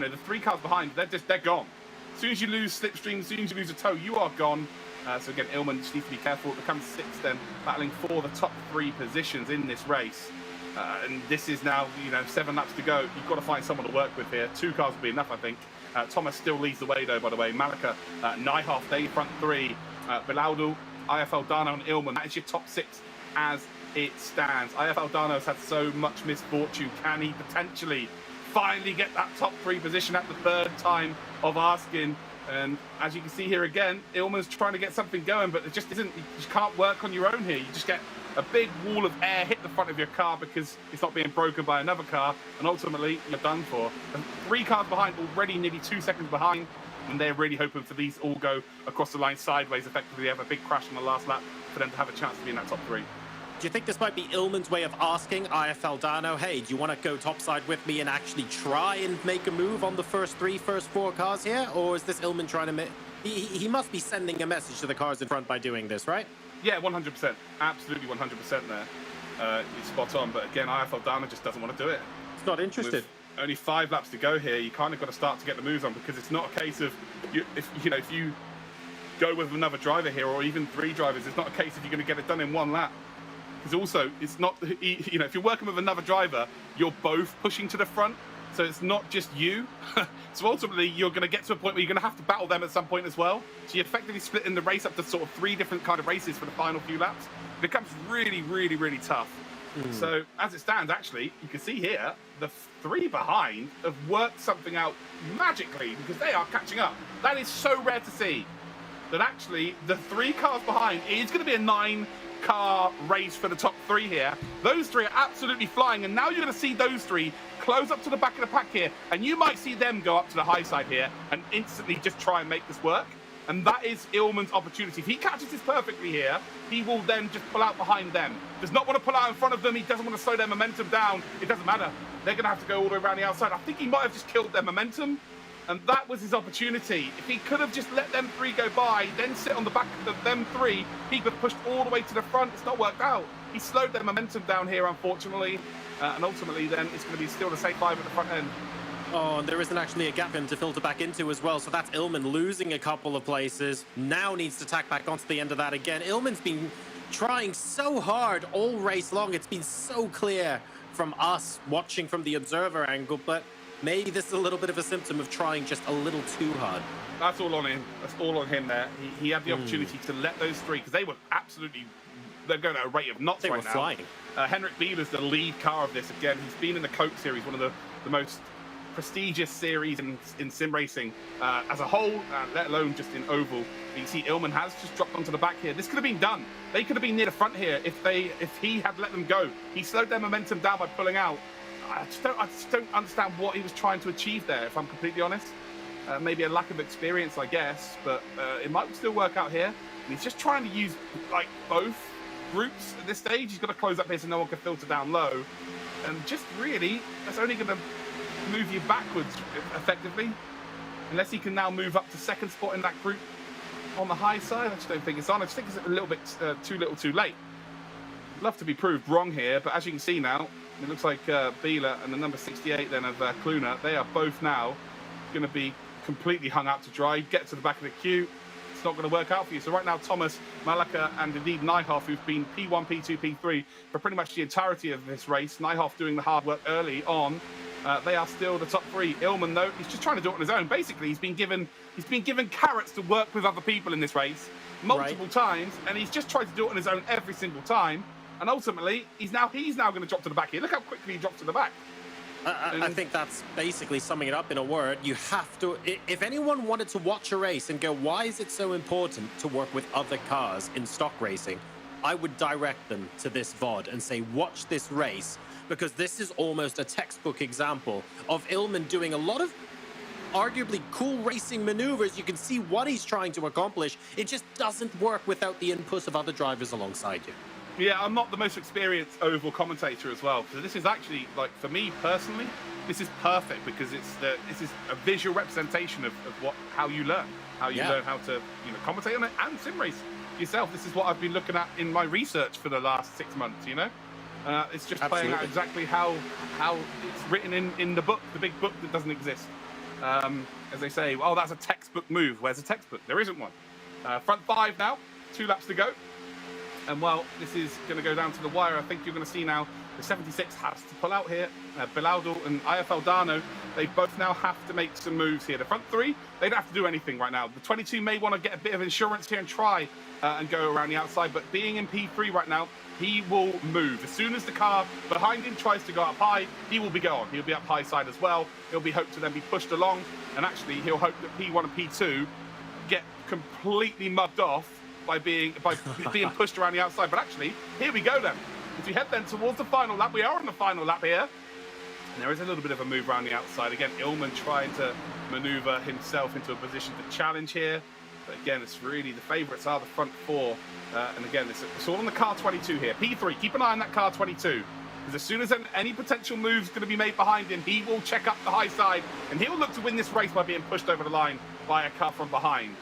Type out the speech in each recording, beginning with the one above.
you know, the 3 cars behind, they're gone. As soon as you lose slipstream, as soon as you lose a toe, you are gone. So again, Illman just needs to be careful. It becomes 6th then, battling for the top 3 positions in this race. And this is now, you know, 7 laps to go. You've got to find someone to work with here. 2 cars will be enough, I think. Thomas still leads the way, though, by the way. Malika, Nijhoff, they front 3. Bilaldo, IFL Dano, and Illman. That is your top 6 as it stands. IFL Dano has had so much misfortune. Can he potentially finally get that top 3 position at the 3rd time of asking? And as you can see here again, Illman's trying to get something going, but it just isn't. You just can't work on your own here. You just get a big wall of air hit the front of your car because it's not being broken by another car, and ultimately you're done for. And 3 cars behind, already nearly 2 seconds behind, and they're really hoping for these all go across the line sideways. Effectively, they have a big crash in the last lap for them to have a chance to be in that top 3. Do you think this might be Illman's way of asking IFL Dano, hey, do you want to go topside with me and actually try and make a move on the first 4 cars here? Or is this Illman trying to make... He must be sending a message to the cars in front by doing this, right? Yeah, 100%. Absolutely 100% there. You're spot on. But again, IFL Dano just doesn't want to do it. It's not interested. With only 5 laps to go here, you kind of got to start to get the moves on, because it's not a case of, if you go with another driver here, or even 3 drivers, it's not a case of you're going to get it done in 1 lap. Because also, it's not, if you're working with another driver, you're both pushing to the front. So it's not just you. So ultimately, you're going to get to a point where you're going to have to battle them at some point as well. So you're effectively splitting the race up to sort of 3 different kind of races for the final few laps. It becomes really, really, really tough. So as it stands, actually, you can see here, the 3 behind have worked something out magically, because they are catching up. That is so rare to see. That actually, the 3 cars behind is going to be a 9-car race for the top 3 here. Those 3 are absolutely flying, and now you're going to see those 3 close up to the back of the pack here, and you might see them go up to the high side here and instantly just try and make this work. And that is Illman's opportunity. If he catches this perfectly here, he will then just pull out behind them. Does not want to pull out in front of them. He doesn't want to slow their momentum down. It doesn't matter. They're going to have to go all the way around the outside. I think he might have just killed their momentum, and that was his opportunity. If he could have just let them 3 go by, then sit on the back of them 3, he could have pushed all the way to the front. It's not worked out. He slowed their momentum down here, unfortunately, and ultimately then it's going to be still the same 5 at the front end. Oh, and there isn't actually a gap in to filter back into as well, so that's Illman losing a couple of places. Now needs to tack back onto the end of that again. Illman's been trying so hard all race long. It's been so clear from us watching from the observer angle, but maybe this is a little bit of a symptom of trying just a little too hard. That's all on him. That's all on him there. He had the opportunity to let those 3, because they were absolutely, they're going at a rate of knots right now. They were flying. Henrik Bieler's the lead car of this. Again, he's been in the Coke Series, one of the most prestigious series in sim racing as a whole, let alone just in oval. You see Illman has just dropped onto the back here. This could have been done. They could have been near the front here if he had let them go. He slowed their momentum down by pulling out. I just don't understand what he was trying to achieve there, if I'm completely honest. Maybe a lack of experience, I guess, but it might still work out here. And he's just trying to use like both groups at this stage. He's got to close up here so no one can filter down low. And just really, that's only going to move you backwards effectively, unless he can now move up to 2nd spot in that group on the high side. I just don't think it's on. I just think it's a little bit too little too late. Love to be proved wrong here, but as you can see now, it looks like Bieler and the number 68 then of Kluna, they are both now going to be completely hung out to dry. Get to the back of the queue, it's not going to work out for you. So right now, Thomas, Malika, and indeed Nijhoff, who've been P1, P2, P3 for pretty much the entirety of this race. Nijhoff doing the hard work early on. They are still the top 3. Illman, though, he's just trying to do it on his own. Basically, he's been given carrots to work with other people in this race multiple times, and he's just tried to do it on his own every single time. And ultimately, he's now going to drop to the back here. Look how quickly he drops to the back. I think that's basically summing it up in a word. You have to, if anyone wanted to watch a race and go, why is it so important to work with other cars in stock racing? I would direct them to this VOD and say, watch this race, because this is almost a textbook example of Illman doing a lot of arguably cool racing maneuvers. You can see what he's trying to accomplish. It just doesn't work without the input of other drivers alongside you. Yeah, I'm not the most experienced oval commentator as well. So this is actually, like, for me personally, this is perfect, because this is a visual representation of how you learn, learn how to commentate on it and sim race yourself. This is what I've been looking at in my research for the last 6 months. It's just playing out exactly how it's written in the book, the big book that doesn't exist. As they say, oh, that's a textbook move. Where's the textbook? There isn't one. Front 5 now, 2 laps to go. And well, this is going to go down to the wire. I think you're going to see now the 76 has to pull out here. Bilaldo and IFL Dano, they both now have to make some moves here. The front 3, they don't have to do anything right now. The 22 may want to get a bit of insurance here and try and go around the outside. But being in P3 right now, he will move. As soon as the car behind him tries to go up high, he will be gone. He'll be up high side as well. He'll be hoped to then be pushed along. And actually, he'll hope that P1 and P2 get completely mugged off by being pushed around the outside. But actually, here we go then. As we head then towards the final lap, we are on the final lap here. And there is a little bit of a move around the outside. Again, Illman trying to maneuver himself into a position to challenge here. But again, it's really the favourites are the front 4. And again, it's all on the car 22 here. P3, keep an eye on that car 22. Because as soon as any potential move's going to be made behind him, he will check up the high side. And he'll look to win this race by being pushed over the line by a car from behind.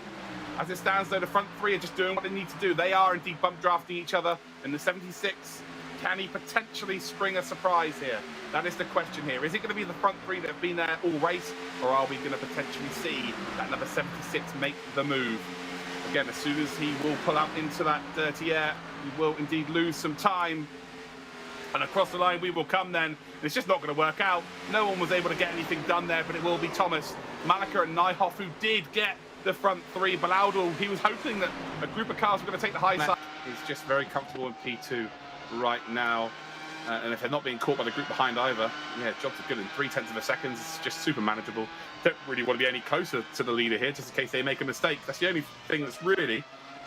As it stands, though, the front 3 are just doing what they need to do. They are indeed bump drafting each other. And the 76, can he potentially spring a surprise here? That is the question here. Is it going to be the front 3 that have been there all race? Or are we going to potentially see that number 76 make the move? Again, as soon as he will pull out into that dirty air, he will indeed lose some time. And across the line we will come then. It's just not going to work out. No one was able to get anything done there, but it will be Thomas, Malika and Nyhoff who did get the front 3. Bilaldo, he was hoping that a group of cars were going to take the high side. He's just very comfortable in P2 right now. And if they're not being caught by the group behind either, yeah, jobs are good in 0.3 of a second. It's just super manageable. Don't really want to be any closer to the leader here, just in case they make a mistake. That's the only thing that's really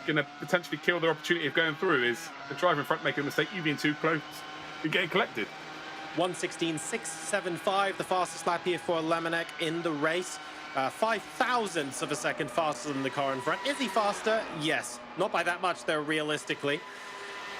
going to potentially kill their opportunity of going through is the driver in front making a mistake, you being too close, you're getting collected. 1:16.675, the fastest lap here for Lemonek in the race. 5 thousandths of a second faster than the car in front. Is he faster? Yes. Not by that much, though, realistically.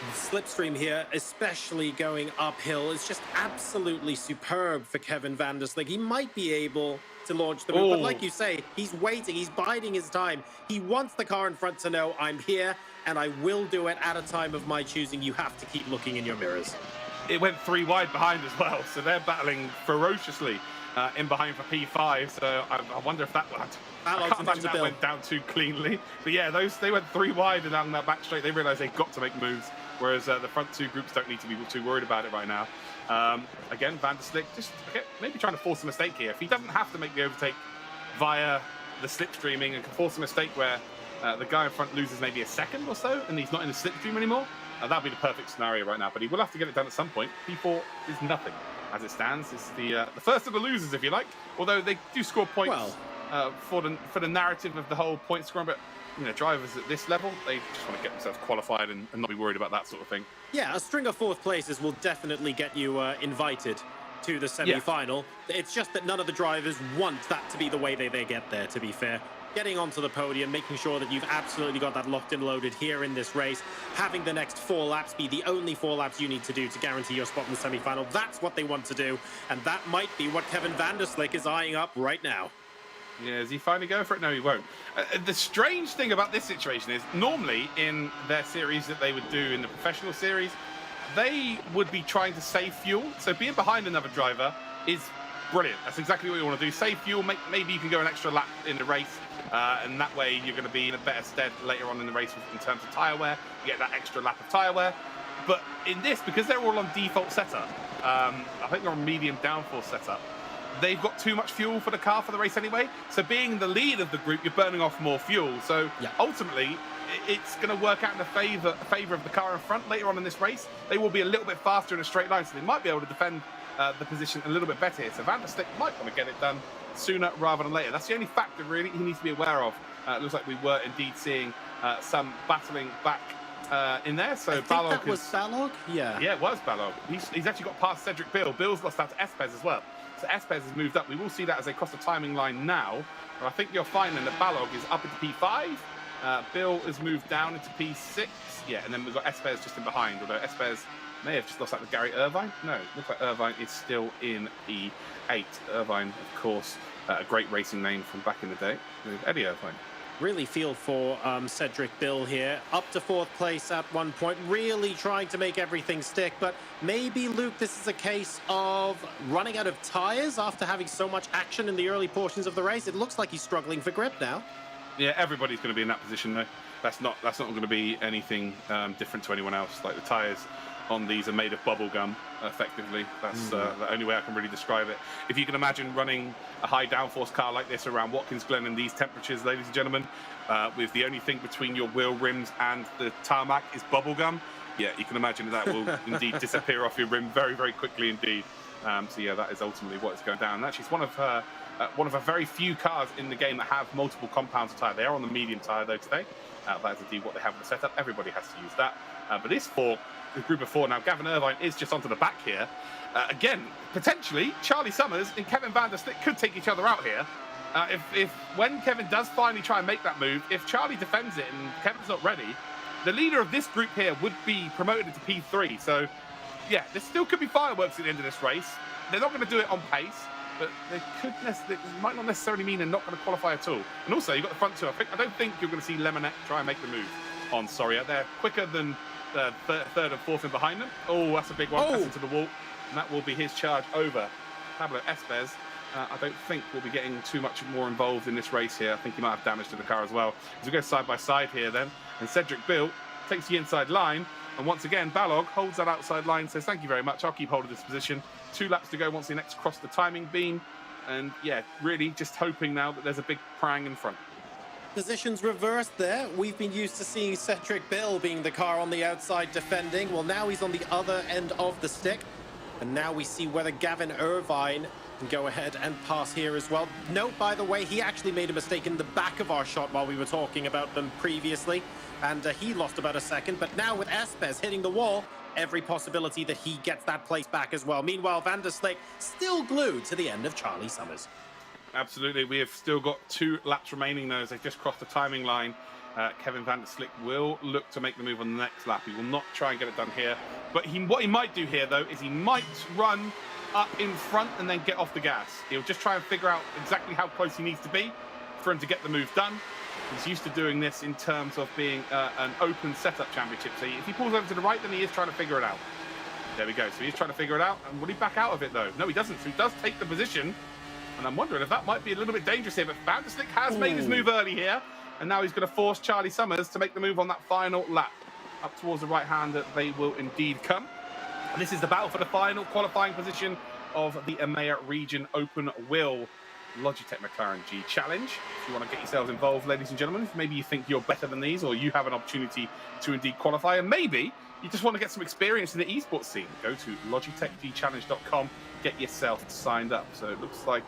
The slipstream here, especially going uphill, is just absolutely superb for Kevin van der Slik. He might be able to launch the move, but like you say, he's waiting, he's biding his time. He wants the car in front to know, I'm here, and I will do it at a time of my choosing. You have to keep looking in your mirrors. It went 3 wide behind as well, so they're battling ferociously in behind for P5, so I wonder if that went. I can't imagine that went down too cleanly. But yeah, they went 3 wide and down that back straight. They realised they've got to make moves, whereas the front 2 groups don't need to be too worried about it right now. Again, Van der Slik just maybe trying to force a mistake here. If he doesn't have to make the overtake via the slipstreaming and can force a mistake where the guy in front loses maybe a second or so and he's not in the slipstream anymore, that'd be the perfect scenario right now. But he will have to get it done at some point. P4 is nothing. As it stands, it's the first of the losers, if you like. Although they do score points for the narrative of the whole point scoring. But you know, drivers at this level, they just want to get themselves qualified and not be worried about that sort of thing. Yeah, a string of 4th places will definitely get you invited to the semi-final. Yeah. It's just that none of the drivers want that to be the way they get there, to be fair. Getting onto the podium, making sure that you've absolutely got that locked and loaded here in this race, having the next 4 laps be the only 4 laps you need to do to guarantee your spot in the semi-final. That's what they want to do, and that might be what Kevin van der Slik is eyeing up right now. Yeah, is he finally going for it? No, he won't. The strange thing about this situation is normally in their series that they would do in the professional series, they would be trying to save fuel. So being behind another driver is brilliant. That's exactly what you want to do. Save fuel, maybe you can go an extra lap in the race, and that way you're going to be in a better stead later on in the race in terms of tyre wear. You get that extra lap of tyre wear. But in this, because they're all on default setup, I think they're on medium downforce setup, they've got too much fuel for the car for the race anyway. So being the lead of the group, you're burning off more fuel. So ultimately, it's going to work out in the favour of the car in front later on in this race. They will be a little bit faster in a straight line, so they might be able to defend the position a little bit better here. So Van der Slik might want to get it done sooner rather than later. That's the only factor really he needs to be aware of. It looks like we were indeed seeing some battling back in there. So Balog was Balog? Yeah, it was Balog. He's actually got past Cedric Bill. Bill's lost out to Espez as well. So Espez has moved up. We will see that as they cross the timing line now. But I think you're finding that Balog is up into P5. Bill has moved down into P6. Yeah, and then we've got Espez just in behind. Although Espez may have just lost out to Gary Irvine. No, it looks like Irvine is still in P8. Irvine, of course, a great racing name from back in the day with Eddie Irvine. Really feel for Cedric Bill here. Up to 4th place at one point, really trying to make everything stick. But maybe, Luke, this is a case of running out of tyres after having so much action in the early portions of the race. It looks like he's struggling for grip now. Yeah, everybody's going to be in that position, though. That's not going to be anything different to anyone else. Like, the tyres on these are made of bubble gum, effectively. That's the only way I can really describe it. If you can imagine running a high downforce car like this around Watkins Glen in these temperatures, ladies and gentlemen, with the only thing between your wheel rims and the tarmac is bubble gum, yeah, you can imagine that will indeed disappear off your rim very, very quickly indeed. So yeah, that is ultimately what is going down. And actually, it's one of a very few cars in the game that have multiple compounds of tyre. They are on the medium tyre though today. That is indeed what they have in the setup. Everybody has to use that. But this for the group of 4 now, Gavin Irvine is just onto the back here. Again, potentially Charlie Summers and Kevin van der Slik could take each other out here. If when Kevin does finally try and make that move, if Charlie defends it and Kevin's not ready, the leader of this group here would be promoted into P3. So yeah, there still could be fireworks at the end of this race. They're not going to do it on pace, but it might not necessarily mean they're not going to qualify at all. And also, you've got the front 2. I don't think you're going to see Lemonette try and make the move on Soria. They're quicker than third and fourth in behind them. Oh, that's a big one. Pass into the wall. And that will be his charge over Pablo Espez. I don't think we'll be getting too much more involved in this race here. I think he might have damage to the car as well. As we go side by side here then, and Cedric Bill takes the inside line. And once again, Balog holds that outside line, says, thank you very much. I'll keep hold of this position. 2 laps to go once the next cross the timing beam. And yeah, really just hoping now that there's a big prang in front. Positions reversed there. We've been used to seeing Cedric Bill being the car on the outside defending. Well, now he's on the other end of the stick. And now we see whether Gavin Irvine can go ahead and pass here as well. Note, by the way, he actually made a mistake in the back of our shot while we were talking about them previously. And he lost about a second. But now with Espez hitting the wall, every possibility that he gets that place back as well. Meanwhile, Van der Slik still glued to the end of Charlie Summers. Absolutely. We have still got 2 laps remaining, though, as they've just crossed the timing line. Kevin van der Slik will look to make the move on the next lap. He will not try and get it done here. But what he might do here, though, is he might run up in front and then get off the gas. He'll just try and figure out exactly how close he needs to be for him to get the move done. He's used to doing this in terms of being an open setup championship. So if he pulls over to the right, then he is trying to figure it out. There we go. So he's trying to figure it out. And will he back out of it, though? No, he doesn't. So he does take the position. And I'm wondering if that might be a little bit dangerous here. But Van der Slik has made his move early here. And now he's going to force Charlie Summers to make the move on that final lap. Up towards the right hand, that they will indeed come. And this is the battle for the final qualifying position of the EMEA Region Open Wheel Logitech McLaren G Challenge. If you want to get yourselves involved, ladies and gentlemen, if maybe you think you're better than these, or you have an opportunity to indeed qualify, and maybe you just want to get some experience in the esports scene, go to logitechgchallenge.com, get yourself signed up. So it looks like,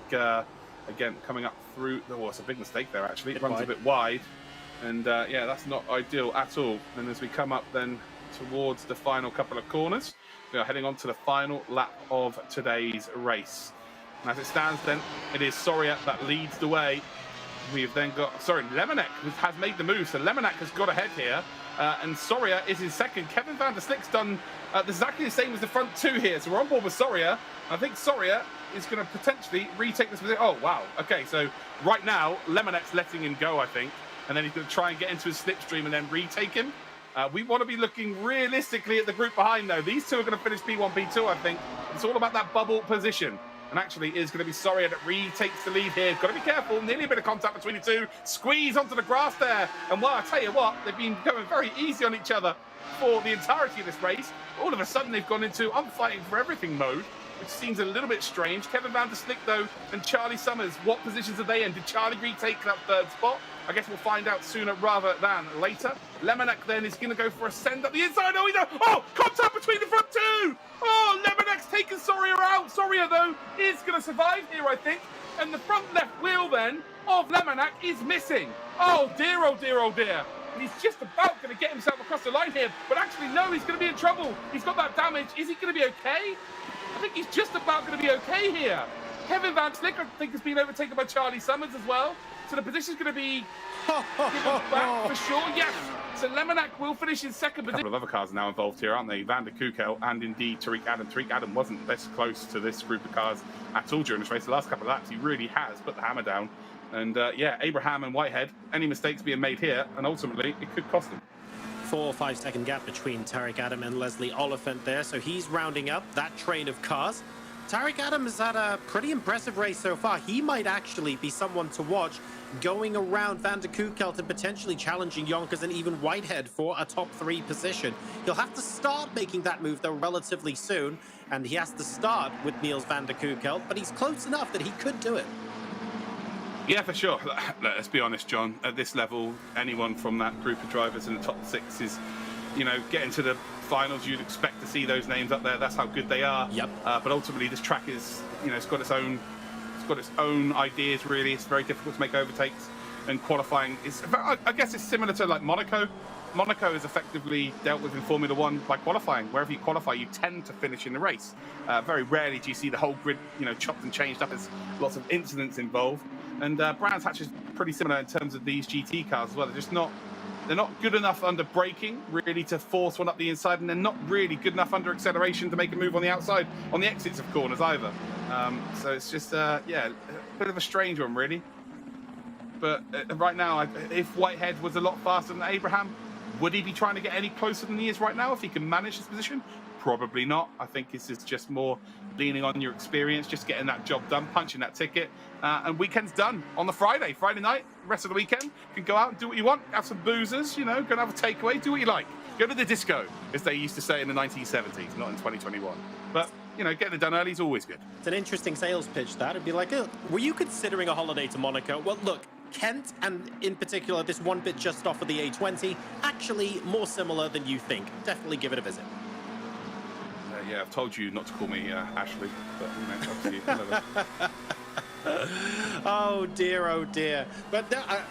again, coming up through, oh, it's a big mistake there, actually. It runs a bit wide, and yeah, that's not ideal at all. And as we come up then towards the final couple of corners, we are heading on to the final lap of today's race. And as it stands then, it is Soria that leads the way. We've then got, Lemonette has made the move. So Lemonette has got ahead here. And Soria is in second. Kevin van der Slik's done exactly the same as the front 2 here. So we're on board with Soria. I think Soria is going to potentially retake this position. Oh, wow. Okay, so right now, Lemonette's letting him go, I think. And then he's going to try and get into his slipstream and then retake him. We want to be looking realistically at the group behind, though. These 2 are going to finish P1, P2, I think. It's all about that bubble position. And actually, it is going to be Soria that retakes the lead here. Got to be careful. Nearly a bit of contact between the 2. Squeeze onto the grass there. And well, I tell you what, they've been going very easy on each other for the entirety of this race. All of a sudden, they've gone into I'm fighting for everything mode, which seems a little bit strange. Kevin van der Slik, though, and Charlie Summers, what positions are they in? Did Charlie retake that 3rd spot? I guess we'll find out sooner rather than later. Lemonette then is going to go for a send up the inside. Oh, contact between the front 2. Oh, Lemonette's taken Soria out. Soria, though, is going to survive here, I think. And the front left wheel then of Lemonette is missing. Oh, dear, oh, dear, oh, dear. And he's just about going to get himself across the line here. But actually, no, he's going to be in trouble. He's got that damage. Is he going to be okay? I think he's just about going to be okay here. Kevin van Slik, I think, has been overtaken by Charlie Summers as well. So the position's going to be given back for sure. Yes. So Lemonette will finish in second position. A couple of other cars now involved here, aren't they? Van der Kukel and indeed Tariq Adam. Tariq Adam wasn't this close to this group of cars at all during this race. The last couple of laps, he really has put the hammer down. And yeah, Abraham and Whitehead, any mistakes being made here, and ultimately it could cost them. 4 or 5 second gap between Tariq Adam and Leslie Oliphant there, so he's rounding up that train of cars. Tariq Adam has had a pretty impressive race so far. He might actually be someone to watch going around Van der Koekelt and potentially challenging Yonkers and even Whitehead for a top 3 position. He'll have to start making that move, though, relatively soon, and he has to start with Niels Van der Koekelt, but he's close enough that he could do it. Yeah, for sure. Let's be honest, John. At this level, anyone from that group of drivers in the top 6 is, you know, getting to the finals. You'd expect to see those names up there. That's how good they are. Yep. But ultimately, this track is, you know, it's got its own ideas. Really, it's very difficult to make overtakes, and qualifying is. I guess it's similar to like Monaco. Monaco is effectively dealt with in Formula One by qualifying. Wherever you qualify, you tend to finish in the race. Very rarely do you see the whole grid, you know, chopped and changed up. There's lots of incidents involved. And Brands Hatch is pretty similar in terms of these GT cars as well. They're not good enough under braking really to force one up the inside, and they're not really good enough under acceleration to make a move on the outside on the exits of corners either. So it's just yeah, a bit of a strange one really. But right now, if Whitehead was a lot faster than Abraham, would he be trying to get any closer than he is right now if he can manage his position? Probably not. I think this is just more leaning on your experience, just getting that job done, punching that ticket. And weekend's done on the Friday night, rest of the weekend. You can go out and do what you want, have some boozers, you know, go and have a takeaway, do what you like. Go to the disco, as they used to say in the 1970s, not in 2021. But, you know, getting it done early is always good. It's an interesting sales pitch, that. It'd be like, were you considering a holiday to Monaco? Well, look, Kent, and in particular, this one bit just off of the A20, actually more similar than you think. Definitely give it a visit. Yeah, I've told you not to call me Ashley, but you know, up to you. Oh dear, oh dear. But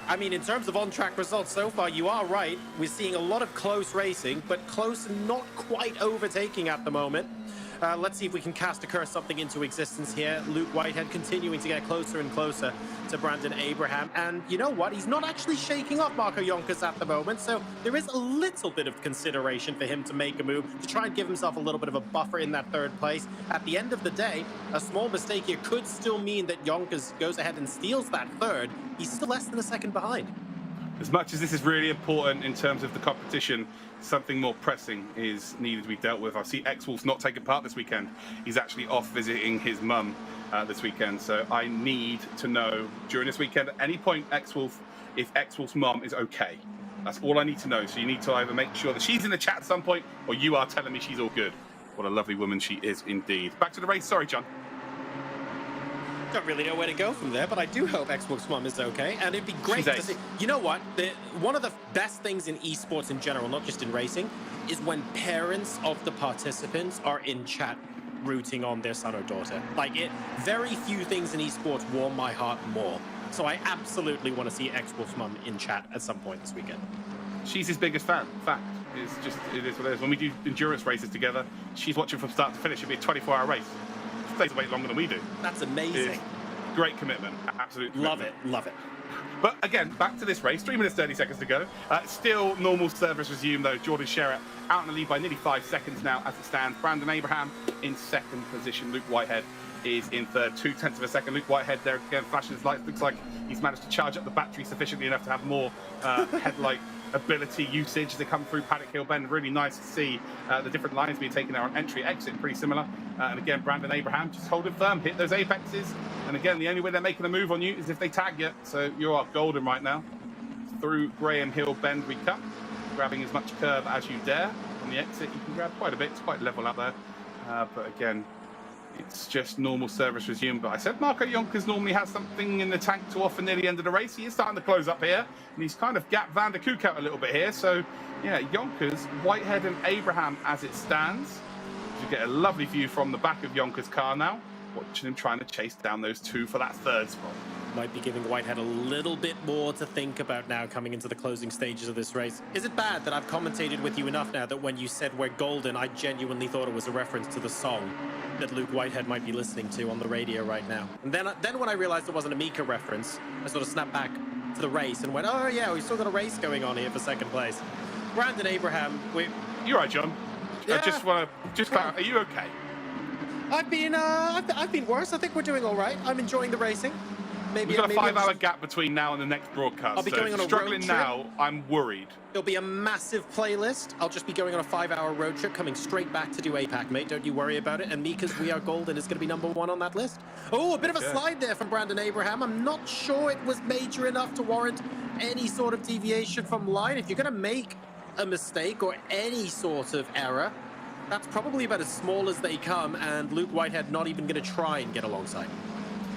I mean, in terms of on-track results so far, you are right. We're seeing a lot of close racing, but close and not quite overtaking at the moment. Let's see if we can cast a curse something into existence here. Luke Whitehead continuing to get closer and closer to Brandon Abraham. And you know what? He's not actually shaking off Marco Jonkers at the moment. So there is a little bit of consideration for him to make a move to try and give himself a little bit of a buffer in that 3rd place. At the end of the day, a small mistake here could still mean that Jonkers goes ahead and steals that 3rd. He's still less than a second behind. As much as this is really important in terms of the competition, something more pressing is needed to be dealt with. I see X-Wolf's not taking part this weekend. He's actually off visiting his mum this weekend. So I need to know during this weekend at any point if X-Wolf's mum is okay. That's all I need to know. So you need to either make sure that she's in the chat at some point, or you are telling me she's all good. What a lovely woman she is indeed. Back to the race. Sorry, John. Don't really know where to go from there, but I do hope Xbox One is okay, and it'd be great to see. You know what? One of the best things in esports in general, not just in racing, is when parents of the participants are in chat rooting on their son or daughter. Like, very few things in esports warm my heart more. So I absolutely want to see Xbox Mum in chat at some point this weekend. She's his biggest fan. Fact. It is what it is. When we do endurance races together, she's watching from start to finish. It'll be a 24-hour race. She stays awake longer than we do. That's amazing. Great commitment. Absolute commitment. Love it. Love it. But again, back to this race. 3 minutes, 30 seconds to go. Still normal service resumed, though. Jordan Sherratt out in the lead by nearly 5 seconds now as it stands. Brandon Abraham in 2nd position. Luke Whitehead is in 3rd, 0.2 of a second. Luke Whitehead there again flashing his lights. Looks like he's managed to charge up the battery sufficiently enough to have more headlight ability usage as they come through Paddock Hill Bend. Really nice to see the different lines being taken there on entry, exit, pretty similar. And again, Brandon Abraham just holding firm, hit those apexes. And again, the only way they're making a move on you is if they tag you. So you are golden right now. Through Graham Hill Bend we come, grabbing as much curb as you dare. On the exit, you can grab quite a bit. It's quite level out there. But again, it's just normal service resumed. But I said Marco Jonkers normally has something in the tank to offer near the end of the race. He is starting to close up here, and he's kind of gapped Van der Koekelt a little bit here. So, yeah, Jonkers, Whitehead and Abraham as it stands. You get a lovely view from the back of Jonkers' car now, watching him trying to chase down those 2 for that 3rd spot. Might be giving Whitehead a little bit more to think about now coming into the closing stages of this race. Is it bad that I've commentated with you enough now that when you said we're golden, I genuinely thought it was a reference to the song that Luke Whitehead might be listening to on the radio right now? And then when I realized it wasn't a Mika reference, I sort of snapped back to the race and went, oh yeah, we've still got a race going on here for 2nd place. Brandon Abraham, You're right, John. Yeah. Are you okay? I've been worse. I think we're doing all right. I'm enjoying the racing. We've got a 5-hour gap between now and the next broadcast. I'll be going on a struggling road trip. now, I'm worried. It'll be a massive playlist. I'll just be going on a 5-hour road trip, coming straight back to do APAC, mate. Don't you worry about it. And Mika's We Are Golden is going to be #1 on that list. Oh, a bit of a slide there from Brandon Abraham. I'm not sure it was major enough to warrant any sort of deviation from line. If you're going to make a mistake or any sort of error, that's probably about as small as they come, and Luke Whitehead not even going to try and get alongside.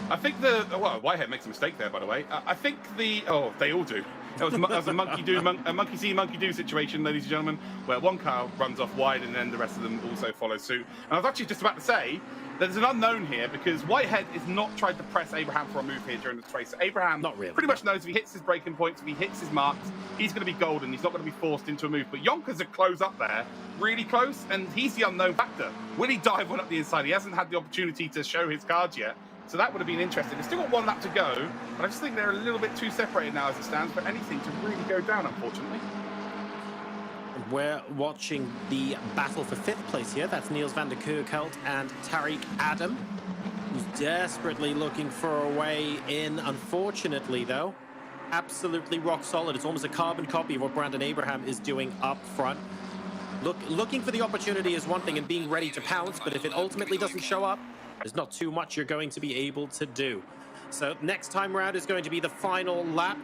I think Whitehead makes a mistake there, by the way. I think they all do. That was a monkey see, monkey do situation, ladies and gentlemen, where one car runs off wide and then the rest of them also follow suit. And I was actually just about to say there's an unknown here because Whitehead is not trying to press Abraham for a move here during this race. So Abraham pretty much knows if he hits his braking points, if he hits his marks, he's going to be golden. He's not going to be forced into a move. But Yonkers are close up there, really close, and he's the unknown factor. Will he dive one up the inside? He hasn't had the opportunity to show his cards yet. So that would have been interesting. They've still got 1 lap to go, but I just think they're a little bit too separated now as it stands for anything to really go down, unfortunately. We're watching the battle for 5th place here. That's Niels van der Kerkhout and Tariq Adam, who's desperately looking for a way in. Unfortunately, though, absolutely rock solid. It's almost a carbon copy of what Brandon Abraham is doing up front. Looking for the opportunity is one thing and being ready to pounce, but if it ultimately doesn't show up, there's not too much you're going to be able to do. So next time around is going to be the final lap.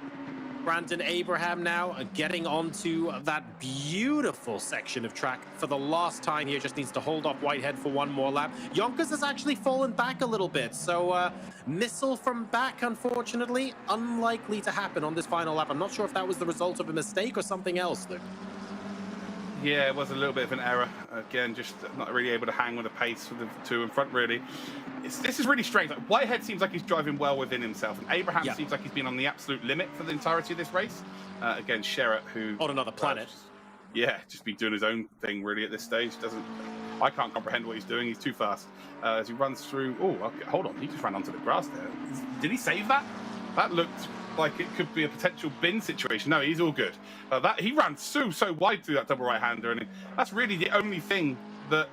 Brandon Abraham now getting onto that beautiful section of track for the last time here. Just needs to hold off Whitehead for 1 more lap. Yonkers has actually fallen back a little bit. So missile from back, unfortunately, unlikely to happen on this final lap. I'm not sure if that was the result of a mistake or something else, Luke. Yeah, it was a little bit of an error. Again, just not really able to hang with the pace with the 2 in front, really. This is really strange. Like, Whitehead seems like he's driving well within himself, and Abraham seems like he's been on the absolute limit for the entirety of this race. Again, Sherratt, who... On another planet. Just be doing his own thing, really, at this stage. I can't comprehend what he's doing. He's too fast. As he runs through... Oh, okay, hold on. He just ran onto the grass there. Did he save that? That looked like it could be a potential bin situation. No, he's all good. He ran so wide through that double right-hander, and that's really the only thing that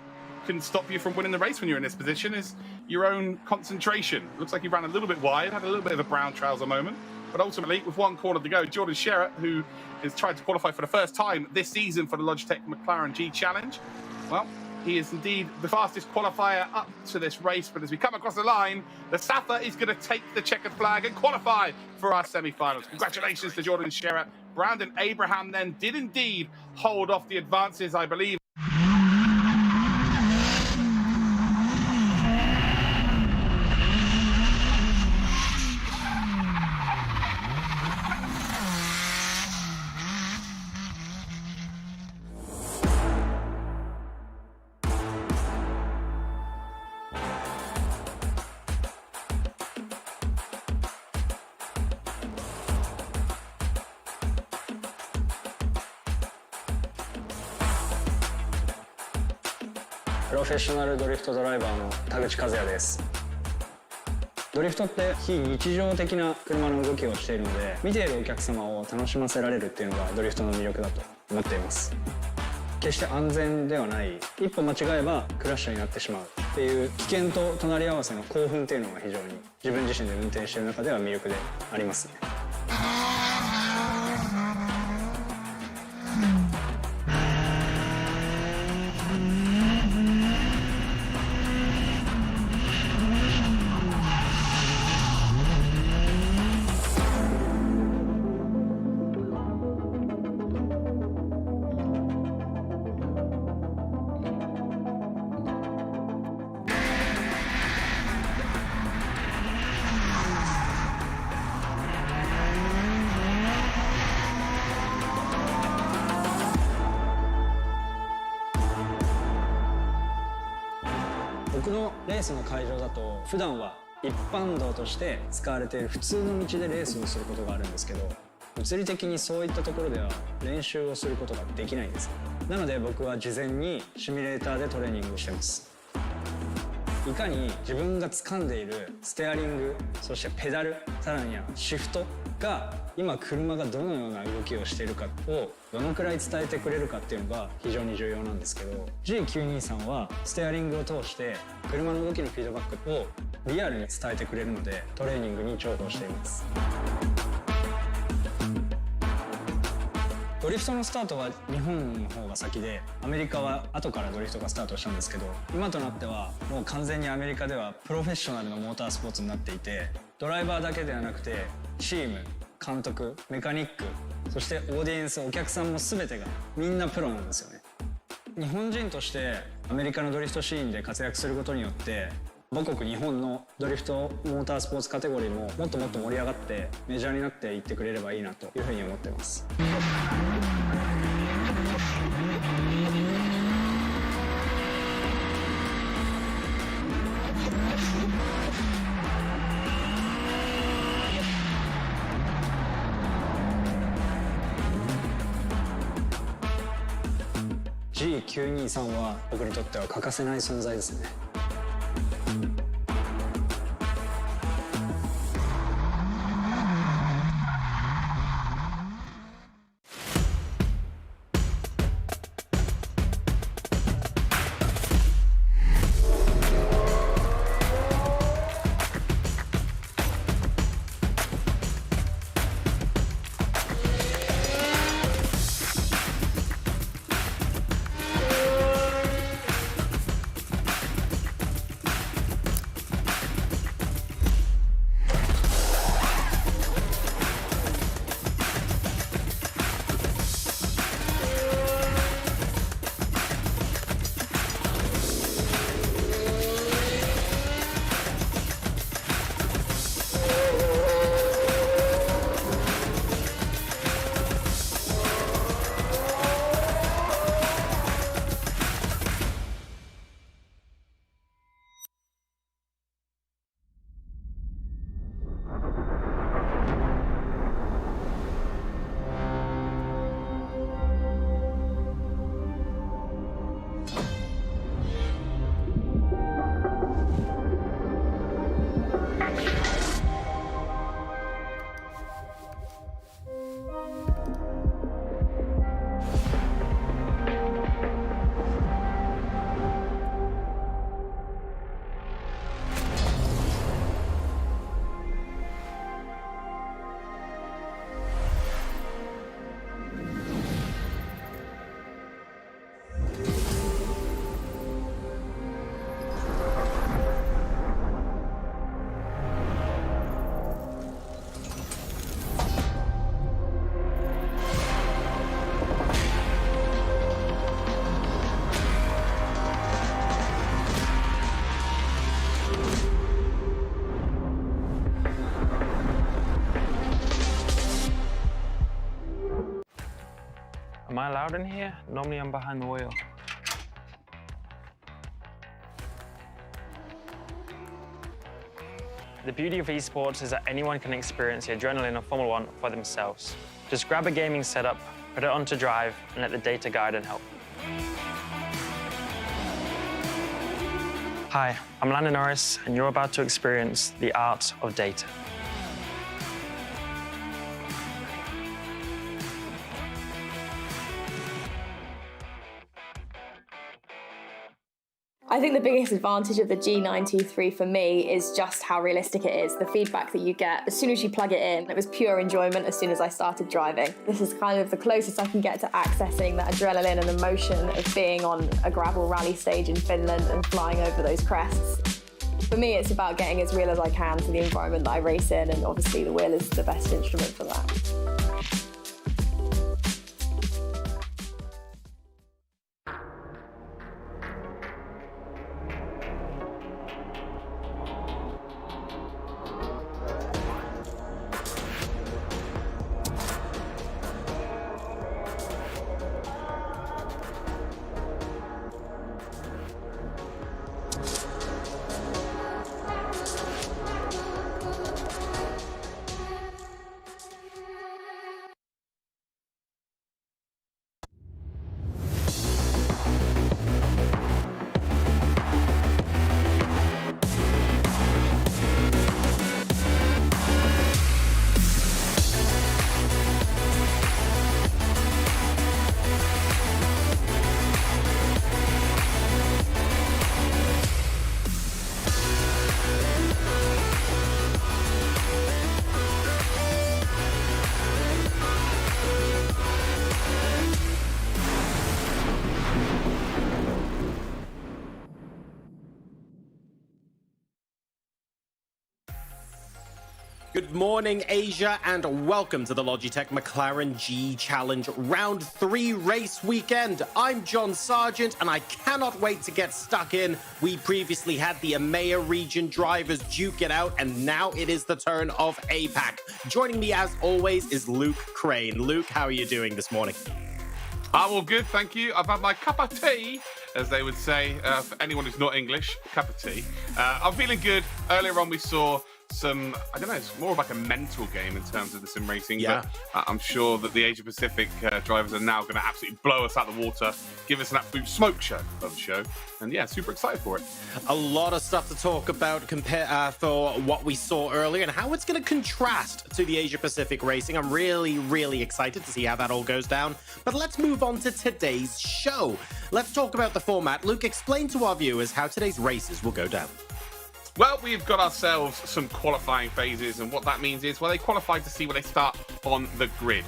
can stop you from winning the race when you're in this position is your own concentration. Looks like he ran a little bit wide, had a little bit of a brown trouser moment, but ultimately, with 1 corner to go, Jordan Sherratt, who is trying to qualify for the first time this season for the Logitech McLaren G Challenge, well, he is indeed the fastest qualifier up to this race. But as we come across the line, the Safa is going to take the checkered flag and qualify for our semi-finals. Congratulations to Jordan Sherratt. Brandon Abraham then did indeed hold off the advances, I believe.プロフェッショナルドリフトドライバーの田口和也です。ドリフトって非日常的な車の動きをしているので、見ているお客様を楽しませられるっていうのがドリフトの魅力だと思っています。決して安全ではない、一歩間違えばクラッシュになってしまうっていう危険と隣り合わせの興奮っていうのが非常に自分自身で運転している中では魅力でありますね。僕のレースの会場だと普段は一般道として使われている普通の道でレースをすることがあるんですけど、物理的にそういったところでは練習をすることができないんです。なので僕は事前にシミュレーターでトレーニングをしてます。いかに自分が掴んでいるステアリング、そしてペダル、さらにはシフトが今車がどのような動きをしているかをどのくらい伝えてくれるかっていうのが非常に重要なんですけど、 G923 はステアリングを通して車の動きのフィードバックをリアルに伝えてくれるので、トレーニングに重宝しています。ドリフトのスタートは日本の方が先で、アメリカは後からドリフトがスタートしたんですけど、今となってはもう完全にアメリカではプロフェッショナルのモータースポーツになっていて、ドライバーだけではなくてチーム、監督、メカニック、そしてオーディエンス、お客さんも全てがみんなプロなんですよね。日本人としてアメリカのドリフトシーンで活躍することによって、母国日本のドリフトモータースポーツカテゴリーももっともっと盛り上がってメジャーになっていってくれればいいなというふうに思ってます。G923 は僕にとっては欠かせない存在ですね。Am I allowed in here? Normally I'm behind the wheel. The beauty of esports is that anyone can experience the adrenaline of Formula One for themselves. Just grab a gaming setup, put it onto drive, and let the data guide and help. Hi, I'm Lando Norris, and you're about to experience the art of data. I think the biggest advantage of the G923 for me is just how realistic it is. The feedback that you get as soon as you plug it in, it was pure enjoyment as soon as I started driving. This is kind of the closest I can get to accessing that adrenaline and emotion of being on a gravel rally stage in Finland and flying over those crests. For me, it's about getting as real as I can to the environment that I race in, and obviously the wheel is the best instrument for that. Good morning, Asia, and welcome to the Logitech McLaren G Challenge Round 3 race weekend. I'm John Sargent, and I cannot wait to get stuck in. We previously had the EMEA region drivers duke it out, and now it is the turn of APAC. Joining me, as always, is Luke Crane. Luke, how are you doing this morning? I'm all good, thank you. I've had my cup of tea, as they would say, for anyone who's not English, cup of tea. I'm feeling good. Earlier on, we saw some, I don't know, it's more of like a mental game in terms of the sim racing, yeah. But I'm sure that the Asia Pacific drivers are now going to absolutely blow us out of the water, give us an absolute smoke show of a show, and yeah, super excited for it. A lot of stuff to talk about for what we saw earlier and how it's going to contrast to the Asia Pacific racing. I'm really excited to see how that all goes down, but let's move on to today's show. Let's talk about the format. Luke, explain to our viewers how today's races will go down. Well, we've got ourselves some qualifying phases, and what that means is, well, they qualify to see where they start on the grid.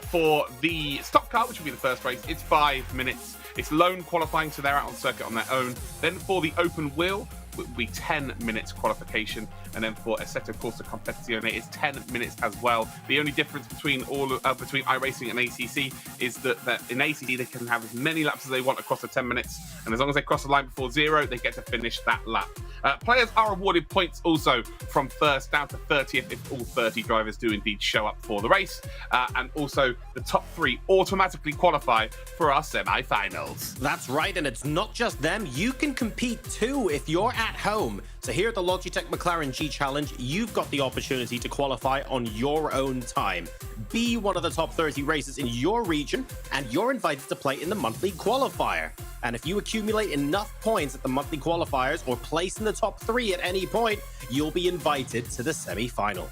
For the stock car, which will be the first race, it's 5 minutes. It's lone qualifying, so they're out on circuit on their own. Then for the open wheel, it will be 10 minutes qualification, and then for Assetto Corsa Competizione, it's 10 minutes as well. The only difference between between iRacing and ACC is that in ACC they can have as many laps as they want across the 10 minutes, and as long as they cross the line before 0, they get to finish that lap. Players are awarded points also from first down to 30th if all 30 drivers do indeed show up for the race, and also the top 3 automatically qualify for our semi-finals. That's right, and it's not just them. You can compete too if you're at home. So here at the Logitech McLaren G Challenge, you've got the opportunity to qualify on your own time. Be one of the top 30 races in your region, and you're invited to play in the monthly qualifier. And if you accumulate enough points at the monthly qualifiers or place in the top 3 at any point, you'll be invited to the semi-final.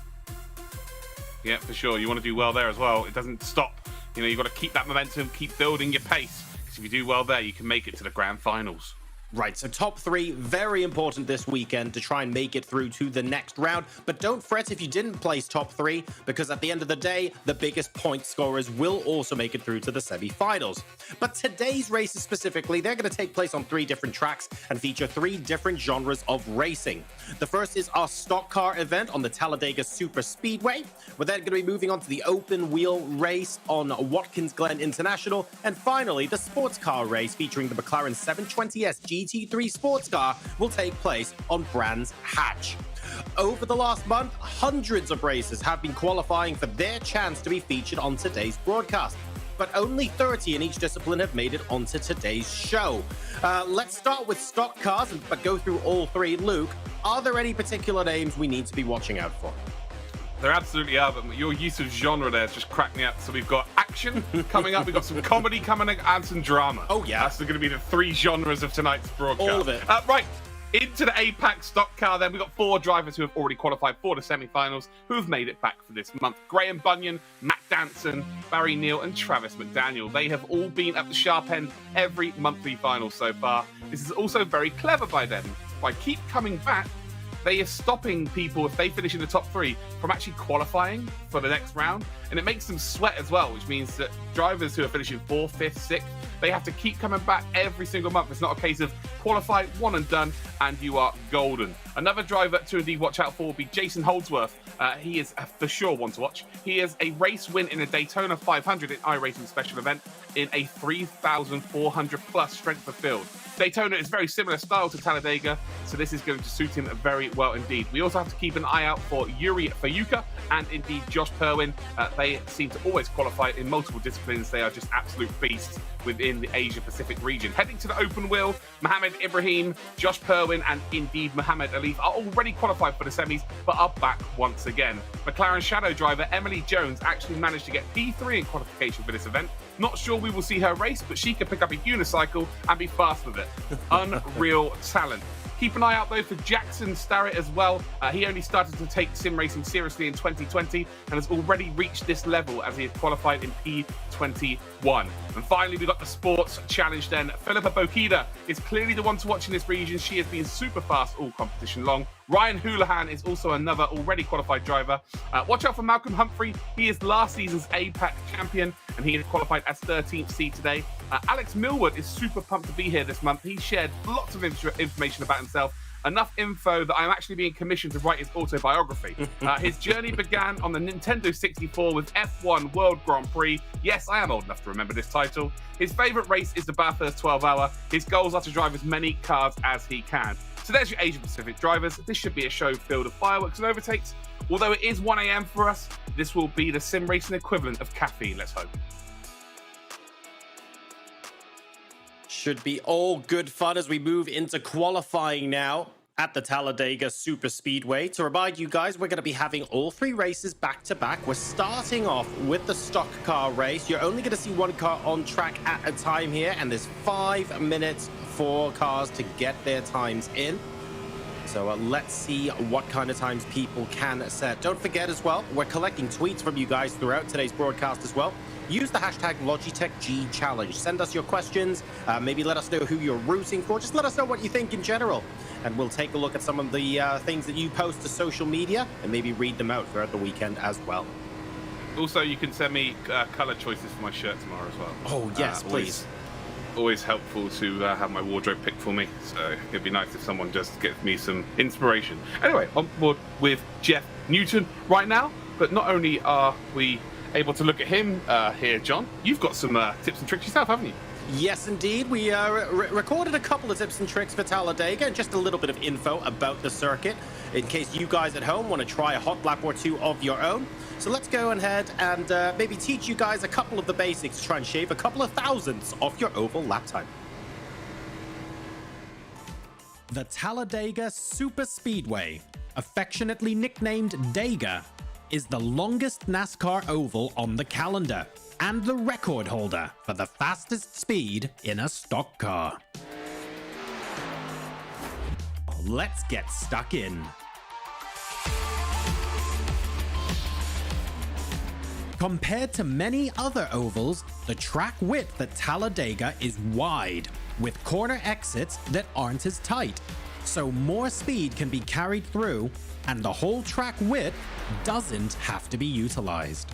Yeah, for sure. You want to do well there as well. It doesn't stop. You know, you've got to keep that momentum, keep building your pace. Because if you do well there, you can make it to the grand finals. Right, so top 3, very important this weekend to try and make it through to the next round. But don't fret if you didn't place top 3, because at the end of the day, the biggest point scorers will also make it through to the semi-finals. But today's races specifically, they're going to take place on 3 different tracks and feature 3 different genres of racing. The first is our stock car event on the Talladega Super Speedway. We're then going to be moving on to the open wheel race on Watkins Glen International. And finally, the sports car race featuring the McLaren 720S GT3 sports car will take place on Brands Hatch. Over the last month, hundreds of racers have been qualifying for their chance to be featured on today's broadcast, but only 30 in each discipline have made it onto today's show. Let's start with stock cars, but go through all 3. Luke, are there any particular names we need to be watching out for? There absolutely are, but your use of genre there has just cracked me up. So we've got action coming up, we've got some comedy coming up, and some drama. Oh, yeah. That's going to be the 3 genres of tonight's broadcast. All of it. Right, into the APAC stock car then. We've got 4 drivers who have already qualified for the semi-finals, who have made it back for this month. Graham Bunyan, Matt Danson, Barry Neal, and Travis McDaniel. They have all been at the sharp end every monthly final so far. This is also very clever by them. By keep coming back, they are stopping people, if they finish in the top 3, from actually qualifying for the next round. And it makes them sweat as well, which means that drivers who are finishing 4th, 5th, 6th, they have to keep coming back every single month. It's not a case of qualify, one and done, and you are golden. Another driver to indeed watch out for will be Jason Holdsworth. He is for sure one to watch. He has a race win in a Daytona 500 in iRacing special event in a 3,400 plus strength of field. Daytona is very similar style to Talladega, so this is going to suit him very well indeed. We also have to keep an eye out for Yuri Fayuka and indeed Josh Perwin. They seem to always qualify in multiple disciplines. They are just absolute beasts within the Asia Pacific region. Heading to the open wheel, Mohammed Ibrahim, Josh Perwin, and indeed Mohammed Alif are already qualified for the semis, but are back once again. McLaren shadow driver Emily Jones actually managed to get P3 in qualification for this event. Not sure we will see her race, but she can pick up a unicycle and be fast with it. Unreal talent. Keep an eye out though for Jackson Starrett as well. He only started to take sim racing seriously in 2020 and has already reached this level as he has qualified in P21. And finally, we got the sports challenge then. Philippa Bokida is clearly the one to watch in this region. She has been super fast all competition long. Ryan Houlihan is also another already qualified driver. Watch out for Malcolm Humphrey. He is last season's APAC champion and he is qualified as 13th seed today. Alex Millward is super pumped to be here this month. He shared lots of information about himself enough info that I'm actually being commissioned to write his autobiography. His journey began on the Nintendo 64 with F1 World Grand Prix. Yes, I am old enough to remember this title. His favourite race is the Bathurst 12-hour. His goals are to drive as many cars as he can. So there's your Asia Pacific drivers. This should be a show filled with fireworks and overtakes. Although it is 1 a.m. for us, this will be the sim racing equivalent of caffeine, let's hope. Should be all good fun as we move into qualifying now at the Talladega Super Speedway. To remind you guys, we're going to be having all 3 races back-to-back. We're starting off with the stock car race. You're only going to see 1 car on track at a time here, and there's 5 minutes for cars to get their times in. So let's see what kind of times people can set. Don't forget as well, we're collecting tweets from you guys throughout today's broadcast as well. Use the hashtag Logitech G Challenge. Send us your questions. Maybe let us know who you're rooting for. Just let us know what you think in general. And we'll take a look at some of the things that you post to social media and maybe read them out throughout the weekend as well. Also, you can send me colour choices for my shirt tomorrow as well. Oh, yes, please. Always helpful to have my wardrobe picked for me. So it'd be nice if someone just gives me some inspiration. Anyway, on board with Jeff Newton right now. But not only are we able to look at him here, John, you've got some tips and tricks yourself, haven't you? Yes, indeed. We recorded a couple of tips and tricks for Talladega and just a little bit of info about the circuit in case you guys at home want to try a hot lap or 2 of your own. So let's go ahead and maybe teach you guys a couple of the basics to try and shave a couple of thousandths off your oval lap time. The Talladega Super Speedway, affectionately nicknamed Dega, is the longest NASCAR oval on the calendar and the record holder for the fastest speed in a stock car. Let's get stuck in. Compared to many other ovals, the track width at Talladega is wide, with corner exits that aren't as tight, so more speed can be carried through and the whole track width doesn't have to be utilized.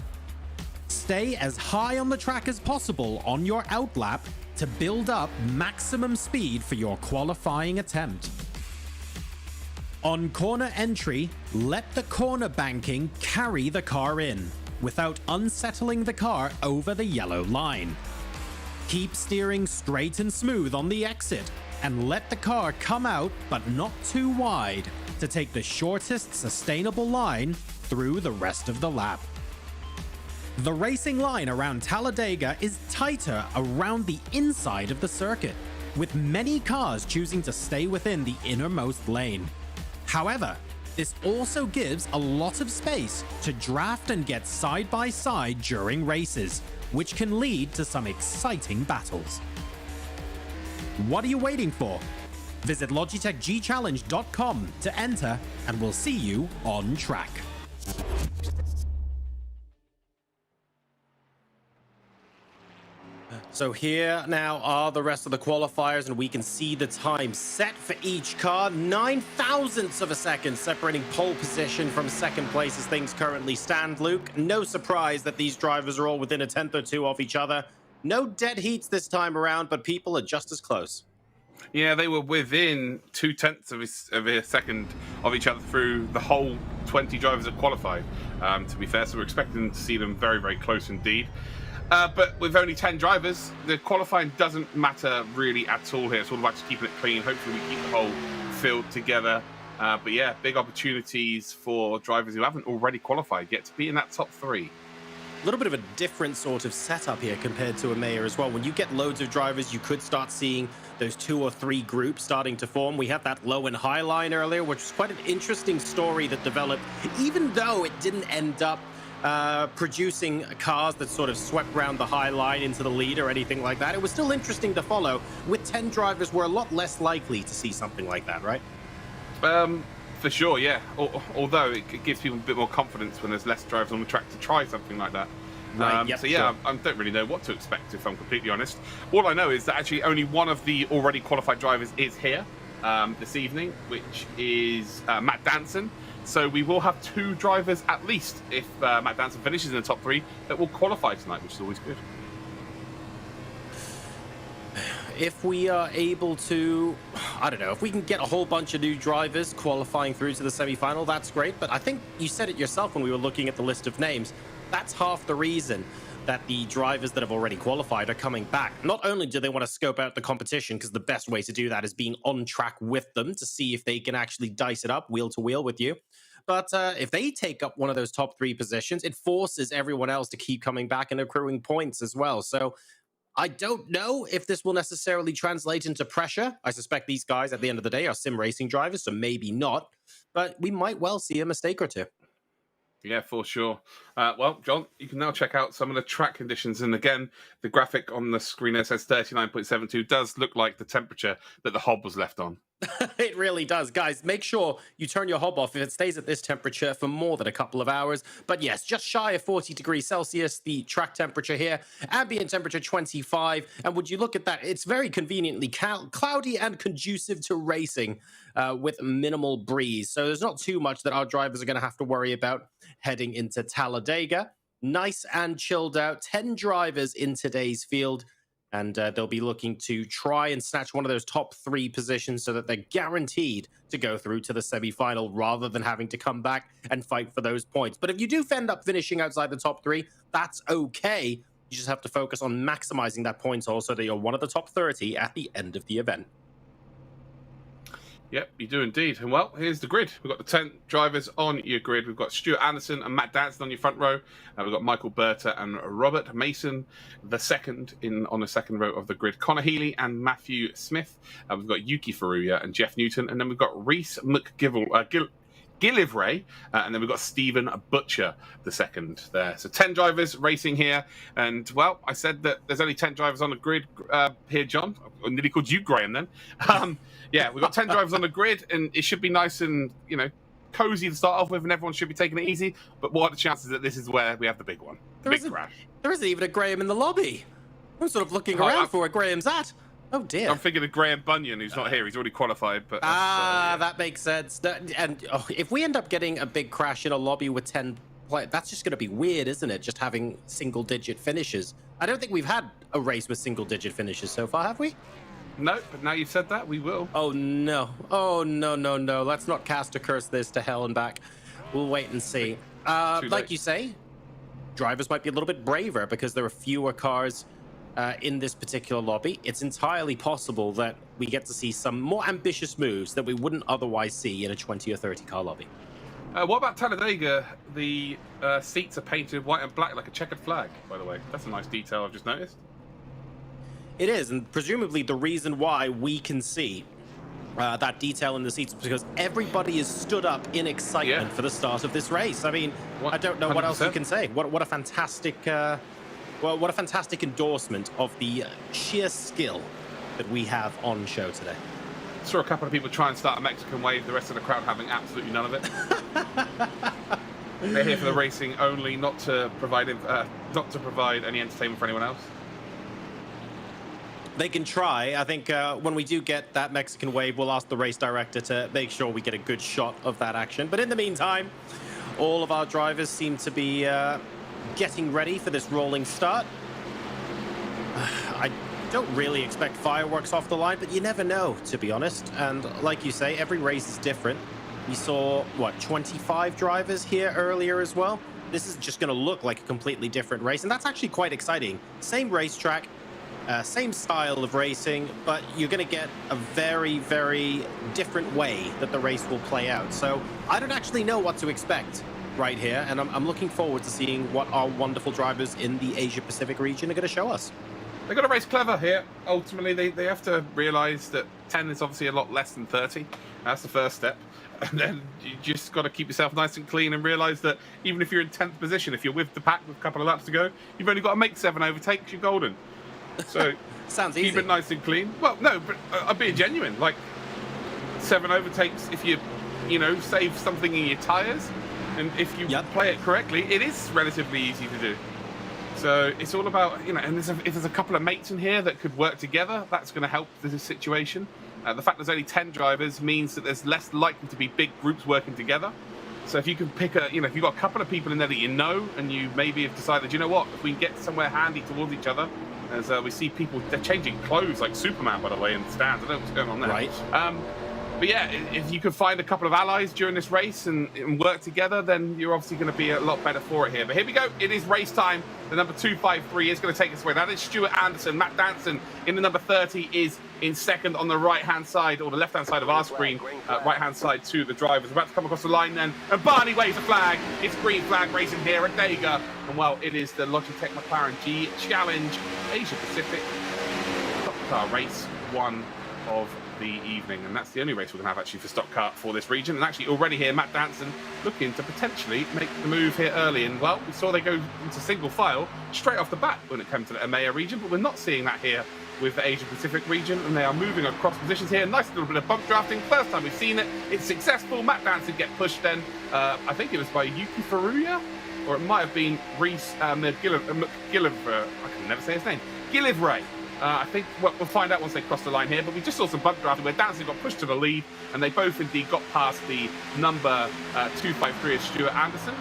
Stay as high on the track as possible on your outlap to build up maximum speed for your qualifying attempt. On corner entry, let the corner banking carry the car in without unsettling the car over the yellow line. Keep steering straight and smooth on the exit and let the car come out but not too wide to take the shortest sustainable line through the rest of the lap. The racing line around Talladega is tighter around the inside of the circuit, with many cars choosing to stay within the innermost lane. However, this also gives a lot of space to draft and get side by side during races, which can lead to some exciting battles. What are you waiting for? Visit LogitechGChallenge.com to enter, and we'll see you on track. So here now are the rest of the qualifiers, and we can see the time set for each car. 9 thousandths of a second separating pole position from second place as things currently stand, Luke. No surprise that these drivers are all within a tenth or two of each other. No dead heats this time around, but people are just as close. Yeah, they were within 0.2 of a second of each other through the whole 20 drivers that qualified, to be fair. So we're expecting to see them very, very close indeed. But with only 10 drivers, the qualifying doesn't matter really at all here. It's all about just keeping it clean. Hopefully we keep the whole field together. But yeah, big opportunities for drivers who haven't already qualified yet to be in that top 3. A little bit of a different sort of setup here compared to EMEA as well. When you get loads of drivers, you could start seeing those 2 or 3 groups starting to form. We had that low and high line earlier, which was quite an interesting story that developed, even though it didn't end up producing cars that sort of swept around the high line into the lead or anything like that. It was still interesting to follow. With 10 drivers, we're a lot less likely to see something like that, right? For sure, yeah. Although it gives people a bit more confidence when there's less drivers on the track to try something like that. Right, yep, so yeah, I don't really know what to expect, if I'm completely honest. All I know is that actually only one of the already qualified drivers is here this evening, which is Matt Danson. So we will have 2 drivers at least, if Matt Danson finishes in the top 3, that will qualify tonight, which is always good. if we are able to, I don't know, if we can get a whole bunch of new drivers qualifying through to the semi-final, that's great. But I think you said it yourself when we were looking at the list of names. That's half the reason that the drivers that have already qualified are coming back. Not only do they want to scope out the competition, because the best way to do that is being on track with them to see if they can actually dice it up wheel to wheel with you. But if they take up one of those top 3 positions, it forces everyone else to keep coming back and accruing points as well. So I don't know if this will necessarily translate into pressure. I suspect these guys at the end of the day are sim racing drivers, so maybe not. But we might well see a mistake or two. Yeah, for sure. Well, John, you can now check out some of the track conditions. And again, the graphic on the screen there says 39.72 does look like the temperature that the hob was left on. It really does. Guys, make sure you turn your hob off if it stays at this temperature for more than a couple of hours. But yes, just shy of 40 degrees Celsius, the track temperature here, ambient temperature 25. And would you look at that? It's very conveniently cloudy and conducive to racing with minimal breeze. So there's not too much that our drivers are going to have to worry about heading into Talladega. Nice and chilled out. 10 drivers in today's field. And they'll be looking to try and snatch one of those top 3 positions so that they're guaranteed to go through to the semi-final rather than having to come back and fight for those points. But if you do end up finishing outside the top 3, that's okay. You just have to focus on maximizing that points haul so that you're one of the top 30 at the end of the event. Yep, you do indeed. And well, here's the grid. We've got the 10 drivers on your grid. We've got Stuart Anderson and Matt Danson on your front row. We've got Michael Berta and Robert Mason, the second on the second row of the grid. Connor Healy and Matthew Smith. We've got Yuki Furuya and Jeff Newton. And then we've got Reese Gillivray, and then we've got Stephen Butcher, the second there. So 10 drivers racing here. And, well, I said that there's only 10 drivers on the grid here, John. I nearly called you Graham then. Yeah, we've got 10 drivers on the grid, and it should be nice and, cozy to start off with, and everyone should be taking it easy. But what are the chances that this is where we have the big one? Big crash. There isn't even a Graham in the lobby. I'm sort of looking around for where Graham's at. Oh, dear. I'm thinking of Graham Bunyan, who's not here. He's already qualified. But yeah. That makes sense. And if we end up getting a big crash in a lobby with 10 players, that's just going to be weird, isn't it? Just having single-digit finishes. I don't think we've had a race with single-digit finishes so far, have we? No, but now you've said that, we will. Oh, no. Oh, no, no, no. Let's not cast a curse this to hell and back. We'll wait and see. Like you say, drivers might be a little bit braver because there are fewer cars in this particular lobby. It's entirely possible that we get to see some more ambitious moves that we wouldn't otherwise see in a 20 or 30 car lobby. What about Talladega? The seats are painted white and black like a checkered flag, by the way. That's a nice detail I've just noticed. It is, and presumably the reason why we can see that detail in the seats is because everybody is stood up in excitement for the start of this race. I mean, I don't know 100%. What else you can say. What a fantastic, what a fantastic endorsement of the sheer skill that we have on show today. Saw a couple of people try and start a Mexican wave. The rest of the crowd having absolutely none of it. They're here for the racing only, not to provide any entertainment for anyone else. They can try. I think when we do get that Mexican wave, we'll ask the race director to make sure we get a good shot of that action. But in the meantime, all of our drivers seem to be getting ready for this rolling start. I don't really expect fireworks off the line, but you never know, to be honest. And like you say, every race is different. We saw, 25 drivers here earlier as well. This is just going to look like a completely different race, and that's actually quite exciting. Same racetrack. Same style of racing, but you're going to get a very, very different way that the race will play out. So I don't actually know what to expect right here, and I'm looking forward to seeing what our wonderful drivers in the Asia-Pacific region are going to show us. They've got to race clever here. Ultimately, they have to realise that 10 is obviously a lot less than 30. That's the first step. And then you just got to keep yourself nice and clean and realise that even if you're in 10th position, if you're with the pack with a couple of laps to go, you've only got to make 7 overtakes, you're golden. So sounds easy. Keep it nice and clean. Well, no, but I'm being genuine. Like 7 overtakes, if you save something in your tyres, and if you play it correctly, it is relatively easy to do. So it's all about, and if there's a couple of mates in here that could work together, that's going to help the situation. The fact there's only 10 drivers means that there's less likely to be big groups working together. So if you can pick if you've got a couple of people in there that you know, and you maybe have decided, you know what, if we can get somewhere handy towards each other, as we see people, they're changing clothes like Superman, by the way, in the stands. I don't know what's going on there. Right. But yeah, if you can find a couple of allies during this race and work together, then you're obviously going to be a lot better for it here. But here we go. It is race time. The number 253 is going to take us away. That is Stuart Anderson. Matt Danson in the number 30 is in second on the right-hand side, or the left-hand side of our screen, right-hand side to the drivers. About to come across the line then, and Barney waves a flag. It's green flag racing here at Dega. And well, it is the Logitech McLaren G Challenge Asia Pacific Stock Car Race 1 of the evening, and that's the only race we're going to have actually for stock car for this region. And actually already here, Matt Danson looking to potentially make the move here early, and well, we saw they go into single file straight off the bat when it came to the EMEA region, but we're not seeing that here with the Asia Pacific region, and they are moving across positions here. Nice little bit of bump drafting, first time we've seen it. It's successful. Matt Danson get pushed then, I think it was by Yuki Furuya, or it might have been Reese McGillivray, I can never say his name, Gillivray. I think we'll find out once they cross the line here, but we just saw some bump drafting where Danson got pushed to the lead, and they both indeed got past the number 253 of Stuart Anderson.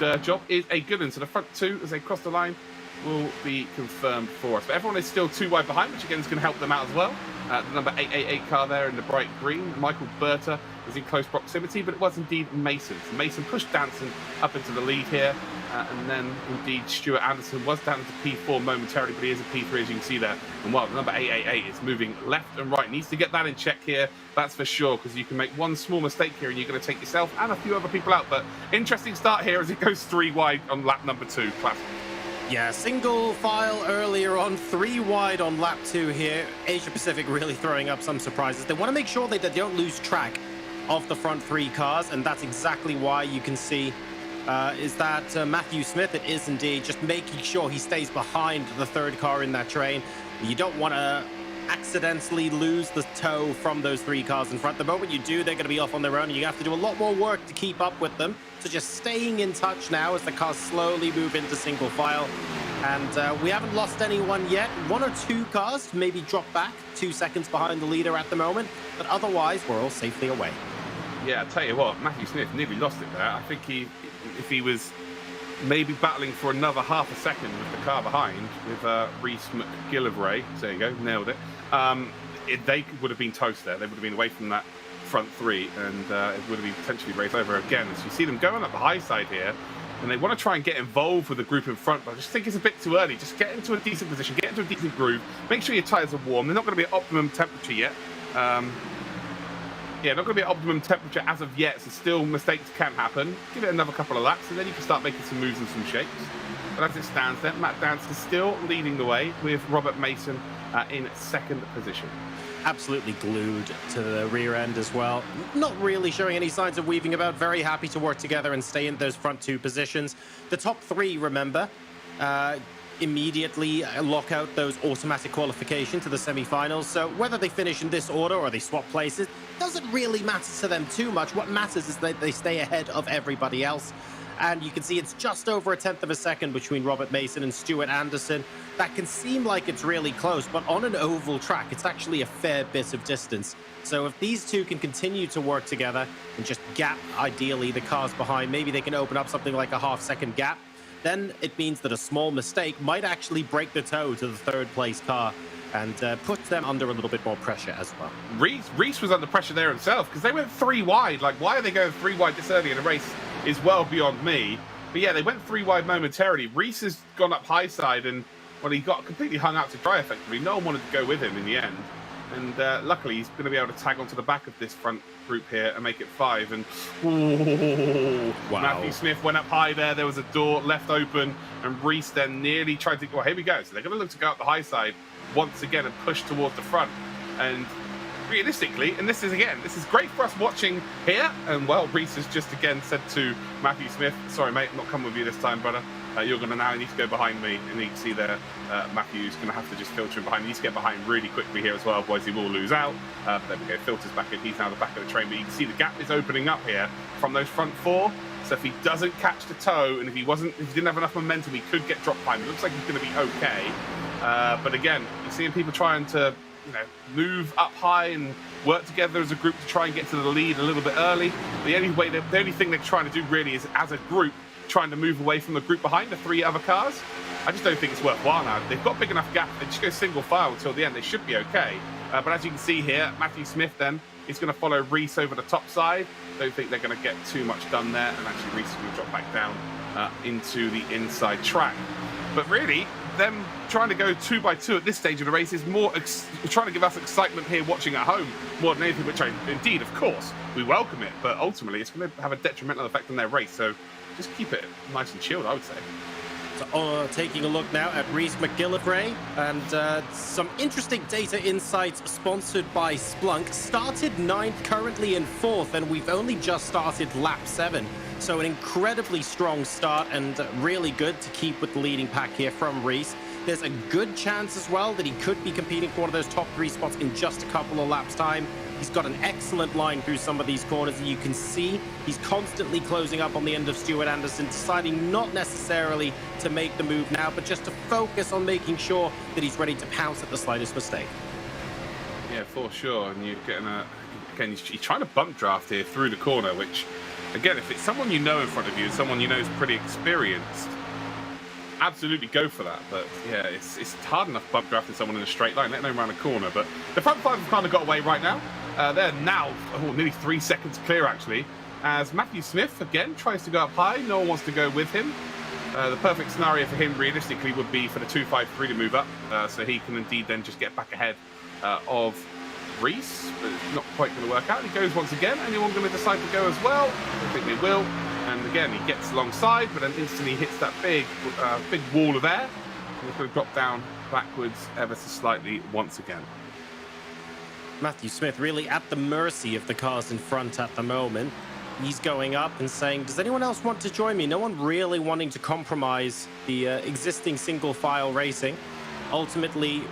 And job is a good one. So the front two, as they cross the line, will be confirmed for us. But everyone is still too wide behind, which again is going to help them out as well. The number 888 car there in the bright green. Michael Berta is in close proximity, but it was indeed Mason. So Mason pushed Danson up into the lead here. And then, indeed, Stuart Anderson was down to P4 momentarily, but he is a P3, as you can see there. And while the number 888 is moving left and right, needs to get that in check here, that's for sure, because you can make one small mistake here and you're going to take yourself and a few other people out. But interesting start here as it goes 3 wide on lap number 2. Classic. Yeah, single file earlier on, 3 wide on lap 2 here. Asia Pacific really throwing up some surprises. They want to make sure that they don't lose track of the front 3 cars, and that's exactly why you can see is that Matthew Smith, it is indeed just making sure he stays behind the 3rd car in that train. You don't want to accidentally lose the toe from those 3 cars in front. The moment you do, they're going to be off on their own, and you have to do a lot more work to keep up with them. So just staying in touch now as the cars slowly move into single file. And we haven't lost anyone yet. 1 or 2 cars maybe drop back 2 seconds behind the leader at the moment, but otherwise we're all safely away. Yeah, I'll tell you what, Matthew Smith nearly lost it there. I think if he was maybe battling for another half a second with the car behind, with Reese McGillivray, there you go, nailed it, they would have been toast there. They would have been away from that front 3, and it would have been potentially raced over again. As you see them going up the high side here, and they want to try and get involved with the group in front, but I just think it's a bit too early. Just get into a decent position, get into a decent groove, make sure your tyres are warm. They're not going to be at optimum temperature yet. Yeah, not going to be at optimum temperature as of yet, so still mistakes can happen. Give it another couple of laps, and then you can start making some moves and some shapes. But as it stands then, Matt Danson still leading the way with Robert Mason in 2nd position. Absolutely glued to the rear end as well. Not really showing any signs of weaving about. Very happy to work together and stay in those front 2 positions. The top 3, remember, immediately lock out those automatic qualification to the semi-finals. So whether they finish in this order or they swap places doesn't really matter to them too much. What matters is that they stay ahead of everybody else. And you can see it's just over 1/10 of a second between Robert Mason and Stuart Anderson. That can seem like it's really close, but on an oval track, it's actually a fair bit of distance. So if these two can continue to work together and just gap, ideally, the cars behind, maybe they can open up something like a half-second gap, then it means that a small mistake might actually break the toe to the 3rd place car and put them under a little bit more pressure as well. Reese was under pressure there himself, because they went 3 wide. Like, why are they going 3 wide this early in a race is well beyond me. But yeah, they went 3 wide momentarily. Reese has gone up high side, and well, he got completely hung out to dry effectively. No one wanted to go with him in the end. And luckily, he's going to be able to tag onto the back of this front group here and make it 5. And wow. Matthew Smith went up high there. There was a door left open, and Reese then nearly tried to... Well, here we go. So they're going to look to go up the high side once again and push towards the front. And realistically, and this is great for us watching here. And well, Reese has just again said to Matthew Smith, sorry mate, I'm not coming with you this time, brother. You're going to now need to go behind me. And you can see there, Matthew's going to have to just filter in behind. He needs to get behind really quickly here as well, otherwise he will lose out. There we go, filters back in. He's now the back of the train, but you can see the gap is opening up here from those front 4. So if he doesn't catch the toe, and if he didn't have enough momentum, he could get dropped behind. It looks like he's going to be okay. But again, you're seeing people trying to move up high and work together as a group to try and get to the lead a little bit early. The only thing they're trying to do really is, as a group, trying to move away from the group behind, the 3 other cars. I just don't think it's worthwhile now. They've got big enough gap. They just go single file until the end. They should be okay. But as you can see here, Matthew Smith then is going to follow Reese over the top side. Don't think they're going to get too much done there. And actually, Reese is going to drop back down into the inside track. But really, them trying to go 2 by 2 at this stage of the race is more trying to give us excitement here watching at home more than anything, which indeed, of course, we welcome it. But ultimately, it's going to have a detrimental effect on their race. So just keep it nice and chilled, I would say. So, taking a look now at Reese McGillivray, and some interesting data insights sponsored by Splunk. Started 9th, currently in 4th, and we've only just started lap 7. So an incredibly strong start, and really good to keep with the leading pack here from Reese. There's a good chance as well that he could be competing for one of those top 3 spots in just a couple of laps' time. He's got an excellent line through some of these corners, and you can see he's constantly closing up on the end of Stuart Anderson, deciding not necessarily to make the move now, but just to focus on making sure that he's ready to pounce at the slightest mistake. Yeah, for sure. And you're getting again, he's trying to bump draft here through the corner, which, again, if it's someone you know in front of you, someone you know is pretty experienced, absolutely go for that. But yeah, it's hard enough bump drafting someone in a straight line, let alone around a corner. But the front 5 have kind of got away right now. They're now nearly 3 seconds clear, actually, as Matthew Smith, again, tries to go up high. No one wants to go with him. The perfect scenario for him, realistically, would be for the 253 to move up, so he can indeed then just get back ahead of Reese, but it's not quite going to work out. He goes once again. Anyone going to decide to go as well? I don't think they will. And again, he gets alongside, but then instantly hits that big wall of air. And he's going to drop down backwards ever so slightly once again. Matthew Smith really at the mercy of the cars in front at the moment. He's going up and saying, does anyone else want to join me? No one really wanting to compromise the existing single file racing. Ultimately,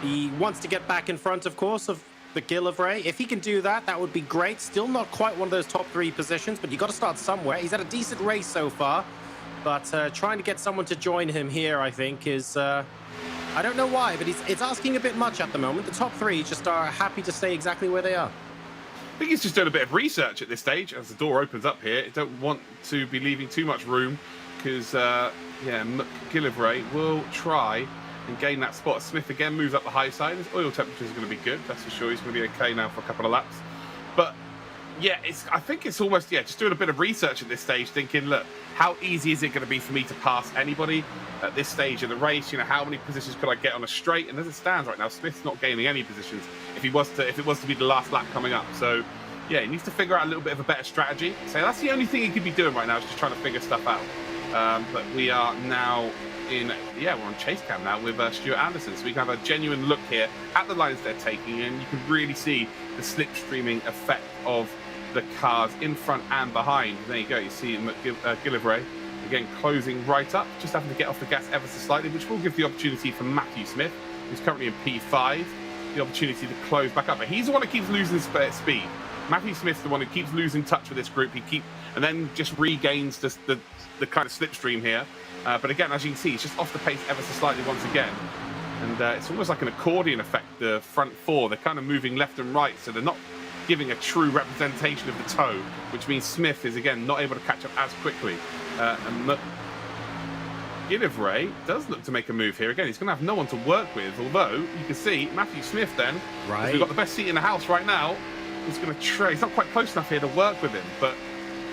he wants to get back in front, of course, of McGillivray. If he can do that, that would be great. Still not quite one of those top 3 positions, but you got to start somewhere. He's had a decent race so far, but trying to get someone to join him here, I think, is... I don't know why, but it's asking a bit much at the moment. The top 3 just are happy to stay exactly where they are. I think he's just doing a bit of research at this stage as the door opens up here. Don't want to be leaving too much room because, yeah, McGillivray will try and gain that spot. Smith again moves up the high side. His oil temperatures are going to be good, that's for sure. He's going to be okay now for a couple of laps. But yeah, I think it's almost, yeah, just doing a bit of research at this stage, thinking, look, how easy is it going to be for me to pass anybody at this stage of the race? You know, how many positions could I get on a straight? And as it stands right now, Smith's not gaining any positions if it was to be the last lap coming up. So yeah, he needs to figure out a little bit of a better strategy. So that's the only thing he could be doing right now, is just trying to figure stuff out. But we are now we're on chase cam now with Stuart Anderson, so we can have a genuine look here at the lines they're taking, and you can really see the slipstreaming effect of the cars in front and behind. There you go, you see McGillivray again closing right up, just having to get off the gas ever so slightly, which will give the opportunity for Matthew Smith, who's currently in P5, the opportunity to close back up. But he's the one who keeps losing speed. Matthew Smith's the one who keeps losing touch with this group. And then just regains the kind of slipstream here. But again, as you can see, he's just off the pace ever so slightly once again. And it's almost like an accordion effect, the front 4. They're kind of moving left and right, so they're not giving a true representation of the toe, which means Smith is, again, not able to catch up as quickly. And McGillivray does look to make a move here. Again, he's going to have no one to work with, although you can see Matthew Smith then, right, we've got the best seat in the house right now, he's going to try. He's not quite close enough here to work with him, but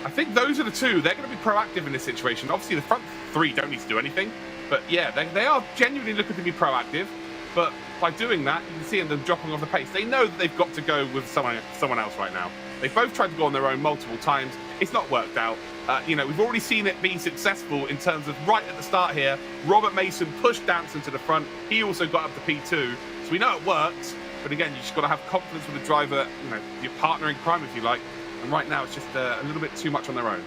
I think those are the two. They're going to be proactive in this situation. Obviously, the front 3 don't need to do anything, but yeah, they are genuinely looking to be proactive. But by doing that, you can see them dropping off the pace. They know that they've got to go with someone else right now. They've both tried to go on their own multiple times. It's not worked out. We've already seen it be successful in terms of right at the start here. Robert Mason pushed Danson to the front. He also got up to P2. So we know it works. But again, you just got to have confidence with the driver, your partner in crime, if you like. And right now, it's just a little bit too much on their own.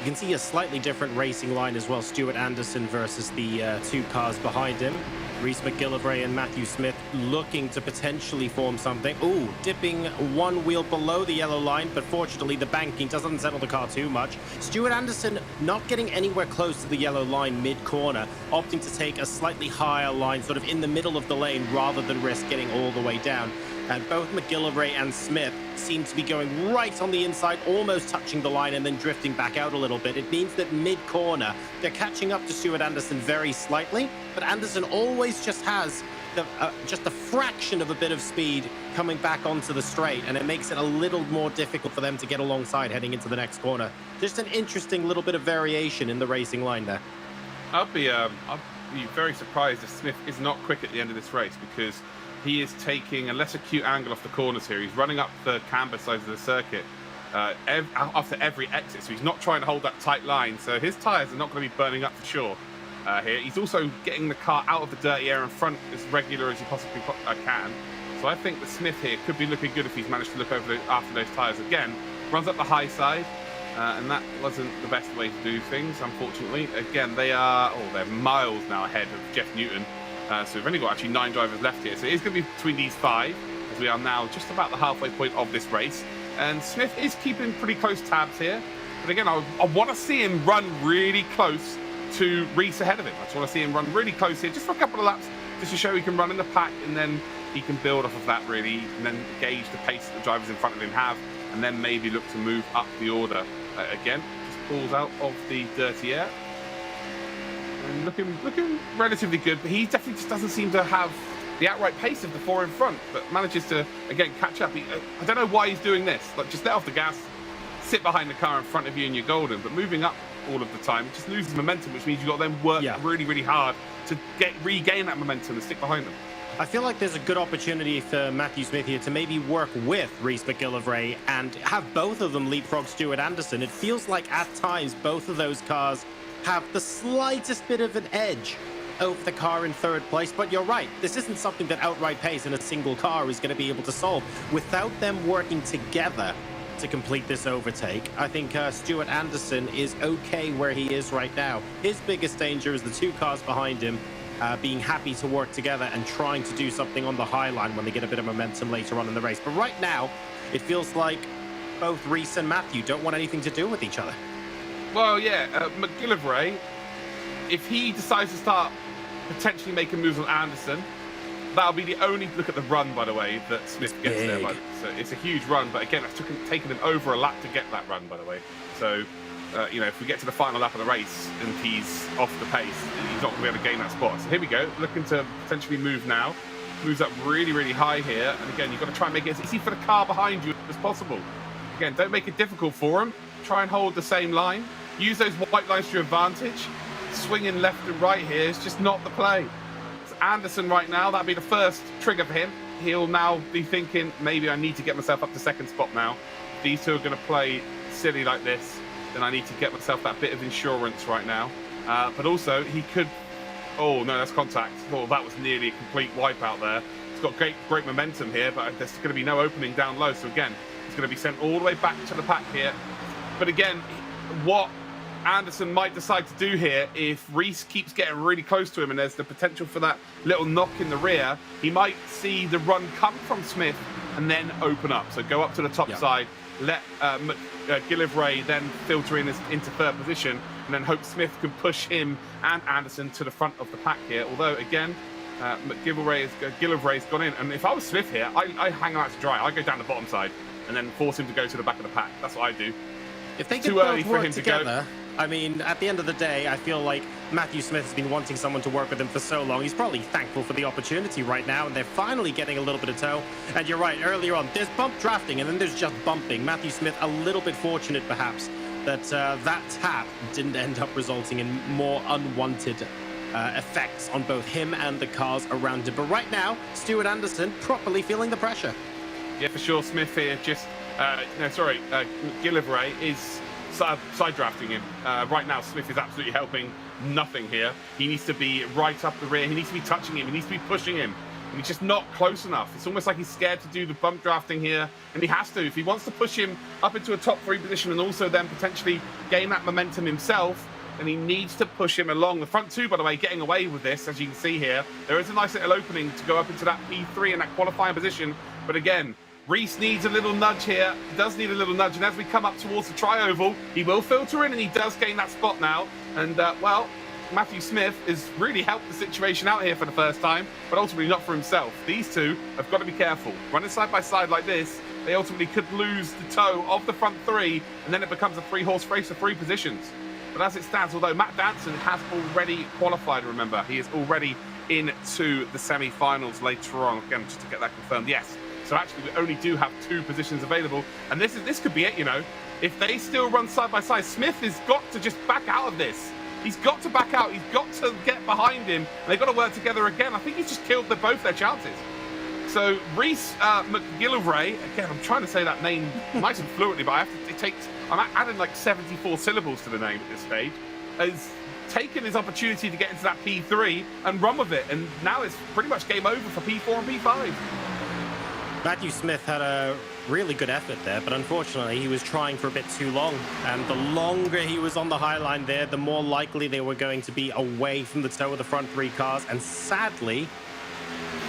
You can see a slightly different racing line as well. Stuart Anderson versus the two cars behind him. Rhys McGillivray and Matthew Smith looking to potentially form something. Ooh, dipping one wheel below the yellow line, but fortunately the banking doesn't unsettle the car too much. Stuart Anderson not getting anywhere close to the yellow line mid-corner, opting to take a slightly higher line sort of in the middle of the lane rather than risk getting all the way down. And both McGillivray and Smith seem to be going right on the inside, almost touching the line and then drifting back out a little bit. It means that mid-corner, they're catching up to Stuart Anderson very slightly, but Anderson always just has just a fraction of a bit of speed coming back onto the straight, and it makes it a little more difficult for them to get alongside heading into the next corner. Just an interesting little bit of variation in the racing line there. I'd be very surprised if Smith is not quick at the end of this race, because he is taking a less acute angle off the corners here. He's running up the camber side of the circuit after every exit, so he's not trying to hold that tight line. So his tyres are not going to be burning up for sure here. He's also getting the car out of the dirty air in front as regular as he possibly can. So I think that Smith here could be looking good if he's managed to look over after those tyres again. Runs up the high side, and that wasn't the best way to do things, unfortunately. Again, they're miles now ahead of Jeff Newton. So we've only got actually 9 drivers left here. So it is going to be between these 5, as we are now just about the halfway point of this race. And Smith is keeping pretty close tabs here. But again, I want to see him run really close to Rhys ahead of him. I just want to see him run really close here, just for a couple of laps, just to show he can run in the pack, and then he can build off of that, really, and then gauge the pace that the drivers in front of him have, and then maybe look to move up the order. Again, just pulls out of the dirty air. And looking relatively good, but he definitely just doesn't seem to have the outright pace of the 4 in front, but manages to, again, catch up. I don't know why he's doing this. Like, just let off the gas, sit behind the car in front of you and you're golden, but moving up all of the time, it just loses momentum, which means you've got to then work really, really hard to regain that momentum and stick behind them. I feel like there's a good opportunity for Matthew Smith here to maybe work with Rhys McGillivray and have both of them leapfrog Stuart Anderson. It feels like at times both of those cars have the slightest bit of an edge over the car in 3rd place, but you're right, this isn't something that outright pace in a single car is going to be able to solve. Without them working together to complete this overtake, I think Stuart Anderson is okay where he is right now. His biggest danger is the 2 cars behind him being happy to work together and trying to do something on the high line when they get a bit of momentum later on in the race. But right now, it feels like both Rhys and Matthew don't want anything to do with each other. Well, yeah, McGillivray, if he decides to start potentially making moves on Anderson, that'll be the only look at the run, by the way, that Smith gets there. Like, so it's a huge run, but again, it's taken him over a lap to get that run, by the way. So, if we get to the final lap of the race and he's off the pace, he's not going to be able to gain that spot. So here we go, looking to potentially move now. Moves up really, really high here. And again, you've got to try and make it as easy for the car behind you as possible. Again, don't make it difficult for him. Try and hold the same line. Use those white lines to your advantage. Swinging left and right here is just not the play. It's Anderson right now. That'll be the first trigger for him. He'll now be thinking, maybe I need to get myself up to 2nd spot now. If these 2 are going to play silly like this, then I need to get myself that bit of insurance right now. But also, he could... Oh, no, that's contact. Oh, that was nearly a complete wipeout there. It's got great momentum here, but there's going to be no opening down low. So again, it's going to be sent all the way back to the pack here. But again, what Anderson might decide to do here, if Rhys keeps getting really close to him and there's the potential for that little knock in the rear, he might see the run come from Smith and then open up. So go up to the top side, let McGillivray then filter in into 3rd position, and then hope Smith can push him and Anderson to the front of the pack here. Although, again, McGillivray's gone in. And if I was Smith here, I hang out to dry. I go down the bottom side and then force him to go to the back of the pack. That's what I do. If they can both work together, I mean, at the end of the day, I feel like Matthew Smith has been wanting someone to work with him for so long. He's probably thankful for the opportunity right now, and they're finally getting a little bit of toe. And you're right, earlier on, there's bump drafting, and then there's just bumping. Matthew Smith a little bit fortunate, perhaps, that that tap didn't end up resulting in more unwanted effects on both him and the cars around him. But right now, Stuart Anderson properly feeling the pressure. Yeah, for sure. Smith here just... McGillivray is side drafting him. Right now, Smith is absolutely helping nothing here. He needs to be right up the rear. He needs to be touching him. He needs to be pushing him. and he's just not close enough. It's almost like he's scared to do the bump drafting here, and he has to. If he wants to push him up into a top 3 position and also then potentially gain that momentum himself, then he needs to push him along. The front 2, by the way, getting away with this, as you can see here. There is a nice little opening to go up into that P3 in that qualifying position, but again, Reese needs a little nudge here. He does need a little nudge, and as we come up towards the tri-oval, he will filter in, and he does gain that spot now. And, well, Matthew Smith has really helped the situation out here for the first time, but ultimately not for himself. These two have got to be careful. Running side by side like this, they ultimately could lose the toe of the front 3, and then it becomes a 3-horse race for 3 positions. But as it stands, although Matt Danson has already qualified, remember, he is already into the semi-finals later on. Again, just to get that confirmed, yes. So actually, we only do have 2 positions available, and this could be it, you know. If they still run side by side, Smith has got to just back out of this. He's got to back out. He's got to get behind him. And they've got to work together again. I think he's just killed both their chances. So Reese McGillivray, again, I'm trying to say that name nice and fluently, but I'm adding like 74 syllables to the name at this stage, has taken his opportunity to get into that P3 and run with it. And now it's pretty much game over for P4 and P5. Matthew Smith had a really good effort there, but unfortunately he was trying for a bit too long. And the longer he was on the high line there, the more likely they were going to be away from the toe of the front 3 cars. And sadly,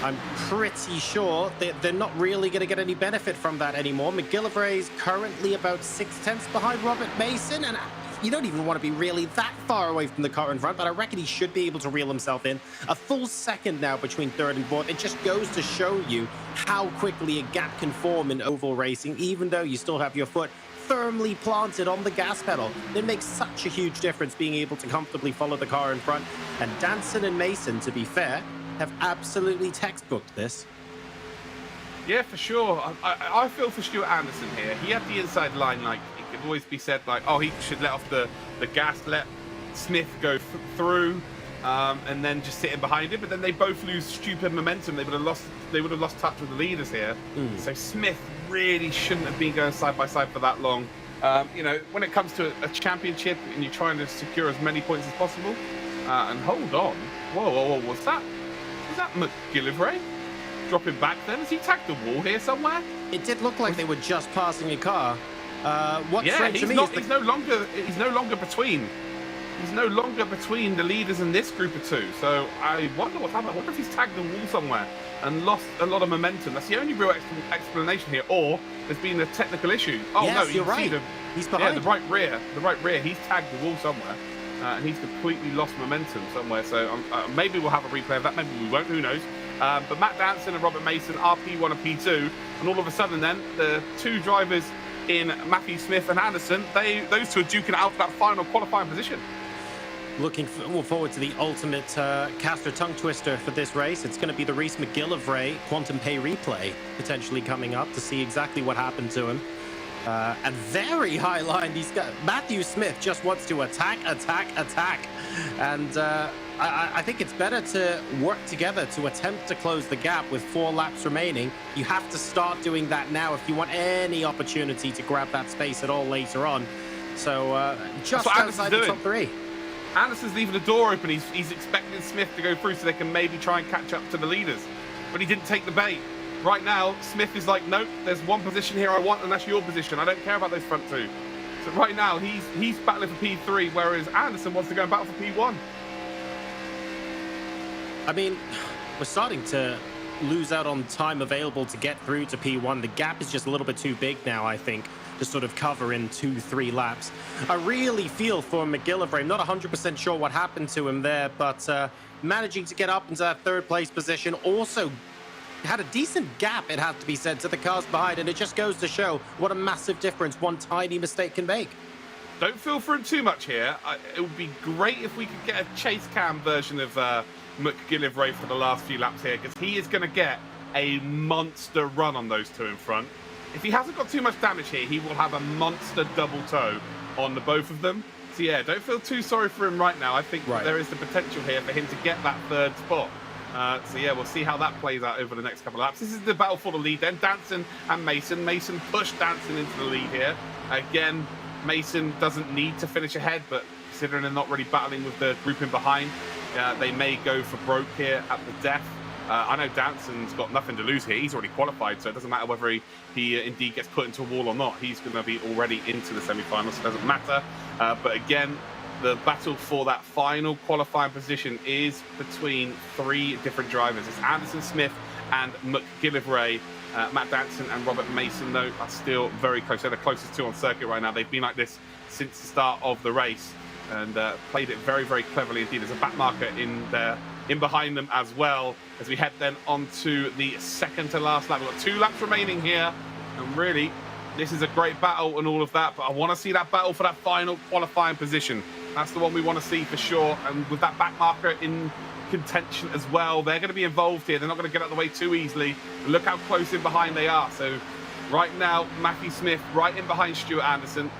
I'm pretty sure that they're not really going to get any benefit from that anymore. McGillivray is currently about 6/10 behind Robert Mason, and you don't even want to be really that far away from the car in front, but I reckon he should be able to reel himself in. A full second now between 3rd and 4th. It just goes to show you how quickly a gap can form in oval racing, even though you still have your foot firmly planted on the gas pedal. It makes such a huge difference being able to comfortably follow the car in front. And Danson and Mason, to be fair, have absolutely textbooked this. Yeah, for sure. I feel for Stuart Anderson here. He had the inside line, like, it could always be said, like, oh, he should let off the gas, let Smith go through, and then just sit in behind him. But then they both lose stupid momentum. They would have lost touch with the leaders here. So Smith really shouldn't have been going side by side for that long. You know, when it comes to a championship and you're trying to secure as many points as possible, and hold on, whoa, was that McGillivray dropping back then? Has he tagged the wall here somewhere? It did look like they were just passing a car. What's strange to me is he's no longer between the leaders in this group of 2. So I wonder what's happened. I wonder if he's tagged the wall somewhere and lost a lot of momentum. That's the only real explanation here. Or there's been a technical issue. Oh yes, no, you're right. He's behind. Yeah, the right rear. He's tagged the wall somewhere. And he's completely lost momentum somewhere. So maybe we'll have a replay of that. Maybe we won't. Who knows? But Matt Danson and Robert Mason are P1 and P2. And all of a sudden then, the 2 drivers in Matthew Smith and Anderson, those 2 are duking it out for that final qualifying position. Looking forward to the ultimate caster tongue twister for this race. It's going to be the Reese McGillivray Quantum Pay replay potentially coming up to see exactly what happened to him. And very high line. Matthew Smith just wants to attack. And I think it's better to work together to attempt to close the gap with 4 laps remaining. You have to start doing that now if you want any opportunity to grab that space at all later on. So just outside the top 3. Anderson's leaving the door open. He's expecting Smith to go through so they can maybe try and catch up to the leaders. But he didn't take the bait. Right now, Smith is like, nope, there's one position here I want, and that's your position. I don't care about those front 2. So right now, he's battling for P3, whereas Anderson wants to go and battle for P1. I mean, we're starting to lose out on time available to get through to P1. The gap is just a little bit too big now, I think, to sort of cover in 2-3 laps. I really feel for McGillivray. I'm not 100% sure what happened to him there, but managing to get up into that 3rd place position, also had a decent gap, it has to be said, to the cars behind, and it just goes to show what a massive difference one tiny mistake can make. Don't feel for him too much here. It would be great if we could get a chase cam version of McGillivray for the last few laps here, because he is going to get a monster run on those 2 in front. If he hasn't got too much damage here, he will have a monster double toe on the both of them. So yeah, don't feel too sorry for him right now. I think there is the potential here for him to get that 3rd spot. So yeah, we'll see how that plays out over the next couple of laps. This is the battle for the lead then. Danson and Mason. Mason pushed Danson into the lead here. Again, Mason doesn't need to finish ahead, but considering they're not really battling with the group in behind, they may go for broke here at the death. I know Danson's got nothing to lose here. He's already qualified, so it doesn't matter whether he indeed gets put into a wall or not. He's going to be already into the semi-finals, so it doesn't matter. But again, the battle for that final qualifying position is between 3 different drivers. It's Anderson, Smith, and McGillivray. Matt Danson and Robert Mason, though, are still very close. They're the closest 2 on circuit right now. They've been like this since the start of the race and played it very, very cleverly indeed. There's a back marker in there, in behind them as well, as we head then onto the second to last lap. We've got 2 laps remaining here, and really, this is a great battle and all of that, but I want to see that battle for that final qualifying position. That's the one we want to see for sure, and with that back marker in contention as well, they're going to be involved here. They're not going to get out of the way too easily. And look how close in behind they are. So right now, Matthew Smith right in behind Stuart Anderson.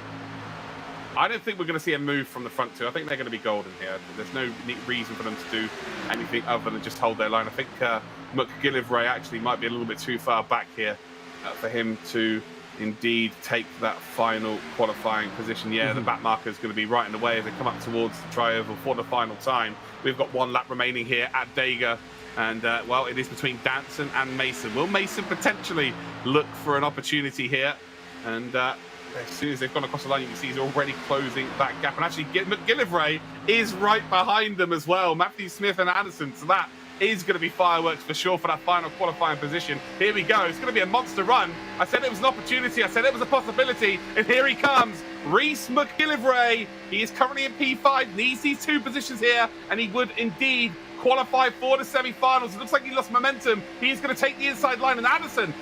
I don't think we're going to see a move from the front 2. I think they're going to be golden here. There's no reason for them to do anything other than just hold their line. I think McGillivray actually might be a little bit too far back here for him to indeed take that final qualifying position. Yeah, the back marker is going to be right in the way as they come up towards the tri-oval for the final time. We've got 1 lap remaining here at Dega, and well, it is between Danson and Mason. Will Mason potentially look for an opportunity here? And as soon as they've gone across the line, you can see he's already closing that gap. And actually, McGillivray is right behind them as well, Matthew Smith and Anderson. So that is going to be fireworks for sure for that final qualifying position. Here we go. It's going to be a monster run. I said it was an opportunity. I said it was a possibility. And here he comes. Reese McGillivray. He is currently in P5. Needs these 2 positions here. And he would indeed qualify for the semi-finals. It looks like he lost momentum. He's going to take the inside line. And Anderson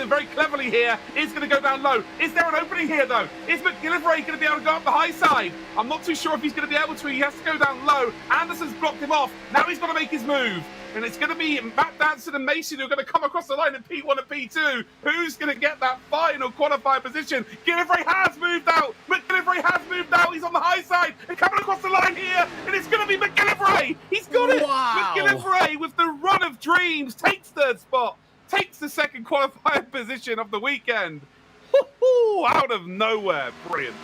very cleverly here is going to go down low. Is there an opening here, though? Is McGillivray going to be able to go up the high side? I'm not too sure if he's going to be able to. He has to go down low. Anderson's blocked him off. Now he's got to make his move. And it's going to be Matt Danson and Mason who are going to come across the line in P1 and P2. Who's going to get that final qualifying position? McGillivray has moved out. McGillivray has moved out. He's on the high side and coming across the line here. And it's going to be McGillivray. He's got it. Wow. McGillivray with the run of dreams takes 3rd spot. Takes the 2nd qualifying position of the weekend. Out of nowhere. Brilliant.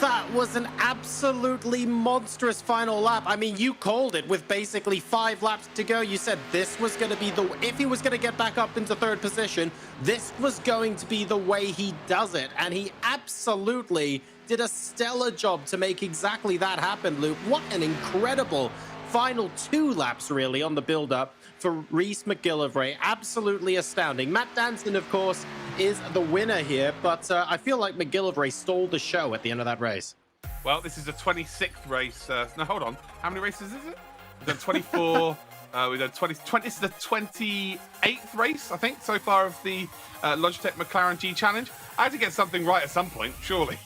That was an absolutely monstrous final lap. I mean, you called it with basically 5 laps to go. You said this was going to be if he was going to get back up into 3rd position, this was going to be the way he does it. And he absolutely did a stellar job to make exactly that happen, Luke. What an incredible final 2 laps, really, on the build-up for Reese McGillivray. Absolutely astounding. Matt Danson, of course, is the winner here, but I feel like McGillivray stole the show at the end of that race. Well, this is the 26th race. No, hold on. How many races is it? We've done 24. We've done 20. This is the 28th race, I think, so far of the Logitech McLaren G Challenge. I had to get something right at some point, surely.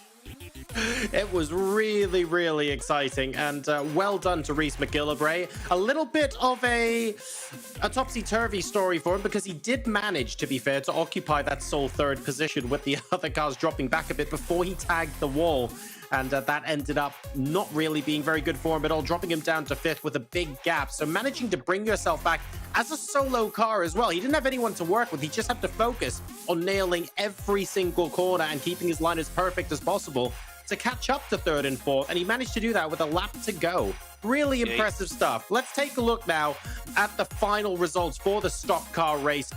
It was really, really exciting, and well done to Reese McGillivray. A little bit of a topsy-turvy story for him, because he did manage, to be fair, to occupy that sole 3rd position with the other cars dropping back a bit before he tagged the wall. And that ended up not really being very good for him at all, dropping him down to 5th with a big gap. So managing to bring yourself back as a solo car as well. He didn't have anyone to work with. He just had to focus on nailing every single corner and keeping his line as perfect as possible to catch up to 3rd and 4th. And he managed to do that with a lap to go. Really impressive stuff. Let's take a look now at the final results for the stock car race,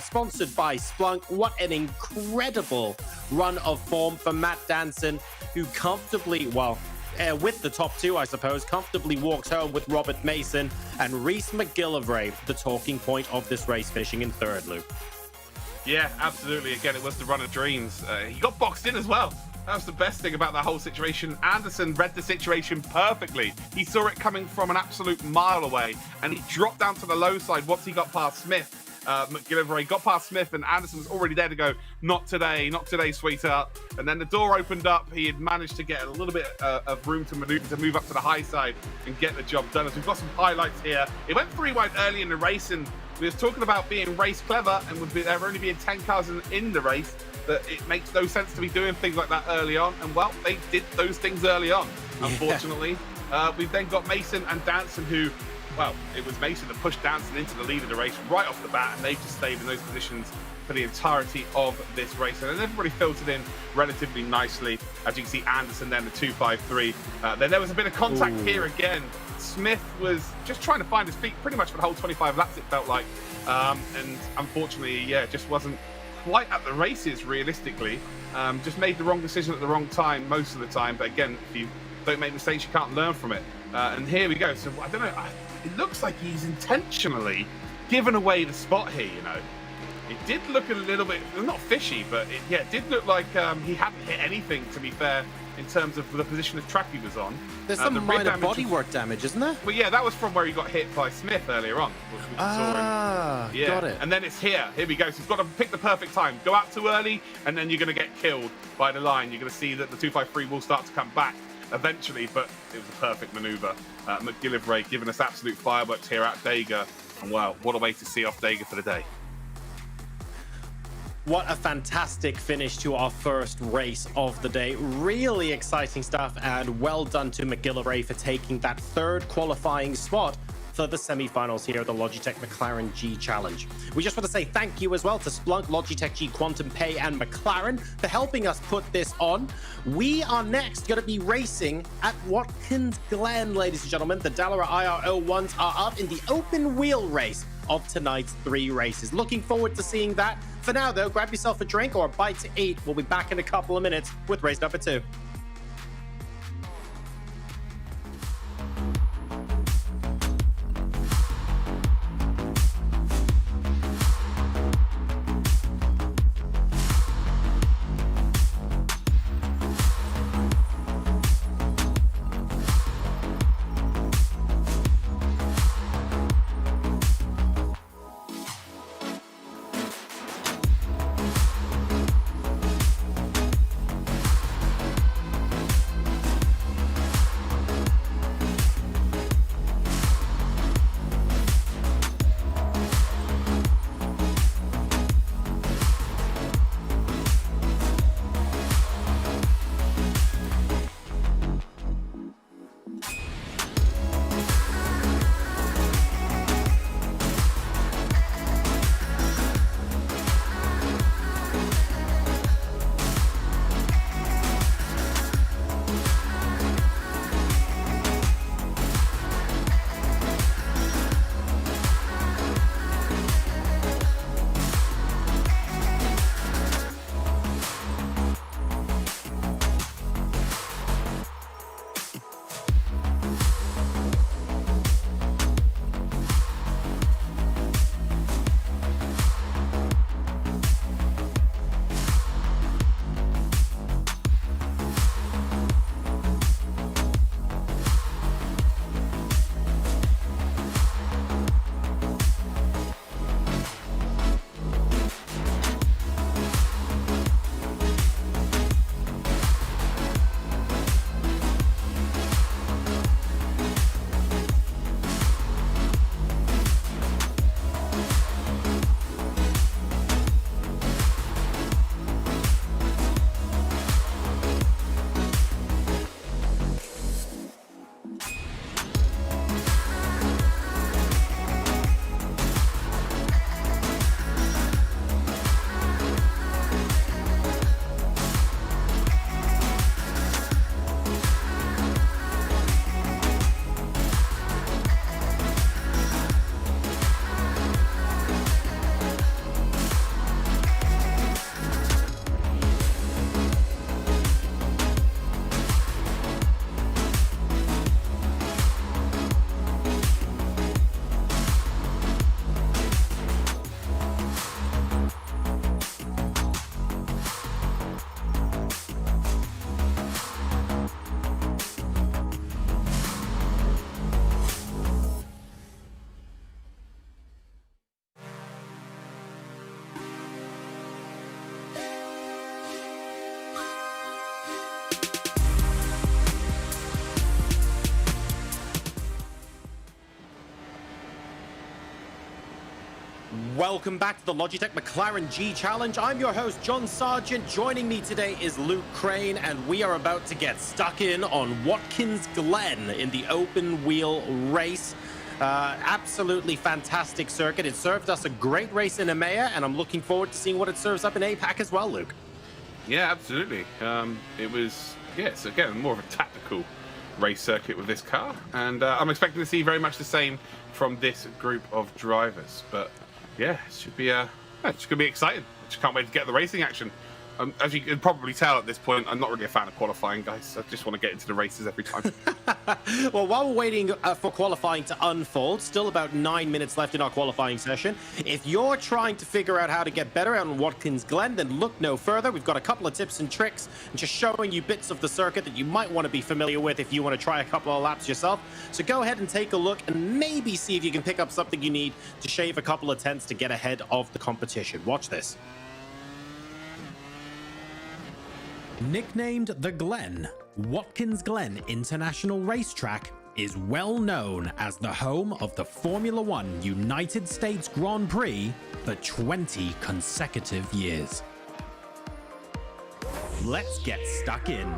sponsored by Splunk. What an incredible run of form for Matt Danson, who comfortably, with the top 2, I suppose, comfortably walks home with Robert Mason, and Reese McGillivray, the talking point of this race, finishing in 3rd, Luke. Yeah, absolutely. Again, it was the run of dreams. He got boxed in as well. That was the best thing about that whole situation. Anderson read the situation perfectly. He saw it coming from an absolute mile away, and he dropped down to the low side once he got past Smith. McGillivray got past Smith, and Anderson was already there to go, not today, sweetheart. And then the door opened up. He had managed to get a little bit of room to maneuver to move up to the high side and get the job done. As we've got some highlights here. It went 3 wide early in the race, and we was talking about being race clever, and with there only being 10 cars in the race, that it makes no sense to be doing things like that early on. And well, they did those things early on, unfortunately. We've then got Mason and Danson, who well, it was Mason that pushed Danson into the lead of the race right off the bat, and they've just stayed in those positions for the entirety of this race. And then everybody filtered in relatively nicely. As you can see, Anderson then the 253. Then there was a bit of contact here again. Smith was just trying to find his feet pretty much for the whole 25 laps, it felt like. And unfortunately, yeah, just wasn't quite at the races realistically. Just made the wrong decision at the wrong time most of the time. But again, if you don't make mistakes, you can't learn from it. And here we go. So I don't know. It looks like he's intentionally given away the spot here, you know. It did look a little bit, not fishy, but it did look like he hadn't hit anything, to be fair, in terms of the position of track he was on. There's some minor bodywork damage, isn't there? Well, yeah, that was from where he got hit by Smith earlier on. Got it. And then it's here. Here we go. So he's got to pick the perfect time. Go out too early, and then you're going to get killed by the line. You're going to see that the 253 will start to come back eventually, but it was a perfect maneuver. McGillivray giving us absolute fireworks here at Dega. And wow, what a way to see off Dega for the day. What a fantastic finish to our first race of the day. Really exciting stuff, and well done to McGillivray for taking that third qualifying spot for the semi-finals here at the Logitech McLaren G Challenge. We just want to say thank you as well to Splunk, Logitech G, Quantum Pay, and McLaren for helping us put this on. We are next going to be racing at Watkins Glen, ladies and gentlemen. The Dallara IR01s are up in the open wheel race of tonight's 3 races. Looking forward to seeing that. For now, though, grab yourself a drink or a bite to eat. We'll be back in a couple of minutes with race number 2. Welcome back to the Logitech McLaren G Challenge. I'm your host, John Sargent. Joining me today is Luke Crane, and we are about to get stuck in on Watkins Glen in the open wheel race. Absolutely fantastic circuit. It served us a great race in EMEA, and I'm looking forward to seeing what it serves up in APAC as well, Luke. Yeah, absolutely. It was, yes, again, more of a tactical race circuit with this car, and I'm expecting to see very much the same from this group of drivers. But yeah, it should be it's going to be exciting. I just can't wait to get the racing action. As you can probably tell at this point, I'm not really a fan of qualifying, guys. I just want to get into the races every time. Well, while we're waiting for qualifying to unfold, still about 9 minutes left in our qualifying session. If you're trying to figure out how to get better out on Watkins Glen, then look no further. We've got a couple of tips and tricks, and just showing you bits of the circuit that you might want to be familiar with if you want to try a couple of laps yourself. So go ahead and take a look and maybe see if you can pick up something you need to shave a couple of tenths to get ahead of the competition. Watch this. Nicknamed the Glen, Watkins Glen International Racetrack is well known as the home of the Formula One United States Grand Prix for 20 consecutive years. Let's get stuck in.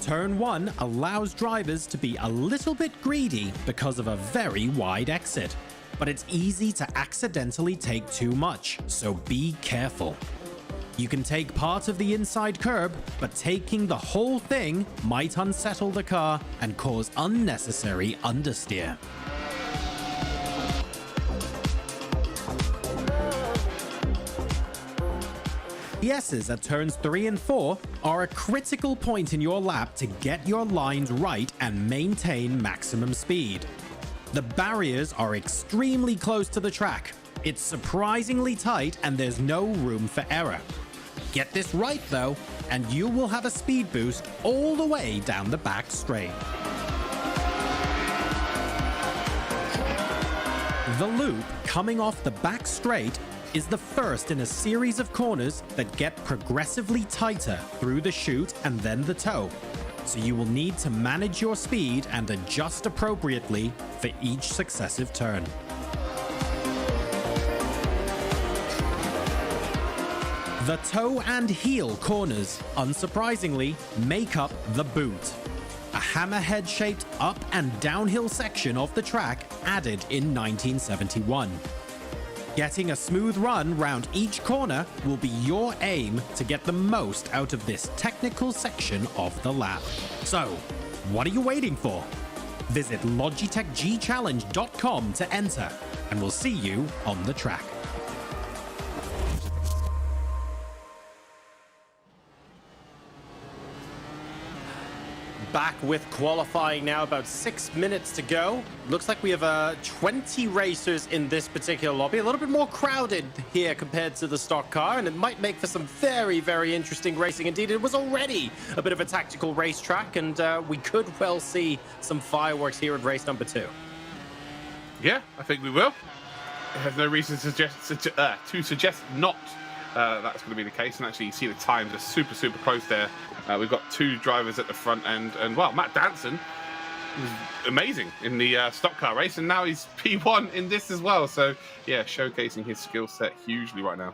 Turn 1 allows drivers to be a little bit greedy because of a very wide exit. But it's easy to accidentally take too much, so be careful. You can take part of the inside curb, but taking the whole thing might unsettle the car and cause unnecessary understeer. Yeses at turns 3 and 4 are a critical point in your lap to get your lines right and maintain maximum speed. The barriers are extremely close to the track. It's surprisingly tight and there's no room for error. Get this right though, and you will have a speed boost all the way down the back straight. The loop coming off the back straight is the first in a series of corners that get progressively tighter through the chute and then the toe. So you will need to manage your speed and adjust appropriately for each successive turn. The toe and heel corners, unsurprisingly, make up the boot, a hammerhead-shaped up and downhill section of the track added in 1971. Getting a smooth run round each corner will be your aim to get the most out of this technical section of the lap. So, what are you waiting for? Visit LogitechGChallenge.com to enter, and we'll see you on the track. Back with qualifying now, about 6 minutes to go. Looks like we have 20 racers in this particular lobby. A little bit more crowded here compared to the stock car, and it might make for some very, very interesting racing indeed. It was already a bit of a tactical racetrack, and we could well see some fireworks here at race number 2. Yeah, I think we will. There's no reason to suggest not that's going to be the case. And actually, you see the times are super, super close there. We've got 2 drivers at the front end, and well, Matt Danson was amazing in the stock car race, and now he's P1 in this as well. So yeah, showcasing his skill set hugely right now.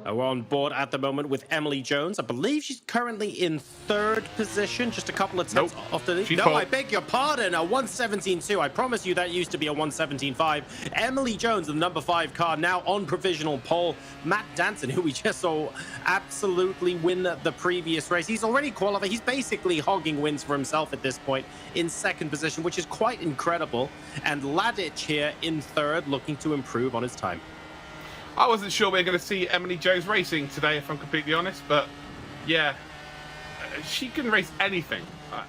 We're on board at the moment with Emily Jones. I believe she's currently in 3rd position, just a couple of tenths off the lead. No, I beg your pardon, a 1:17.2. I promise you that used to be a 1:17.5. Emily Jones, the number 5 car, now on provisional pole. Matt Danson, who we just saw absolutely win the previous race. He's already qualified. He's basically hogging wins for himself at this point in 2nd position, which is quite incredible. And Ladic here in 3rd, looking to improve on his time. I wasn't sure we were going to see Emily Jones racing today, if I'm completely honest, but yeah, she can race anything.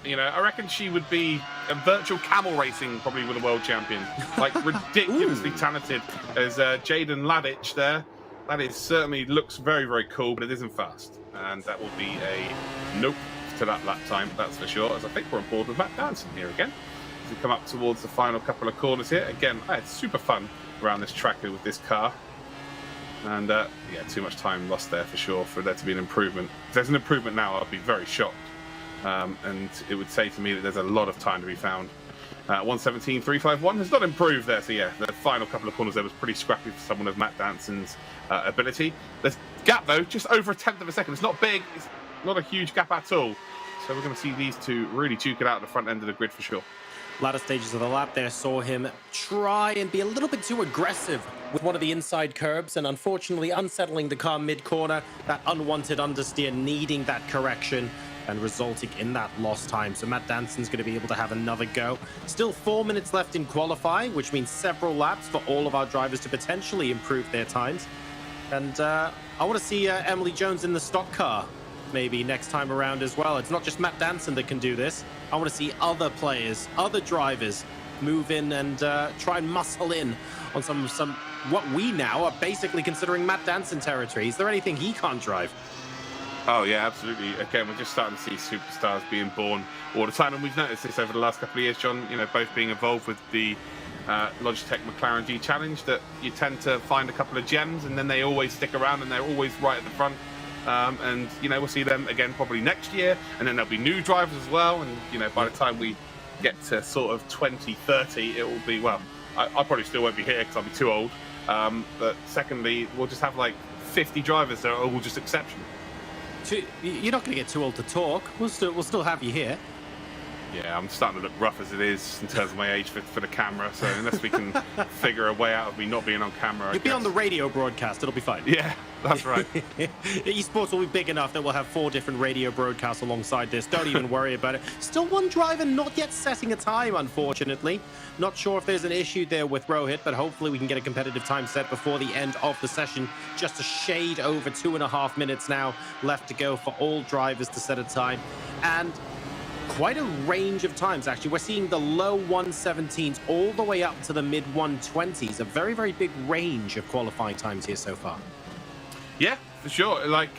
You know, I reckon she would be a virtual camel racing, probably with a world champion. Like, ridiculously talented as Jaden Ladic there. That is certainly looks very, very cool, but it isn't fast. And that will be a nope to that lap time, that's for sure, as I think we're on board with Matt Danson here again. As we come up towards the final couple of corners here. Again, I had super fun around this track with this car. And yeah, too much time lost there for sure for there to be an improvement. If there's an improvement now, I'll be very shocked. And it would say to me that there's a lot of time to be found. 1:17.351 has not improved there. So yeah, the final couple of corners there was pretty scrappy for someone of Matt Danson's ability. There's gap though, just over 1/10 of a second. It's not big. It's not a huge gap at all. So we're going to see these two really duke it out at the front end of the grid for sure. Latter stages of the lap there saw him try and be a little bit too aggressive with one of the inside curbs, and unfortunately unsettling the car mid-corner. That unwanted understeer needing that correction and resulting in that lost time. So Matt Danson's going to be able to have another go. Still 4 minutes left in qualifying, which means several laps for all of our drivers to potentially improve their times. And I want to see Emily Jones in the stock car maybe next time around as well. It's not just Matt Danson that can do this. I want to see other players, other drivers move in and try and muscle in on some what we now are basically considering Matt Danson territory. Is there anything he can't drive? Oh yeah, absolutely. Again, we're just starting to see superstars being born all the time, and we've noticed this over the last couple of years, John. You know, both being involved with the Logitech McLaren G Challenge, that you tend to find a couple of gems, and then they always stick around, and they're always right at the front. And you know, we'll see them again probably next year, and then there'll be new drivers as well. And you know, by the time we get to sort of 2030, it will be, well, I probably still won't be here because I'll be too old. But secondly, we'll just have like 50 drivers that are all just exceptional. You're not going to get too old to talk. We'll still have you here. Yeah, I'm starting to look rough as it is in terms of my age for the camera. So unless we can figure a way out of me not being on camera, You'll be on the radio broadcast. It'll be fine. Yeah, that's right. Esports will be big enough that we'll have 4 different radio broadcasts alongside this. Don't even worry about it. Still one driver not yet setting a time, unfortunately. Not sure if there's an issue there with Rohit, but hopefully we can get a competitive time set before the end of the session. Just a shade over 2.5 minutes now left to go for all drivers to set a time. And quite a range of times, actually. We're seeing the low 117s all the way up to the mid 120s. A very, very big range of qualifying times here so far. Yeah, for sure. Like,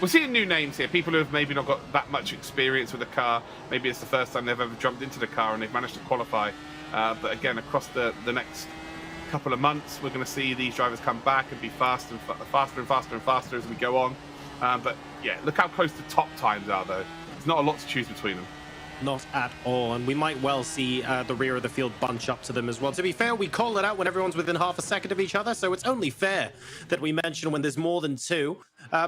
we're seeing new names here. People who have maybe not got that much experience with the car. Maybe it's the first time they've ever jumped into the car and they've managed to qualify. But again, across the next couple of months, we're going to see these drivers come back and be faster and faster as we go on. But yeah, look how close the top times are, though. There's not a lot to choose between them. Not at all, and we might well see the rear of the field bunch up to them as well. To be fair, we call it out when everyone's within half a second of each other, so it's only fair that we mention when there's more than 2.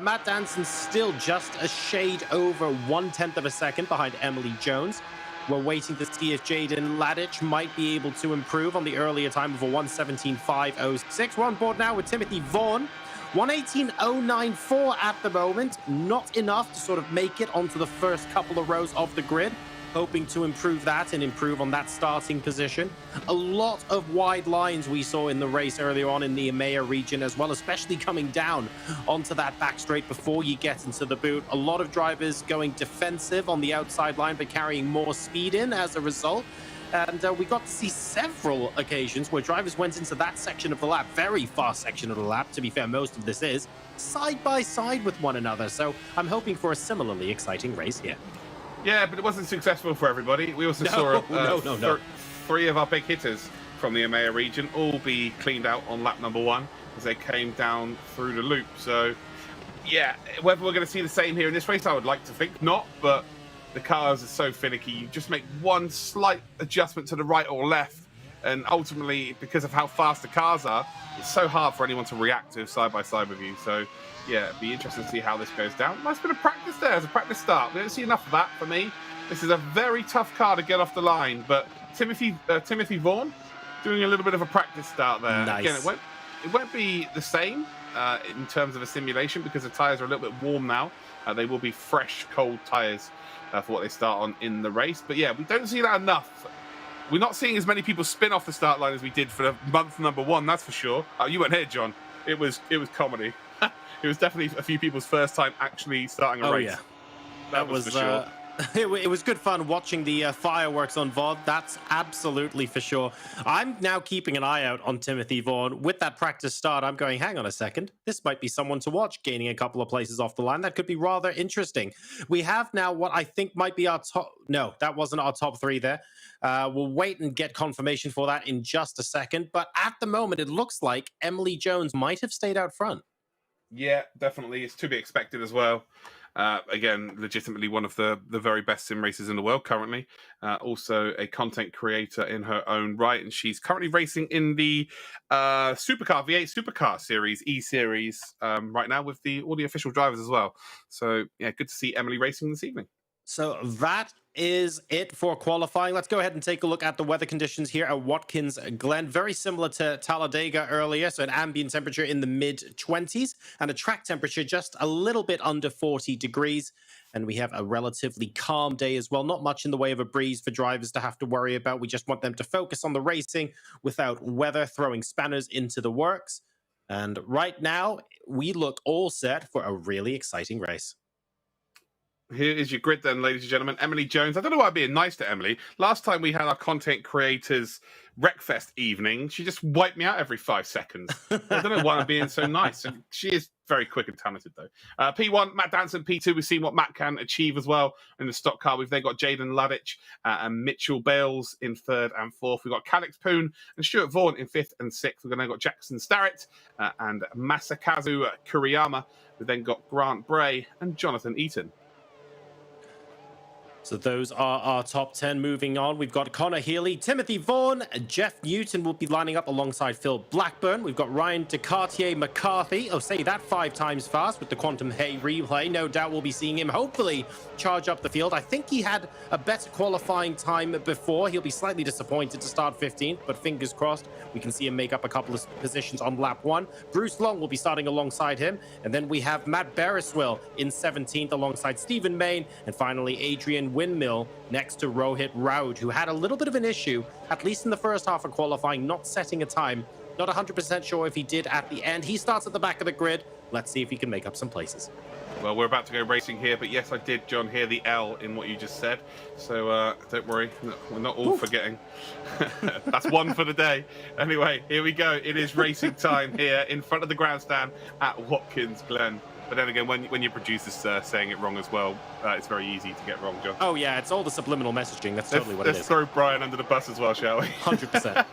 Matt Danson's still just a shade over 1/10 of a second behind Emily Jones. We're waiting to see if Jaden Ladich might be able to improve on the earlier time of a 1:17.506. We're on board now with Timothy Vaughan. 1:18.094 at the moment. Not enough to sort of make it onto the first couple of rows of the grid. Hoping to improve that and improve on that starting position. A lot of wide lines we saw in the race earlier on in the EMEA region as well, especially coming down onto that back straight before you get into the boot. A lot of drivers going defensive on the outside line, but carrying more speed in as a result. And we got to see several occasions where drivers went into that section of the lap, very fast section of the lap, to be fair, most of this is, side by side with one another. So I'm hoping for a similarly exciting race here. Yeah, but it wasn't successful for everybody. We also saw 3 of our big hitters from the EMEA region all be cleaned out on lap number 1 as they came down through the loop. So, yeah, whether we're going to see the same here in this race, I would like to think not, but the cars are so finicky. You just make one slight adjustment to the right or left, and ultimately, because of how fast the cars are, it's so hard for anyone to react to side by side with you. So, yeah, it'd be interesting to see how this goes down. Nice bit of practice there as a practice start. We don't see enough of that for me. This is a very tough car to get off the line, but Timothy Vaughan doing a little bit of a practice start there. Nice. Again, it won't be the same in terms of a simulation because the tyres are a little bit warm now. They will be fresh, cold tyres for what they start on in the race. But yeah, we don't see that enough. We're not seeing as many people spin off the start line as we did for the month number 1, that's for sure. You weren't here, John. It was comedy. It was definitely a few people's first time actually starting a race. Yeah. That was for sure. It was good fun watching the fireworks on VOD. That's absolutely for sure. I'm now keeping an eye out on Timothy Vaughan. With that practice start, I'm going, hang on a second. This might be someone to watch, gaining a couple of places off the line. That could be rather interesting. We have now what I think might be our top... No, that wasn't our top 3 there. We'll wait and get confirmation for that in just a second. But at the moment, it looks like Emily Jones might have stayed out front. Yeah, definitely. It's to be expected as well. Again, legitimately one of the very best sim racers in the world currently. Also a content creator in her own right, and she's currently racing in the Supercar V8 Supercar Series E-Series right now with all the official drivers as well. So yeah, good to see Emily racing this evening. So that is it for qualifying. Let's go ahead and take a look at the weather conditions here at Watkins Glen. Very similar to Talladega earlier. So an ambient temperature in the mid-20s and a track temperature just a little bit under 40 degrees. And we have a relatively calm day as well. Not much in the way of a breeze for drivers to have to worry about. We just want them to focus on the racing without weather throwing spanners into the works. And right now, we look all set for a really exciting race. Here is your grid then, ladies and gentlemen. Emily Jones. I don't know why I'm being nice to Emily. Last time we had our content creators Wreckfest evening, she just wiped me out every 5 seconds. I don't know why I'm being so nice. And she is very quick and talented, though. P1, Matt Danson. P2, we've seen what Matt can achieve as well in the stock car. We've then got Jaden Ladich and Mitchell Bales in 3rd and 4th. We've got Calix Poon and Stuart Vaughan in 5th and 6th. We've then got Jackson Starrett and Masakazu Kuriyama. We've then got Grant Bray and Jonathan Eaton. So those are our top 10. Moving on, we've got Connor Healy, Timothy Vaughan, Jeff Newton will be lining up alongside Phil Blackburn. We've got Ryan DeCartier McCarthy. Oh, say that 5 times fast with the Quantum Hay replay. No doubt we'll be seeing him hopefully charge up the field. I think he had a better qualifying time before. He'll be slightly disappointed to start 15th, but fingers crossed we can see him make up a couple of positions on lap 1. Bruce Long will be starting alongside him. And then we have Matt Bereswell in 17th alongside Stephen Main. And finally, Adrian Windmill next to Rohit Raud, who had a little bit of an issue, at least in the first half of qualifying, not setting a time. Not 100% sure if he did at the end. He starts at the back of the grid. Let's see if he can make up some places. Well, we're about to go racing here, but yes, I did, John, hear the L in what you just said. So don't worry, we're not all forgetting. That's one for the day. Anyway, here we go. It is racing time here in front of the grandstand at Watkins Glen. But then again, when your producer's saying it wrong as well, it's very easy to get wrong, John. Oh, yeah, it's all the subliminal messaging. That's totally what it is. Let's throw Brian under the bus as well, shall we? 100%.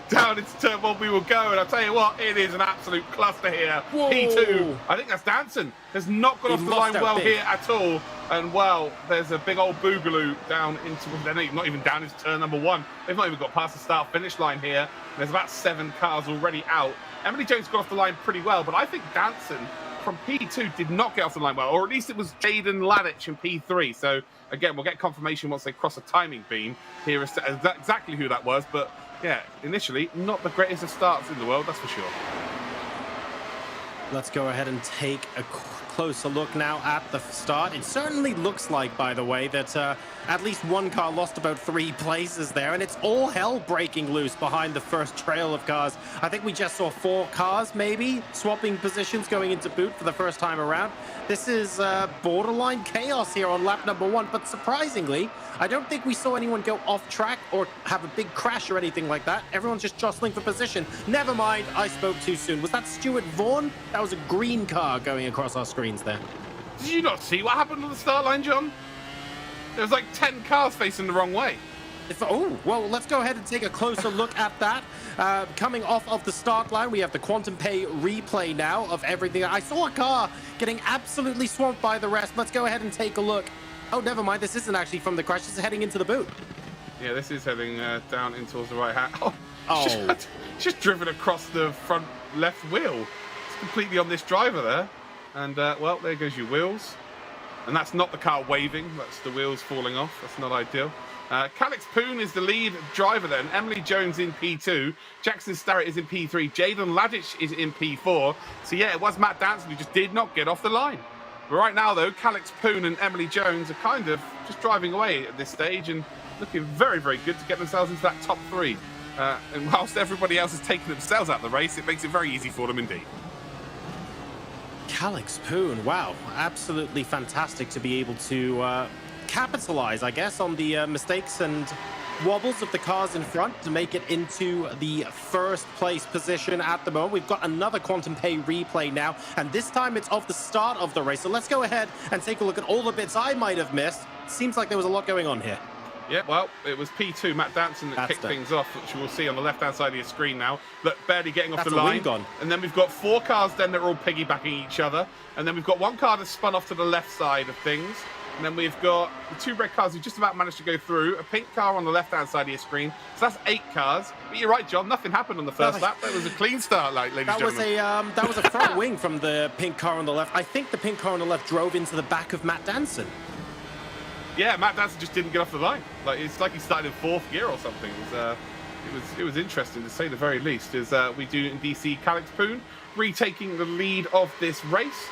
Down into turn 1 we will go, and I'll tell you what, it is an absolute cluster here. Whoa. P2, I think that's Danson, has not got off the line well here at all. And well, there's a big old boogaloo down into, they're not even down into turn number 1. They've not even got past the start-finish line here. There's about 7 cars already out. Emily Jones got off the line pretty well, but I think Danson from P2 did not get off the line well, or at least it was Jaden Ladich in P3. So again, we'll get confirmation once they cross a timing beam here as to exactly who that was, but yeah, initially, not the greatest of starts in the world, that's for sure. Let's go ahead and take a closer look now at the start. It certainly looks like, by the way, that at least one car lost about 3 places there, and it's all hell breaking loose behind the first trail of cars. I think we just saw 4 cars, maybe, swapping positions going into boot for the first time around. This is borderline chaos here on lap number 1, but surprisingly, I don't think we saw anyone go off track or have a big crash or anything like that. Everyone's just jostling for position. Never mind, I spoke too soon. Was that Stuart Vaughan? That was a green car going across our screens there. Did you not see what happened on the start line, John? There was like 10 cars facing the wrong way. Oh, well, let's go ahead and take a closer look at that. Coming off of the start line, we have the Quantum Pay replay now of everything. I saw a car getting absolutely swamped by the rest. Let's go ahead and take a look. Oh, never mind. This isn't actually from the crash. This is heading into the boot. Yeah, this is heading down in towards the right hand. Oh. It's just driven across the front left wheel. It's completely on this driver there. And, well, there goes your wheels. And that's not the car waving. That's the wheels falling off. That's not ideal. Calix Poon is the lead driver then. Emily Jones in P2. Jackson Starrett is in P3. Jaden Ladich is in P4. So, yeah, it was Matt Danson who just did not get off the line. But right now, though, Calix Poon and Emily Jones are kind of just driving away at this stage and looking very, very good to get themselves into that top 3. And whilst everybody else is taking themselves out of the race, it makes it very easy for them indeed. Calix Poon, wow, absolutely fantastic to be able to capitalize, I guess, on the mistakes and wobbles of the cars in front to make it into the first place position at the moment. We've got another Quantum Pay replay now, and this time it's of the start of the race. So let's go ahead and take a look at all the bits I might have missed. Seems like there was a lot going on here. Yeah, well, it was P2, Matt Danson, that kicked things off, which you will see on the left-hand side of your screen now. Look, barely getting off the line. And then we've got 4 cars then that are all piggybacking each other. And then we've got 1 car that's spun off to the left side of things. And then we've got the 2 red cars who just about managed to go through. A pink car on the left-hand side of your screen. So that's 8 cars. But you're right, John. Nothing happened on the first lap. That was a clean start, ladies and gentlemen. That was a front wing from the pink car on the left. I think the pink car on the left drove into the back of Matt Danson. Yeah, Matt Danson just didn't get off the line. It's like he started in 4th gear or something. It was interesting to say the very least. As we do in DC, Calix Poon retaking the lead of this race.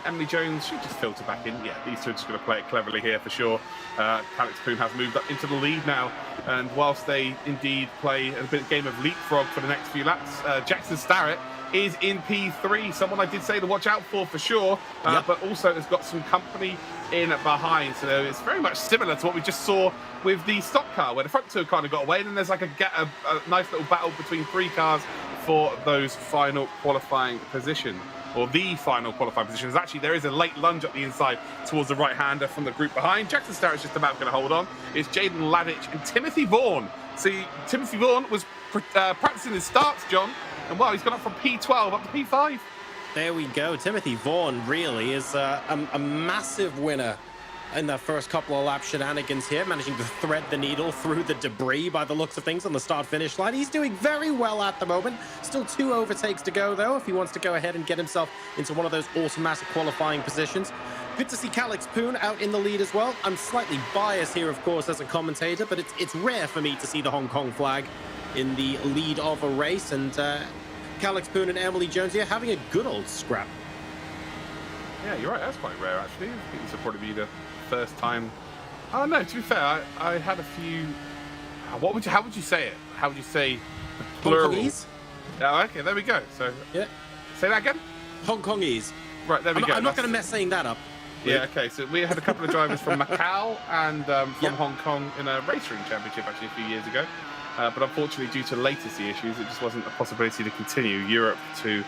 Emily Jones, she just filtered back in. Yeah, these two are just going to play it cleverly here for sure. Calix Poon has moved up into the lead now, and whilst they indeed play a bit of game of leapfrog for the next few laps, Jackson Starrett is in P3, someone I did say to watch out for sure, but also has got some company in behind. So it's very much similar to what we just saw with the stock car, where the front 2 kind of got away, and then there's like a nice little battle between 3 cars for those final qualifying position, or the final qualifying positions. Actually, there is a late lunge up the inside towards the right-hander from the group behind. Jackson Starrett's just about going to hold on. It's Jaden Ladich and Timothy Vaughan. See, Timothy Vaughan was practicing his starts, John, and well, he's gone up from P12 up to P5. There we go. Timothy Vaughan really is a massive winner in the first couple of lap shenanigans here, managing to thread the needle through the debris by the looks of things on the start-finish line. He's doing very well at the moment. Still 2 overtakes to go, though, if he wants to go ahead and get himself into one of those automatic qualifying positions. Good to see Calix Poon out in the lead as well. I'm slightly biased here, of course, as a commentator, but it's rare for me to see the Hong Kong flag in the lead of a race, and Calix Poon and Emily Jones here having a good old scrap. Yeah, you're right. That's quite rare, actually. I think this will probably be the first time. Oh no, to be fair, I had a few. How would you say it? How would you say plural? Hong Kongese? Oh, okay, there we go. So yeah, say that again. Hong Kongese. Right, there we go. I'm not going to mess saying that up. Yeah, okay. So we had a couple of drivers from Macau and from Hong Kong in a race ring championship actually a few years ago. But unfortunately, due to latency issues, it just wasn't a possibility to continue. Europe to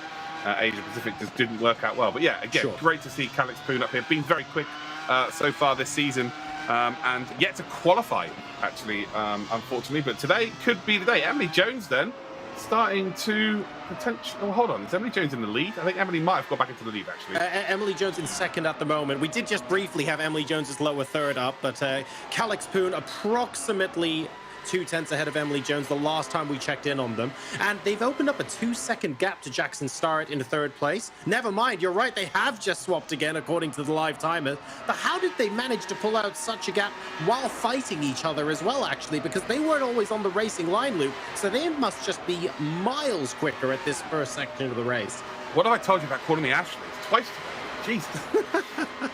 Asia Pacific just didn't work out well. But yeah, again, great to see Calix Poon up here. Been very quick so far this season, and yet to qualify, actually, unfortunately. But today could be the day. Emily Jones then starting to potentially... Oh, hold on. Is Emily Jones in the lead? I think Emily might have got back into the lead, actually. Emily Jones in second at the moment. We did just briefly have Emily Jones's lower third up, but Calix Poon approximately 0.2 ahead of Emily Jones the last time we checked in on them. And they've opened up a 2-second gap to Jackson Starrett in third place. Never mind, you're right, they have just swapped again according to the live timer. But how did they manage to pull out such a gap while fighting each other as well, actually? Because they weren't always on the racing line loop, so they must just be miles quicker at this first section of the race. What have I told you about calling me Ashley? Twice today. Jeez.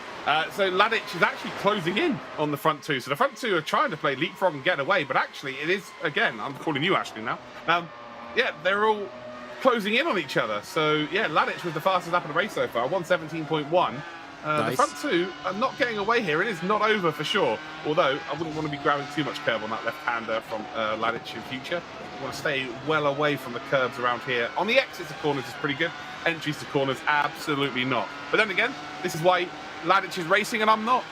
So Ladich is actually closing in on the front 2. So the front 2 are trying to play leapfrog and get away, but actually it is, again, I'm calling you Ashley now. Yeah, they're all closing in on each other. So yeah, Ladich was the fastest lap of the race so far, 1:17.1. Nice. The front 2 are not getting away here. It is not over for sure. Although I wouldn't want to be grabbing too much curb on that left-hander from Ladich in future. I want to stay well away from the curbs around here. On the exits of corners is pretty good. Entries to corners, absolutely not. But then again, this is why Ladich is racing and I'm not.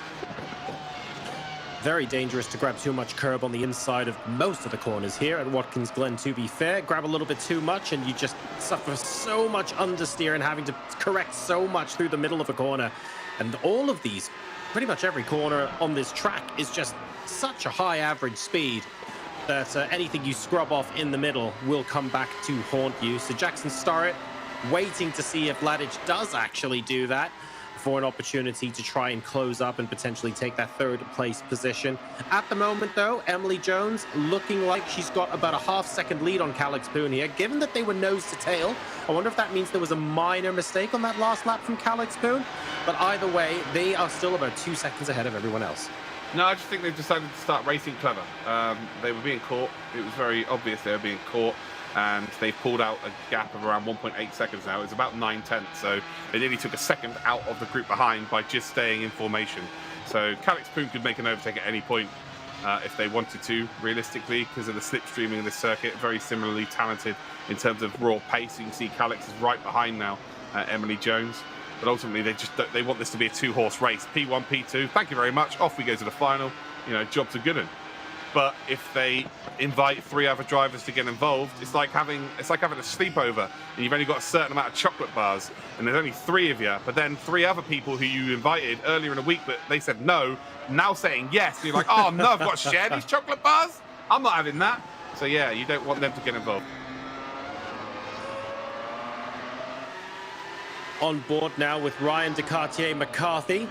Very dangerous to grab too much curb on the inside of most of the corners here at Watkins Glen, to be fair. Grab a little bit too much and you just suffer so much understeer and having to correct so much through the middle of a corner. And all of these, pretty much every corner on this track is just such a high average speed that anything you scrub off in the middle will come back to haunt you. So Jackson Starrett waiting to see if Ladich does actually do that for an opportunity to try and close up and potentially take that third place position. At the moment, though, Emily Jones looking like she's got about a half-second lead on Calix Poon here. Given that they were nose to tail, I wonder if that means there was a minor mistake on that last lap from Calix Poon. But either way, they are still about 2 seconds ahead of everyone else. No, I just think they've decided to start racing clever. They were being caught. It was very obvious they were being caught. And they've pulled out a gap of around 1.8 seconds now. It's about 9/10, so they nearly took a second out of the group behind by just staying in formation. So Calix Poon could make an overtake at any point if they wanted to, realistically, because of the slipstreaming of this circuit. Very similarly talented in terms of raw pace. You can see Calix is right behind now Emily Jones. But ultimately, they want this to be a 2-horse race. P1, P2, thank you very much. Off we go to the final. You know, job's a good one. But if they invite 3 other drivers to get involved, it's like having a sleepover, and you've only got a certain amount of chocolate bars, and there's only 3 of you. But then 3 other people who you invited earlier in the week, but they said no, now saying yes. And you're like, oh no, I've got to share these chocolate bars. I'm not having that. So yeah, you don't want them to get involved. On board now with Ryan McCarthy,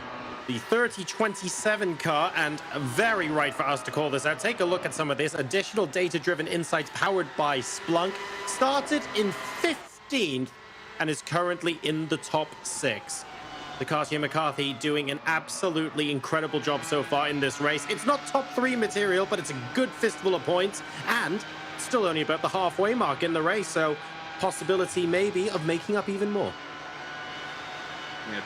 the 3027 car, and very right for us to call this out. Take a look at some of this. Additional data-driven insights powered by Splunk. Started in 15th and is currently in the top 6. McCarthy doing an absolutely incredible job so far in this race. It's not top 3 material, but it's a good fistful of points, and still only about the halfway mark in the race, so possibility maybe of making up even more. Yeah,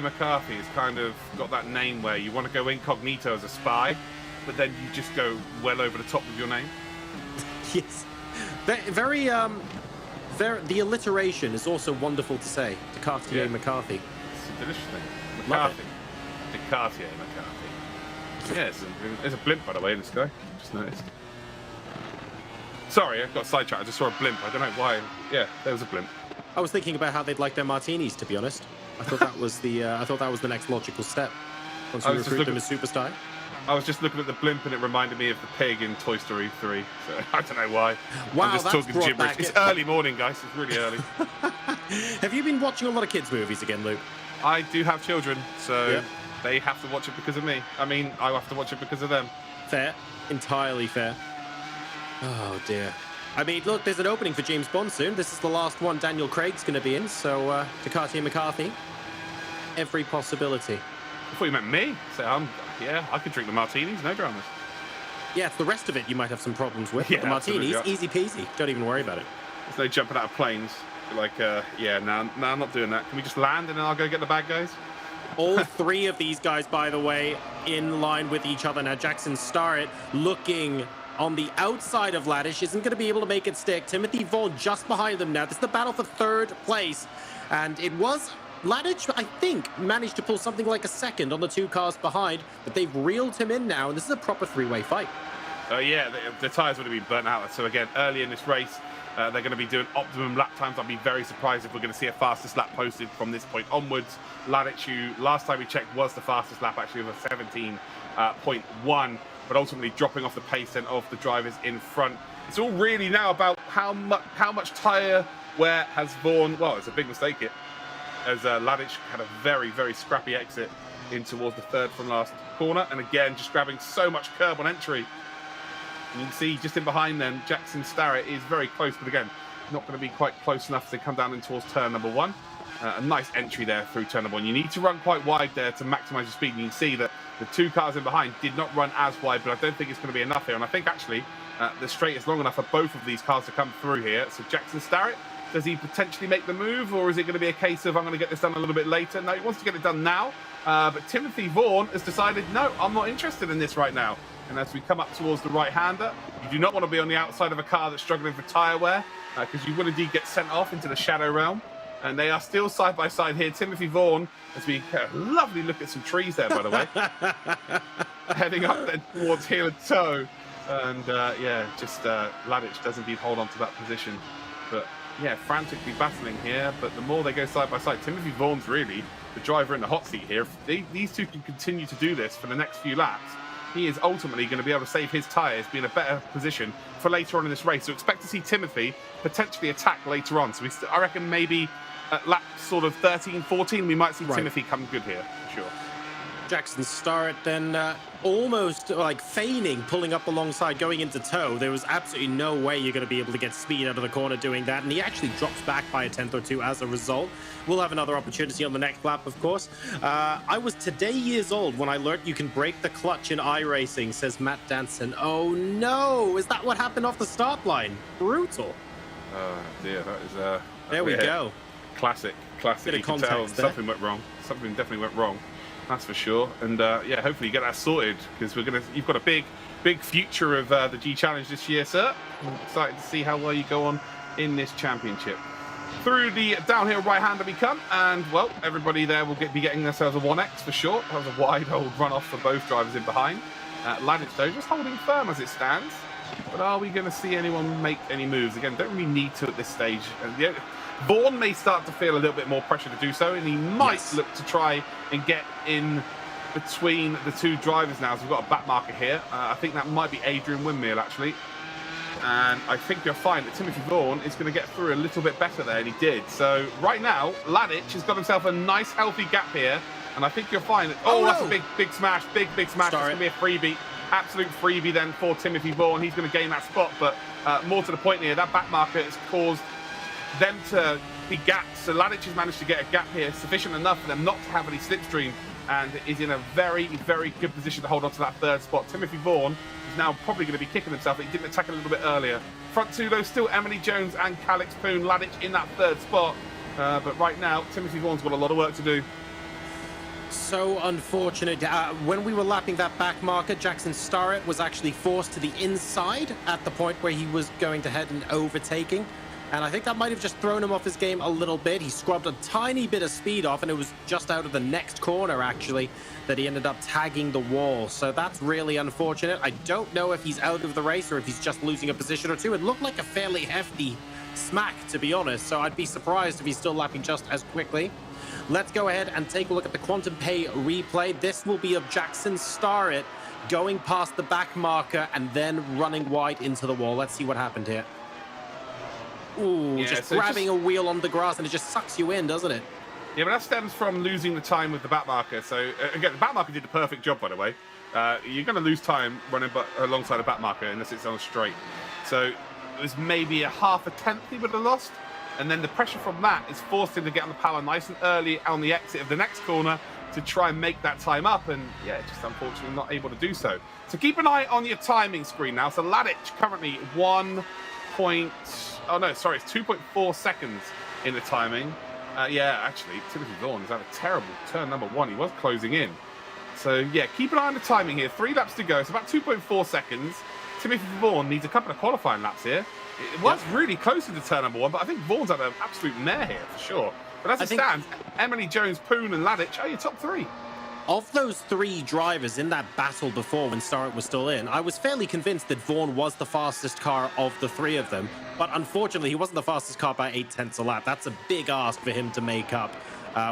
McCarthy has kind of got that name where you want to go incognito as a spy, but then you just go well over the top with your name. Yes. Very, the alliteration is also wonderful to say. McCarthy. It's a delicious thing. McCarthy. Yeah, there's a blimp, by the way, in the sky. Just noticed. Sorry, I got sidetracked. I just saw a blimp. I don't know why. Yeah, there was a blimp. I was thinking about how they'd like their martinis, to be honest. I thought that was the next logical step. Once we recruit them as superstar. I was just looking at the blimp and it reminded me of the pig in Toy Story 3. So I don't know why. Wow, I'm just talking gibberish. It's early morning, guys. It's really early. Have you been watching a lot of kids' movies again, Luke? I do have children, so yeah. They have to watch it because of me. I mean, I have to watch it because of them. Fair. Entirely fair. Oh, dear. I mean, look, there's an opening for James Bond soon. This is the last one Daniel Craig's going to be in, so McCarthy, every possibility. I thought you meant me. So yeah, I could drink the martinis, no dramas. Yeah, it's the rest of it you might have some problems with. Yeah, but the martinis, yeah. Easy peasy. Don't even worry about it. There's no jumping out of planes. Like, yeah, no, I'm not doing that. Can we just land and then I'll go get the bad guys? All 3 of these guys, by the way, in line with each other. Now, Jackson Starrett looking on the outside of Laddish, isn't going to be able to make it stick. Timothy Vaughan just behind them now. This is the battle for 3rd place. And it was Laddish, I think, managed to pull something like a second on the 2 cars behind, but they've reeled him in now, and this is a proper 3-way fight. Yeah, the tyres would have been burnt out. So again, early in this race, they're going to be doing optimum lap times. I'd be very surprised if we're going to see a fastest lap posted from this point onwards. Laddish, who last time we checked was the fastest lap, actually with a 17.1, but ultimately dropping off the pace then of the drivers in front. It's all really now about how much tyre wear has Vaughan. Well, it's a big mistake here, as Laddish had a very, very scrappy exit in towards the 3rd from last corner, and again just grabbing so much curb on entry. And you can see just in behind them, Jackson Starrett is very close, but again, not going to be quite close enough as they come down in towards turn number 1. A nice entry there through turn number 1. You need to run quite wide there to maximise your speed. And you can see that the 2 cars in behind did not run as wide, but I don't think it's going to be enough here. And I think actually the straight is long enough for both of these cars to come through here. So Jackson Starrett, does he potentially make the move, or is it going to be a case of I'm going to get this done a little bit later? No, he wants to get it done now. But Timothy Vaughan has decided, no, I'm not interested in this right now. And as we come up towards the right-hander, you do not want to be on the outside of a car that's struggling for tyre wear, because you will indeed get sent off into the shadow realm. And they are still side by side here. Timothy Vaughan, as we lovely look at some trees there, by the way, heading up there towards heel and toe. And yeah, just Laddish does indeed hold on to that position. But yeah, frantically battling here. But the more they go side by side, Timothy Vaughan's really the driver in the hot seat here. If these 2 can continue to do this for the next few laps, he is ultimately going to be able to save his tyres, be in a better position for later on in this race. So expect to see Timothy potentially attack later on. So I reckon maybe at lap sort of 13, 14, we might see Timothy come good here, for sure. Jackson Starrett then almost like feigning pulling up alongside going into tow. There was absolutely no way you're going to be able to get speed out of the corner doing that, and he actually drops back by a 10th or 2 as a result. We'll have another opportunity on the next lap, of course. I was today years old when I learned you can break the clutch in iRacing, says Matt Danson. Oh no, is that what happened off the start line? Brutal. Oh dear, that is there we go. Classic. Bit of You can tell context there. something went wrong. Something definitely went wrong. That's for sure. And yeah, hopefully you get that sorted, because you've got a big future of the G Challenge this year, sir. I'm excited to see how well you go on in this championship. Through the downhill right-hander we come, and well, everybody there will be getting themselves a 1X for sure. That was a wide old run-off for both drivers in behind. Ladic, though, just holding firm as it stands. But are we going to see anyone make any moves? Again, don't really need to at this stage. Vaughan may start to feel a little bit more pressure to do so, and he might look to try and get in between the two drivers now. So we've got a back marker here. I think that might be Adrian Windmill, actually. And I think you'll find that Timothy Vaughan is going to get through a little bit better there, and he did. So right now, Ladic has got himself a nice, healthy gap here. And I think you'll find that... Oh, that's a big smash. Big smash. It's going to be a freebie. Absolute freebie then for Timothy Vaughan. He's going to gain that spot. But more to the point here, that back marker has caused them to be gapped. So Ladic has managed to get a gap here sufficient enough for them not to have any slipstream, and is in a very, very good position to hold on to that third spot. Timothy Vaughan is now probably going to be kicking himself, but he didn't attack a little bit earlier. Front two, though, still Emily Jones and Calix Poon. Ladic in that third spot. But right now, Timothy Vaughan's got a lot of work to do. So unfortunate. When we were lapping that back marker, Jackson Starrett was actually forced to the inside at the point where he was going to head and overtaking. And I think that might have just thrown him off his game a little bit. He scrubbed a tiny bit of speed off, and it was just out of the next corner, actually, that he ended up tagging the wall. So that's really unfortunate. I don't know if he's out of the race or if he's just losing a position or two. It looked like a fairly hefty smack, to be honest. So I'd be surprised if he's still lapping just as quickly. Let's go ahead and take a look at the Quantum Pay replay. This will be of Jackson Starrett going past the back marker and then running wide into the wall. Let's see what happened here. Ooh, just grabbing a wheel on the grass, and it just sucks you in, doesn't it? Yeah, but that stems from losing the time with the back marker. So, again, the back marker did a perfect job, by the way. You're going to lose time running alongside a back marker unless it's on a straight. So, it was maybe a half a tenth he would have lost. And then the pressure from that is forced him to get on the power nice and early on the exit of the next corner to try and make that time up. And, yeah, just unfortunately not able to do so. So, keep an eye on your timing screen now. So, Ladic currently 2.4 seconds in the timing. Yeah, actually, Timothy Vaughan has had a terrible turn number one. He was closing in. So, yeah, keep an eye on the timing here. 3 laps to go. It's about 2.4 seconds. Timothy Vaughan needs a couple of qualifying laps here. It was really close to the turn number one, but I think Vaughan's had an absolute mare here for sure. But as it stands, Emily Jones, Poon, and Ladic are your top 3. Of those 3 drivers in that battle before when Starrett was still in, I was fairly convinced that Vaughan was the fastest car of the 3 of them. But unfortunately, he wasn't the fastest car by 0.8 a lap. That's a big ask for him to make up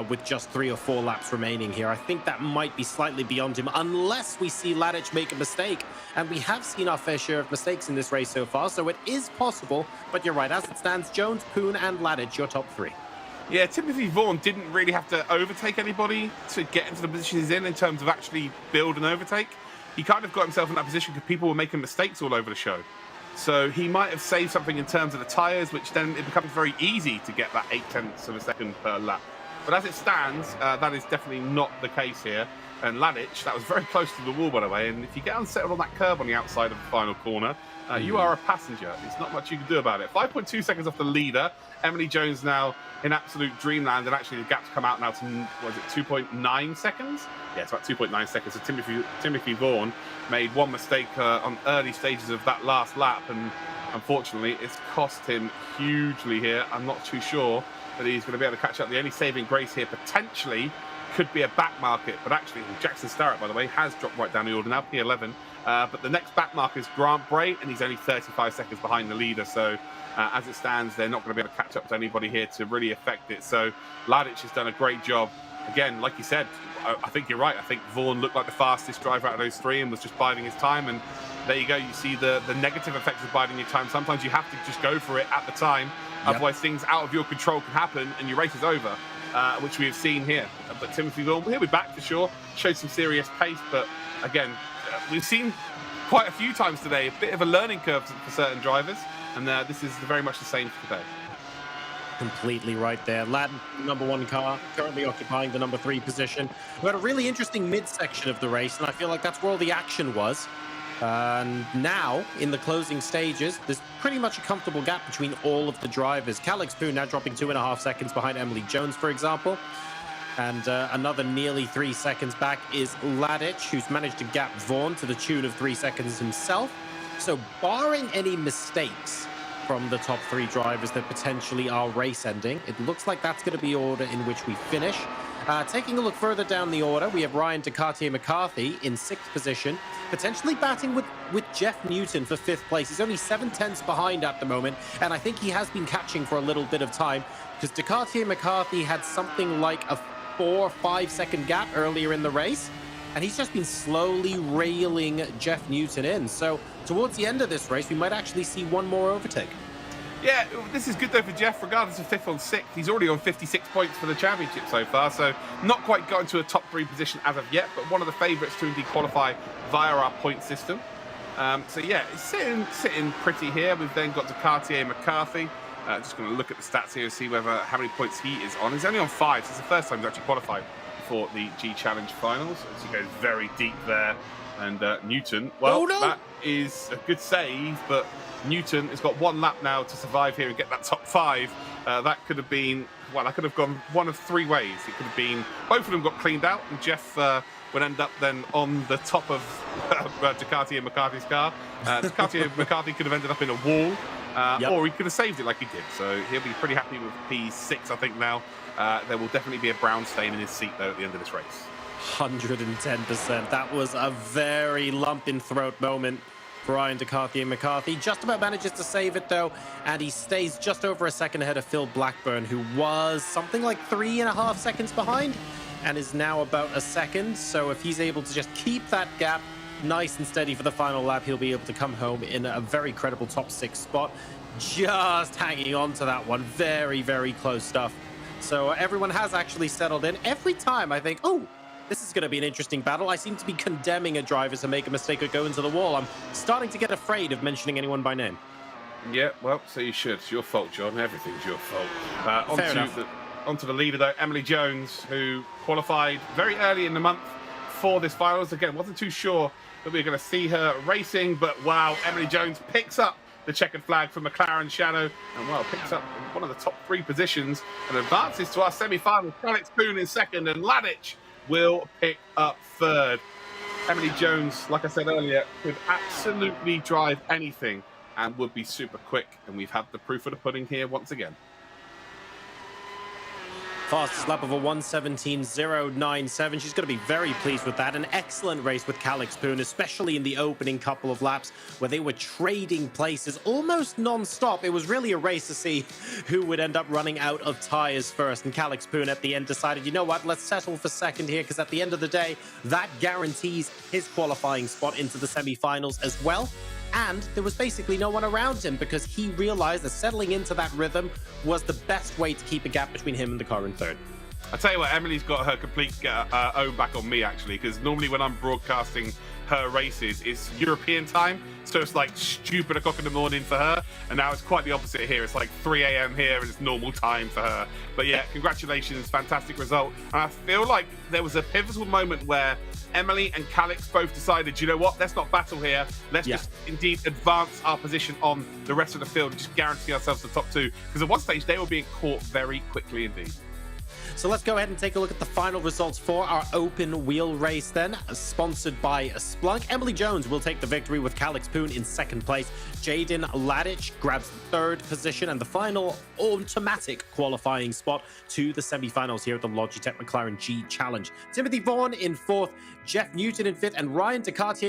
with just 3 or 4 laps remaining here. I think that might be slightly beyond him unless we see Ladic make a mistake. And we have seen our fair share of mistakes in this race so far, so it is possible. But you're right, as it stands, Jones, Poon, and Ladic, your top 3. Yeah, Timothy Vaughan didn't really have to overtake anybody to get into the position he's in terms of actually build and overtake. He kind of got himself in that position because people were making mistakes all over the show. So he might have saved something in terms of the tyres, which then it becomes very easy to get that 0.8 of a second per lap. But as it stands, that is definitely not the case here. And Ladic, that was very close to the wall, by the way. And if you get unsettled on that curb on the outside of the final corner, you are a passenger. There's not much you can do about it. 5.2 seconds off the leader. Emily Jones now in absolute dreamland. And actually the gap's come out now to, 2.9 seconds? Yeah, it's about 2.9 seconds. So Timothy Vaughan made one mistake on early stages of that last lap. And unfortunately, it's cost him hugely here. I'm not too sure that he's going to be able to catch up. The only saving grace here potentially could be a back market, but actually Jackson Starrett, by the way, has dropped right down the order now, P11. But the next back marker is Grant Bray, and he's only 35 seconds behind the leader. So as it stands, they're not going to be able to catch up to anybody here to really affect it. So Ladic has done a great job. Again, like you said, I think you're right. I think Vaughan looked like the fastest driver out of those 3 and was just biding his time. And there you go. You see the negative effects of biding your time. Sometimes you have to just go for it at the time. Yep. Otherwise, things out of your control can happen and your race is over, which we have seen here. But Timothy Vaughan, he'll be back for sure. Showed some serious pace. But again, we've seen quite a few times today a bit of a learning curve for certain drivers. And this is very much the same for today. Completely right there. Latin, number 1 car, currently occupying the number 3 position. We had a really interesting midsection of the race, and I feel like that's where all the action was. And now, in the closing stages, there's pretty much a comfortable gap between all of the drivers. Calix Poon now dropping 2.5 seconds behind Emily Jones, for example. And another nearly 3 seconds back is Ladic, who's managed to gap Vaughan to the tune of 3 seconds himself. So barring any mistakes from the top 3 drivers that potentially are race ending, it looks like that's going to be the order in which we finish. Taking a look further down the order, we have Ryan McCarthy in 6th position, potentially batting with Jeff Newton for 5th place. He's only 7/10 behind at the moment, and I think he has been catching for a little bit of time because McCarthy had something like a 4 or 5 second gap earlier in the race, and he's just been slowly railing Jeff Newton in. So towards the end of this race, we might actually see one more overtake. Yeah, this is good though for Jeff, regardless of 5th or 6th. He's already on 56 points for the championship so far, so not quite got into a top 3 position as of yet, but one of the favourites to indeed qualify via our point system. So yeah, it's sitting pretty here. We've then got McCarthy. Just going to look at the stats here and see how many points he is on. He's only on 5, so it's the first time he's actually qualified for the G Challenge finals. As he goes very deep there. And Newton, well, that is a good save, but Newton has got 1 lap now to survive here and get that top 5. That could have been, well, that could have gone one of 3 ways. It could have been, both of them got cleaned out, and Jeff would end up then on the top of Ducati and McCarthy's car. Ducati and McCarthy could have ended up in a wall, or he could have saved it like he did. So he'll be pretty happy with P6, I think, now. There will definitely be a brown stain in his seat, though, at the end of this race. 110%. That was a very lump in throat moment for Ryan McCarthy. Just about manages to save it, though, and he stays just over a second ahead of Phil Blackburn, who was something like 3.5 seconds behind and is now about a second. So if he's able to just keep that gap nice and steady for the final lap, he'll be able to come home in a very credible top 6 spot. Just hanging on to that one. Very, very close stuff. So everyone has actually settled in. Every time I think, oh, this is going to be an interesting battle, I seem to be condemning a driver to make a mistake or go into the wall. I'm starting to get afraid of mentioning anyone by name. Yeah, well, so you should. It's your fault, John. Everything's your fault. Fair enough. Onto the leader, though, Emily Jones, who qualified very early in the month for this finals. Again, wasn't too sure that we were going to see her racing, but wow, Emily Jones picks up the checkered flag for McLaren Shadow, and well, picks up one of the top 3 positions and advances to our semi-final. Alex Poon in 2nd, and Ladic will pick up 3rd. Emily Jones, like I said earlier, could absolutely drive anything and would be super quick, and we've had the proof of the pudding here once again. Fastest lap of a 1:17.097. She's going to be very pleased with that. An excellent race with Alex Poon, especially in the opening couple of laps where they were trading places almost non-stop. It was really a race to see who would end up running out of tyres first. And Alex Poon at the end decided, you know what, let's settle for 2nd here, because at the end of the day, that guarantees his qualifying spot into the semi-finals as well. And there was basically no one around him because he realized that settling into that rhythm was the best way to keep a gap between him and the car in 3rd. I tell you what, Emily's got her complete own back on me, actually, because normally when I'm broadcasting her races, it's European time, so it's like stupid o'clock in the morning for her, and now it's quite the opposite here. It's like 3 a.m. here, and it's normal time for her. But yeah, congratulations, fantastic result. And I feel like there was a pivotal moment where Emily and Calix both decided, you know what, let's not battle here. Let's just indeed advance our position on the rest of the field and just guarantee ourselves the top 2. Because at one stage, they were being caught very quickly indeed. So let's go ahead and take a look at the final results for our open wheel race then, sponsored by Splunk. Emily Jones will take the victory with Alex Poon in 2nd place. Jaden Ladic grabs the 3rd position and the final automatic qualifying spot to the semi-finals here at the Logitech McLaren G Challenge. Timothy Vaughan in 4th, Jeff Newton in 5th, and Ryan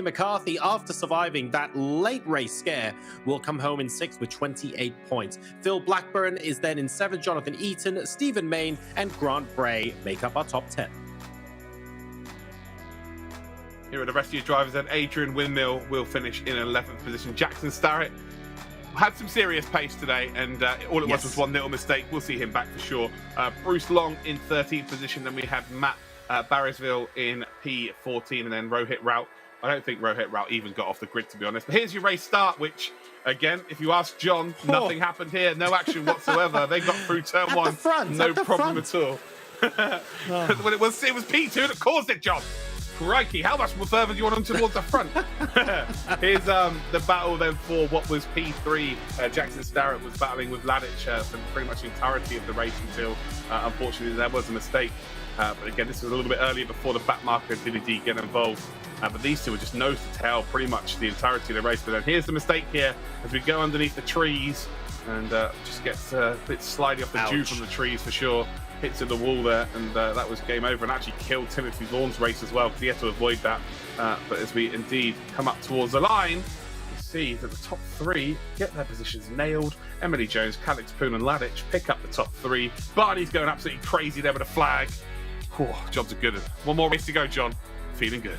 McCarthy, after surviving that late race scare, will come home in 6th with 28 points. Phil Blackburn is then in 7th, Jonathan Eaton, Stephen Main, and Grant Bray make up our top 10. Here are the rest of your drivers then. Adrian Windmill will finish in 11th position. Jackson Starrett had some serious pace today, and all it was one little mistake. We'll see him back for sure. Bruce Long in 13th position. Then we have Matt Barrisville in P14, and then Rohit Rout. I don't think Rohit Rout even got off the grid, to be honest. But here's your race start, which, again, if you ask John, nothing happened here. No action whatsoever. They got through turn 1. No problem at all. Well, it was P2 that caused it, John. Crikey, how much further do you want them towards the front? Here's the battle then for what was P3. Jackson Starrett was battling with Ladic for pretty much the entirety of the race until, unfortunately, there was a mistake. But again, this was a little bit earlier before the back marker did indeed get involved. But these two were just nose to tail pretty much the entirety of the race. But then here's the mistake here as we go underneath the trees and just gets a bit slidey off the dew from the trees for sure. hits in the wall there, and that was game over, and actually killed Timothy Vaughan's race as well, because he had to avoid that. But as we indeed come up towards the line, we see that the top 3 get their positions nailed. Emily Jones, Calix Poon and Ladic pick up the top 3. Barney's going absolutely crazy there with a flag. Whew, jobs are good. One more race to go, John. Feeling good.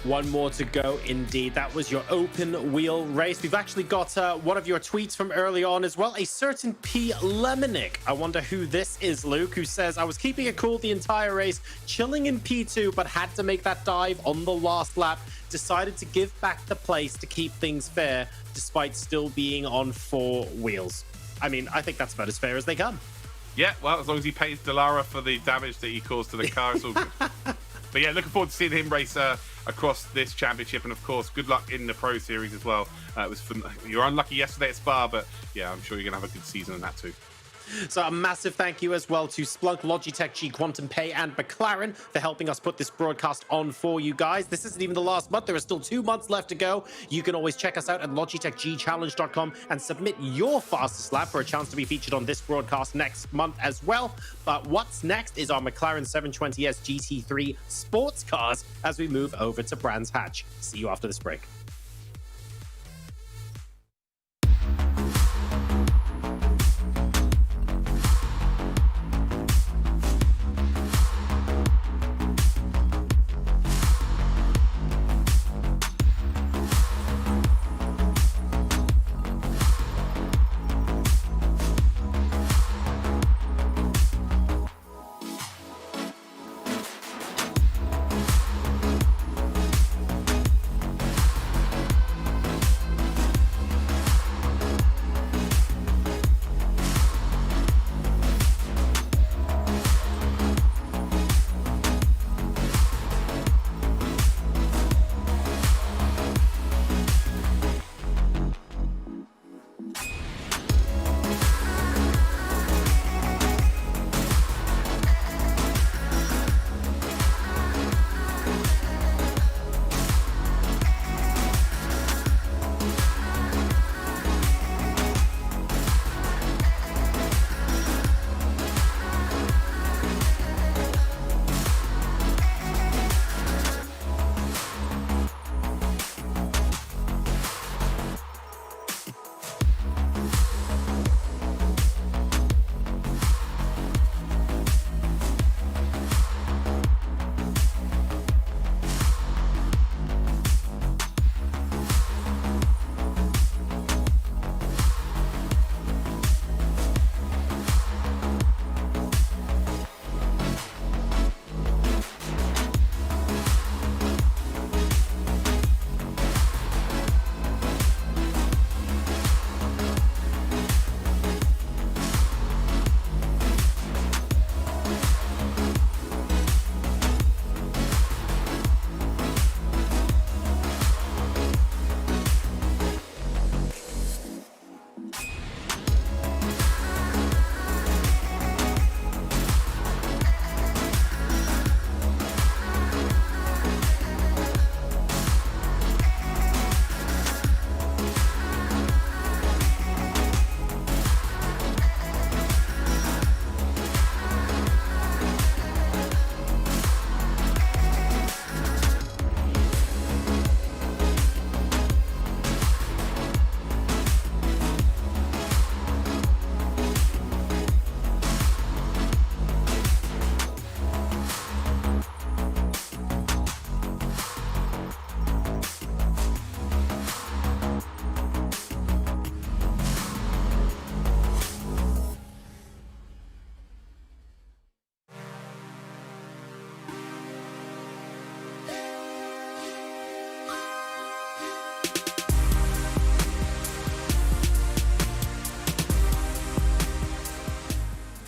One more to go, indeed. That was your open wheel race. We've actually got one of your tweets from early on as well. A certain P. Lemonic. I wonder who this is, Luke, who says, I was keeping it cool the entire race, chilling in P2, but had to make that dive on the last lap. Decided to give back the place to keep things fair, despite still being on 4 wheels. I mean, I think that's about as fair as they come. Yeah, well, as long as he pays Delara for the damage that he caused to the car, it's all good. But yeah, looking forward to seeing him race across this championship, and of course, good luck in the Pro Series as well. It was fun. You were unlucky yesterday at Spa, but yeah, I'm sure you're gonna have a good season in that too. So a massive thank you as well to Splunk, Logitech G, Quantum Pay, and McLaren for helping us put this broadcast on for you guys. This isn't even the last month. There are still 2 months left to go. You can always check us out at logitechgchallenge.com and submit your fastest lap for a chance to be featured on this broadcast next month as well. But what's next is our McLaren 720S GT3 sports cars as we move over to Brands Hatch. See you after this break.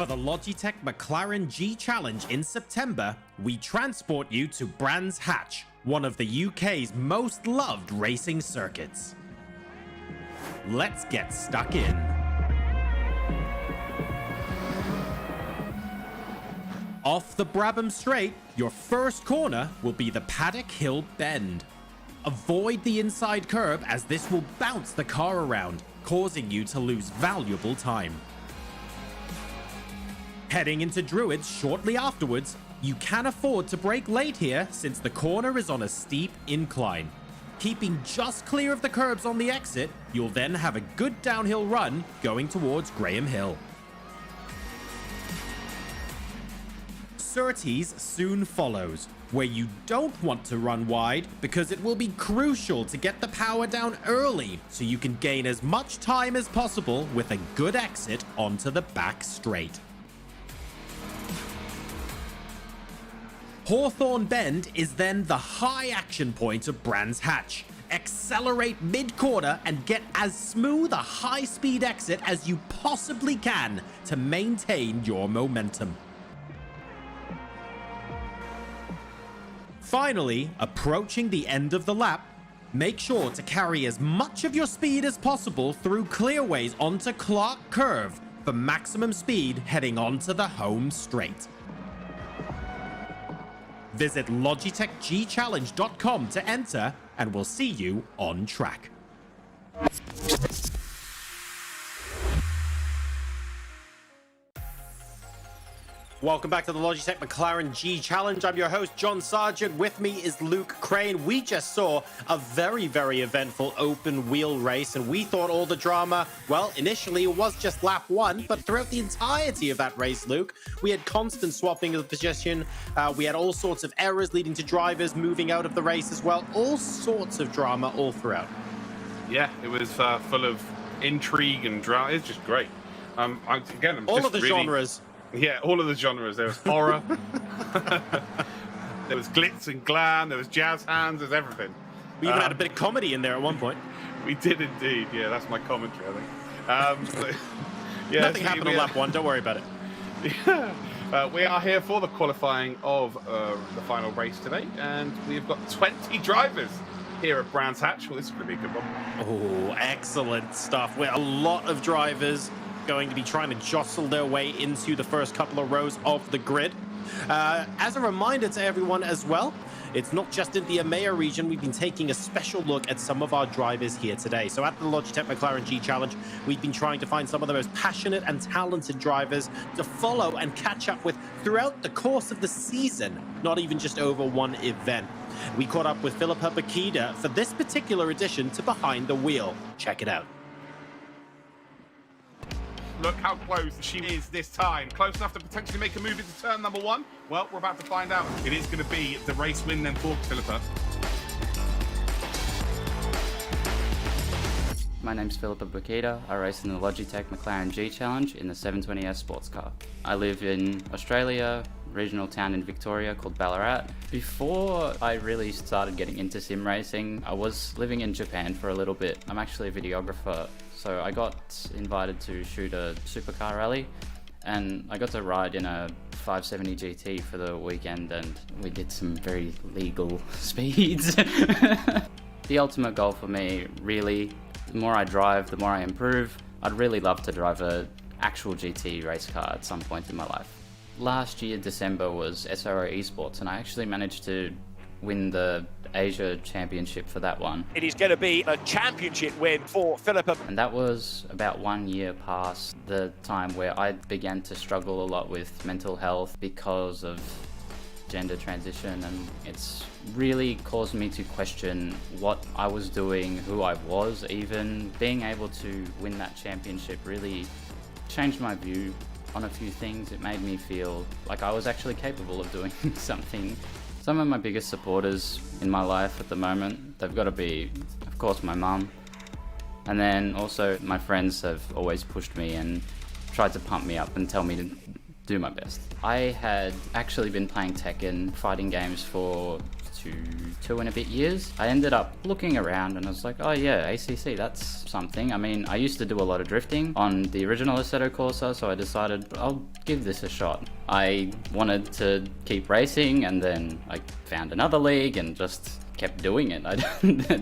For the Logitech McLaren G Challenge in September, we transport you to Brands Hatch, one of the UK's most loved racing circuits. Let's get stuck in. Off the Brabham Straight, your first corner will be the Paddock Hill Bend. Avoid the inside curb as this will bounce the car around, causing you to lose valuable time. Heading into Druids shortly afterwards, you can afford to brake late here since the corner is on a steep incline. Keeping just clear of the curbs on the exit, you'll then have a good downhill run going towards Graham Hill. Surtees soon follows, where you don't want to run wide because it will be crucial to get the power down early so you can gain as much time as possible with a good exit onto the back straight. Hawthorne Bend is then the high action point of Brands Hatch. Accelerate mid-corner and get as smooth a high-speed exit as you possibly can to maintain your momentum. Finally, approaching the end of the lap, make sure to carry as much of your speed as possible through clearways onto Clark Curve for maximum speed heading onto the home straight. Visit LogitechGChallenge.com to enter, and we'll see you on track. Welcome back to the Logitech McLaren G Challenge. I'm your host, John Sargent. With me is Luke Crane. We just saw a very, very eventful open wheel race, and we thought all the drama, well, initially it was just lap one, but throughout the entirety of that race, Luke, we had constant swapping of the position. We had all sorts of errors leading to drivers moving out of the race as well. All sorts of drama all throughout. Yeah, it was full of intrigue and drama. It's just great. I'm all just of the really... genres. Yeah, all of the genres. There was horror, there was glitz and glam, there was jazz hands, there's everything. We even had a bit of comedy in there at one point. We did indeed. Yeah, that's my commentary, I think. Yeah, nothing happened on lap one. Don't worry about it. Yeah. We are here for the qualifying of the final race today, and we've got 20 drivers here at Brands Hatch. Well, this is going to be a good one. Oh, excellent stuff. With a lot of drivers going to be trying to jostle their way into the first couple of rows of the grid. As a reminder to everyone as well, it's not just in the EMEA region. We've been taking a special look at some of our drivers here today. So at the Logitech McLaren G Challenge, we've been trying to find some of the most passionate and talented drivers to follow and catch up with throughout the course of the season, not even just over one event. We caught up with Philippa Bakida for this particular edition to Behind the Wheel. Check it out. Look how close she is this time. Close enough to potentially make a move into turn number one. Well, we're about to find out. It is going to be the race win then for Philippa. My name's Philippa Bakida. I race in the Logitech McLaren G Challenge in the 720S sports car. I live in Australia, regional town in Victoria called Ballarat. Before I really started getting into sim racing, I was living in Japan for a little bit. I'm actually a videographer. So I got invited to shoot a supercar rally, and I got to ride in a 570 GT for the weekend, and we did some very legal speeds. The ultimate goal for me, really, the more I drive, the more I improve. I'd really love to drive an actual GT race car at some point in my life. Last year, December, was SRO Esports, and I actually managed to win the Asia Championship for that one. It is going to be a championship win for Philippa. And that was about 1 year past the time where I began to struggle a lot with mental health because of gender transition, and it's really caused me to question what I was doing, who I was even. Being able to win that championship really changed my view on a few things. It made me feel like I was actually capable of doing something. Some of my biggest supporters in my life at the moment, they've got to be, of course, my mum. And then also my friends have always pushed me and tried to pump me up and tell me to do my best. I had actually been playing Tekken fighting games for two and a bit years. I ended up looking around and I was like, oh yeah, ACC, that's something. I mean, I used to do a lot of drifting on the original Assetto Corsa, so I decided I'll give this a shot. I wanted to keep racing, and then I found another league and just kept doing it.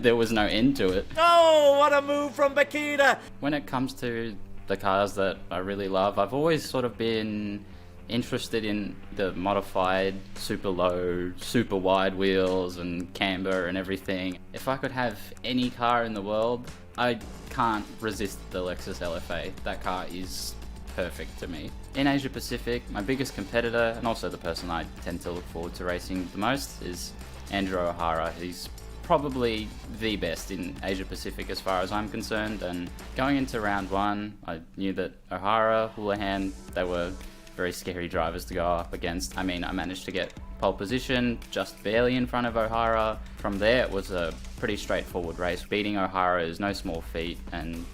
There was no end to it. Oh, what a move from Bakida! When it comes to the cars that I really love, I've always sort of been interested in the modified super low, super wide wheels and camber and everything. If I could have any car in the world, I can't resist the Lexus LFA. That car is perfect to me. In Asia Pacific, my biggest competitor, and also the person I tend to look forward to racing the most, is Andrew O'Hara. He's probably the best in Asia Pacific as far as I'm concerned, and going into round one, I knew that O'Hara, Houlihan, they were very scary drivers to go up against. I mean, I managed to get pole position, just barely in front of O'Hara. From there, it was a pretty straightforward race. Beating O'Hara is no small feat, and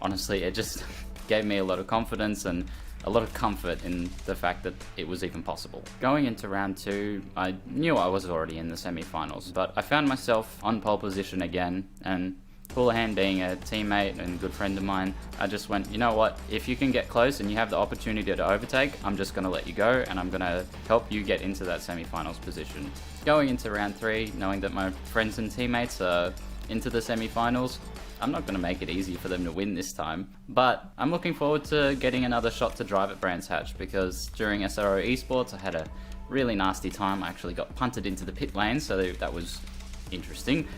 honestly, it just gave me a lot of confidence and a lot of comfort in the fact that it was even possible. Going into round two, I knew I was already in the semi-finals, but I found myself on pole position again, and Houlihan being a teammate and good friend of mine, I just went, you know what, if you can get close and you have the opportunity to overtake, I'm just going to let you go and I'm going to help you get into that semi-finals position. Going into round three, knowing that my friends and teammates are into the semi-finals, I'm not going to make it easy for them to win this time, but I'm looking forward to getting another shot to drive at Brands Hatch, because during SRO Esports I had a really nasty time. I actually got punted into the pit lane, so that was interesting,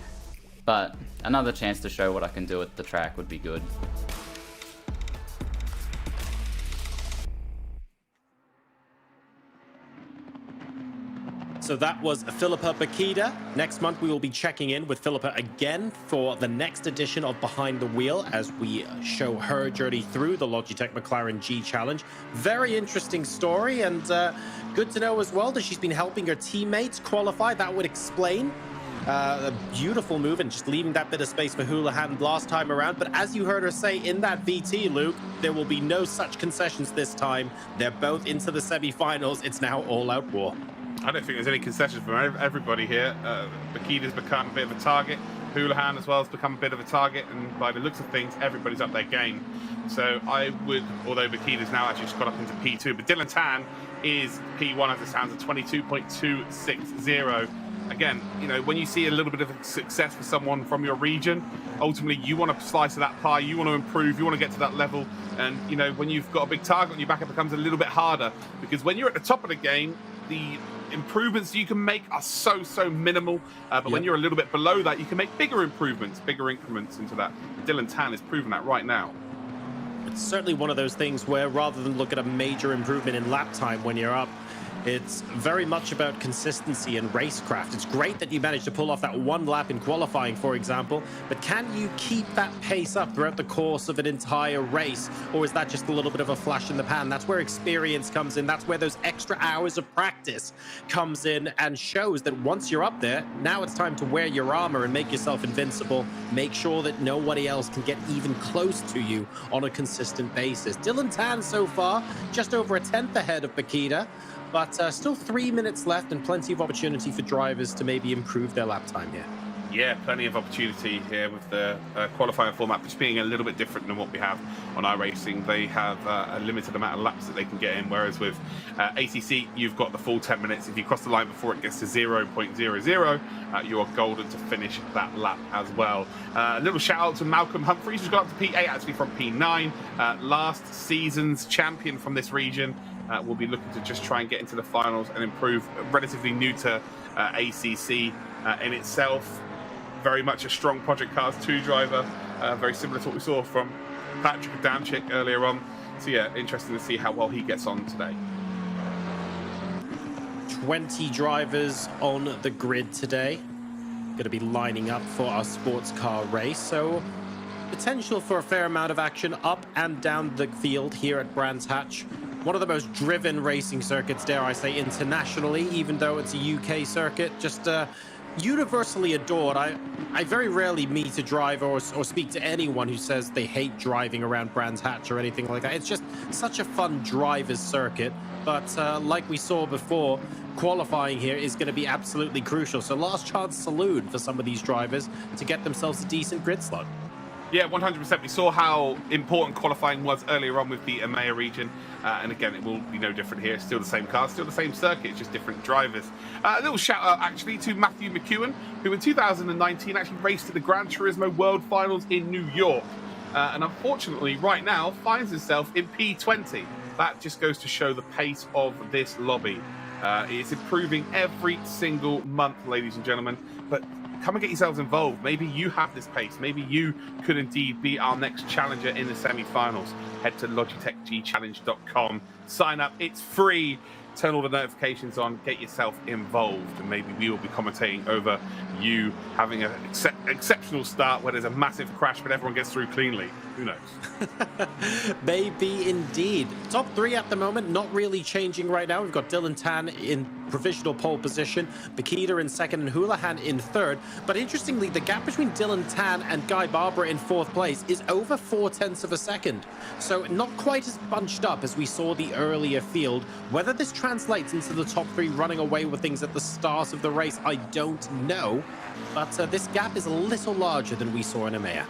but another chance to show what I can do at the track would be good. So that was Philippa Bakida. Next month, we will be checking in with Philippa again for the next edition of Behind the Wheel as we show her journey through the Logitech McLaren G Challenge. Very interesting story, and good to know as well that she's been helping her teammates qualify. That would explain a beautiful move and just leaving that bit of space for Houlihan last time around. But as you heard her say in that VT, Luke, there will be no such concessions this time. They're both into the semi-finals. It's now all-out war. I don't think there's any concessions from everybody here. Bakida's become a bit of a target. Houlihan as well has become a bit of a target, and by the looks of things, everybody's up their game. So I would, although Bakida's now actually just got up into P2, but Dylan Tan is P1 as it sounds at 22.260. Again, you know, when you see a little bit of success for someone from your region, ultimately you want to slice of that pie, you want to improve, you want to get to that level. And, you know, when you've got a big target on your back, it becomes a little bit harder, because when you're at the top of the game, the improvements you can make are so minimal, but when you're a little bit below that, you can make bigger improvements, bigger increments into that. Dylan Tan is proving that right now. It's certainly one of those things where rather than look at a major improvement in lap time when you're up, it's very much about consistency and racecraft. It's great that you managed to pull off that one lap in qualifying, for example, but can you keep that pace up throughout the course of an entire race? Or is that just a little bit of a flash in the pan? That's where experience comes in. That's where those extra hours of practice comes in and shows that once you're up there, now it's time to wear your armor and make yourself invincible. Make sure that nobody else can get even close to you on a consistent basis. Dylan Tan so far, just over a 10th ahead of Bakida. But still 3 minutes left and plenty of opportunity for drivers to maybe improve their lap time here. Yeah, plenty of opportunity here with the qualifying format, just being a little bit different than what we have on iRacing. They have a limited amount of laps that they can get in, whereas with ACC, you've got the full 10 minutes. If you cross the line before it gets to 0.00, you are golden to finish that lap as well. A little shout out to Malcolm Humphreys, who's got up to P8, actually from P9. Last season's champion from this region. Will be looking to just try and get into the finals and improve. Relatively new to ACC in itself. Very much a strong Project Cars 2 driver. Very similar to what we saw from Patrick Adamczyk earlier on. So yeah, interesting to see how well he gets on today. 20 drivers on the grid today. Going to be lining up for our sports car race. So potential for a fair amount of action up and down the field here at Brands Hatch. One of the most driven racing circuits, dare I say, internationally, even though it's a UK circuit. Just universally adored. I very rarely meet a driver or speak to anyone who says they hate driving around Brands Hatch or anything like that. It's just such a fun driver's circuit. But like we saw before, qualifying here is going to be absolutely crucial. So last chance saloon for some of these drivers to get themselves a decent grid slot. Yeah, 100%. We saw how important qualifying was earlier on with the EMEA region. And again, it will be no different here. Still the same car, still the same circuit, it's just different drivers. A little shout out actually to Matthew McEwen, who in 2019 actually raced at the Gran Turismo World Finals in New York. And unfortunately, right now, finds himself in P20. That just goes to show the pace of this lobby. It's improving every single month, ladies and gentlemen. But come and get yourselves involved. Maybe you have this pace. Maybe you could indeed be our next challenger in the semi-finals. Head to logitechgchallenge.com. Sign up. It's free. Turn all the notifications on. Get yourself involved. And maybe we will be commentating over you having an exceptional start where there's a massive crash, but everyone gets through cleanly. Who knows? Maybe indeed. Top 3 at the moment, not really changing right now. We've got Dylan Tan in provisional pole position, Bakita in second, and Houlihan in third. But interestingly, the gap between Dylan Tan and Guy Barbara in fourth place is over 0.4 of a second. So not quite as bunched up as we saw the earlier field. Whether this translates into the top 3 running away with things at the start of the race, I don't know. But this gap is a little larger than we saw in EMEA.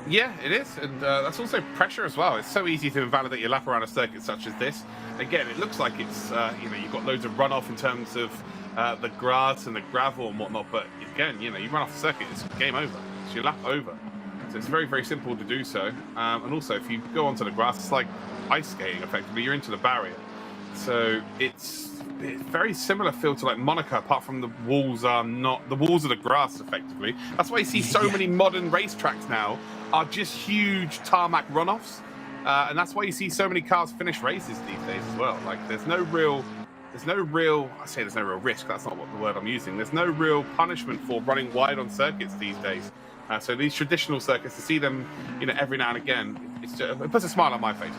Yeah, it is, and that's also pressure as well. It's so easy to invalidate your lap around a circuit such as this. Again, it looks like it's, you've got loads of runoff in terms of the grass and the gravel and whatnot, but again, you run off the circuit, it's game over. It's your lap over. So it's very, very simple to do so. And also, if you go onto the grass, it's like ice skating, effectively. You're into the barrier. So it's very similar feel to like Monaco, apart from the walls are not, the walls are the grass, effectively. That's why you see so many modern racetracks now are just huge tarmac runoffs. And that's why you see so many cars finish races these days as well. Like there's no real, I say there's no real risk. That's not what the word I'm using. There's no real punishment for running wide on circuits these days. So these traditional circuits, to see them, every now and again, it puts a smile on my face.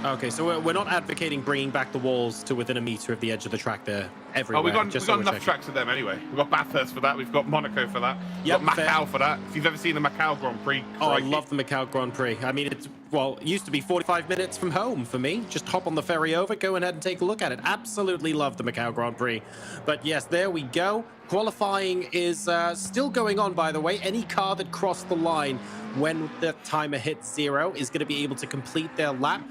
Okay, so we're not advocating bringing back the walls to within a meter of the edge of the track there everywhere. Oh, we've got enough tracks for them anyway. We've got Bathurst for that. We've got Monaco for that. We've got Macau for that. If you've ever seen the Macau Grand Prix. Oh, I love the Macau Grand Prix. I mean, it used to be 45 minutes from home for me. Just hop on the ferry over, go ahead and take a look at it. Absolutely love the Macau Grand Prix. But yes, there we go. Qualifying is still going on, by the way. Any car that crossed the line when the timer hits 0 is going to be able to complete their lap.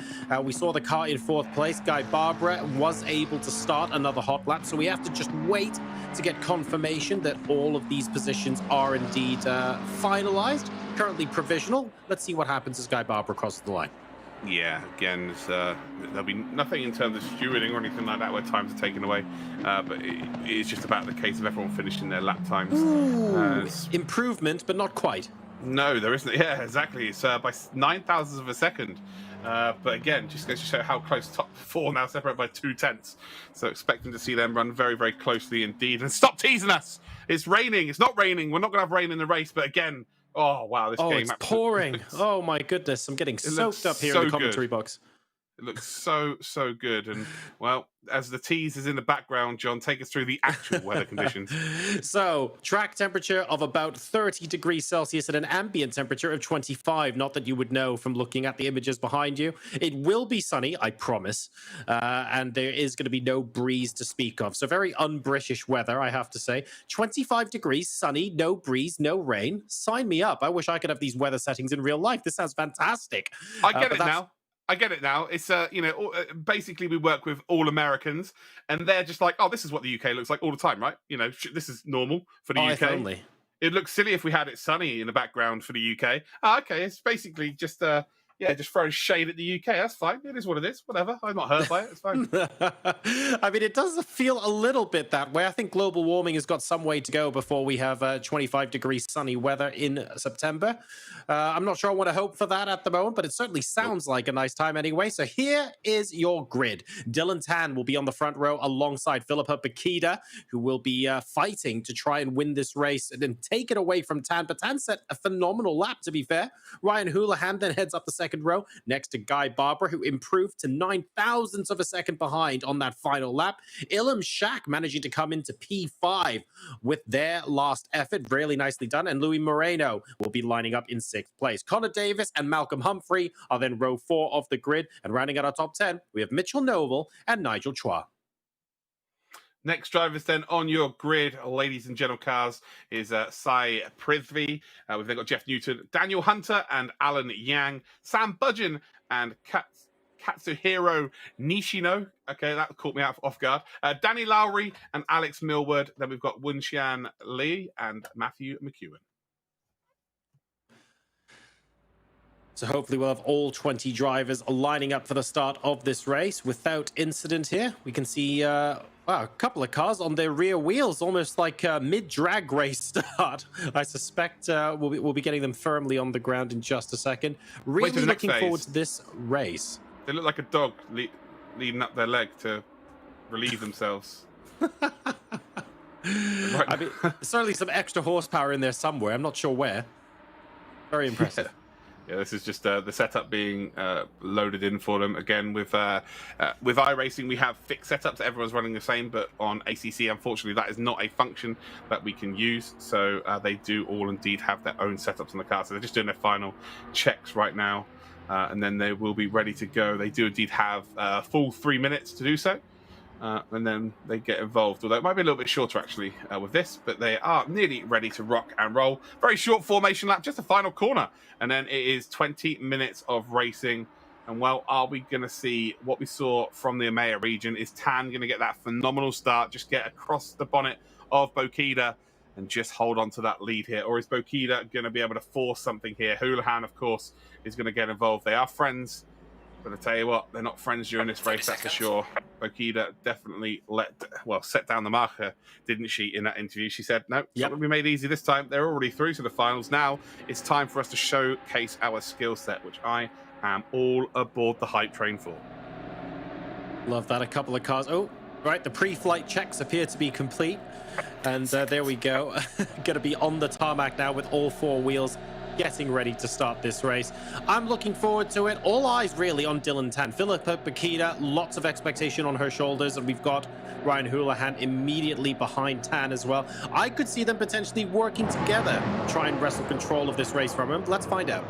We saw the car in 4th place. Guy Barbara was able to start another hot lap, so we have to just wait to get confirmation that all of these positions are indeed finalized. Currently provisional. Let's see what happens as Guy Barbara crosses the line. Yeah, again, there'll be nothing in terms of stewarding or anything like that where times are taken away, but it's just about the case of everyone finishing their lap times. Ooh, improvement, but not quite. No, there isn't. Yeah, exactly. It's by 0.009 of a second. But again, just goes to show how close top 4 now separate by 0.2. So expecting to see them run very, very closely indeed. And stop teasing us. It's raining. It's not raining. We're not going to have rain in the race. But again, oh, wow, this game. It's pouring. Oh, my goodness. I'm getting soaked up here in the commentary box. It looks so, so good. And, well, as the tease is in the background, John, take us through the actual weather conditions. So, track temperature of about 30 degrees Celsius and an ambient temperature of 25. Not that you would know from looking at the images behind you. It will be sunny, I promise. And there is going to be no breeze to speak of. So, very un-British weather, I have to say. 25 degrees, sunny, no breeze, no rain. Sign me up. I wish I could have these weather settings in real life. This sounds fantastic. I get it now. I get it now. It's, basically we work with all Americans and they're just like, oh, this is what the UK looks like all the time, right? This is normal for the UK. Only. It looks silly if we had it sunny in the background for the UK. Oh, okay, it's basically just, just throwing shade at the UK. That's fine. It is what it is. Whatever. I'm not hurt by it. It's fine. I mean, it does feel a little bit that way. I think global warming has got some way to go before we have 25 degrees sunny weather in September. I'm not sure I want to hope for that at the moment, but it certainly sounds like a nice time anyway. So here is your grid. Dylan Tan will be on the front row alongside Philippa Bakita, who will be fighting to try and win this race and then take it away from Tan. But Tan set a phenomenal lap, to be fair. Ryan Houlihan then heads up the second row next to Guy Barbara, who improved to 0.009 of a second behind on that final lap. Ilham Shak managing to come into P5 with their last effort. Really nicely done. And Louis Moreno will be lining up in 6th place. Connor Davis and Malcolm Humphrey are then row 4 of the grid. And rounding out our top 10, we have Mitchell Noble and Nigel Chua. Next drivers then on your grid, ladies and gentle cars, is Sai Prithvi. We've then got Jeff Newton, Daniel Hunter and Alan Yang, Sam Budgeon and Katsuhiro Nishino. Okay, that caught me off guard. Danny Lowry and Alex Millward. Then we've got Wunshan Lee and Matthew McEwen. So hopefully we'll have all 20 drivers lining up for the start of this race without incident here. We can see Wow, a couple of cars on their rear wheels, almost like a mid-drag race start. I suspect we'll be getting them firmly on the ground in just a second. Really looking forward to this race. They look like a dog leading up their leg to relieve themselves. I mean, certainly some extra horsepower in there somewhere. I'm not sure where. Very impressive. Yeah, this is just the setup being loaded in for them. Again, with iRacing, we have fixed setups. Everyone's running the same, but on ACC, unfortunately, that is not a function that we can use. So they do all indeed have their own setups on the car. So they're just doing their final checks right now, and then they will be ready to go. They do indeed have a full 3 minutes to do so. And then they get involved, although it might be a little bit shorter actually with this, but they are nearly ready to rock and roll. Very short formation lap, just a final corner, and then it is 20 minutes of racing. And well, are we going to see what we saw from the EMEA region? Is Tan going to get that phenomenal start, just get across the bonnet of Bokida and just hold on to that lead here? Or is Bokida going to be able to force something here? Houlihan, of course, is going to get involved. They are friends. But I tell you what, they're not friends during this race, that's for sure. Bokida definitely set down the marker, didn't she, in that interview? She said, no, it's not going to be made easy this time. They're already through to the finals. Now it's time for us to showcase our skill set, which I am all aboard the hype train for. Love that. A couple of cars. Oh, right. The pre-flight checks appear to be complete. And there we go. Going to be on the tarmac now with all 4 wheels, getting ready to start this race. I'm looking forward to it. All eyes really on Dylan Tan. Philippa Bokida, lots of expectation on her shoulders, and we've got Ryan Houlihan immediately behind Tan as well. I could see them potentially working together, try and wrestle control of this race from him. Let's find out.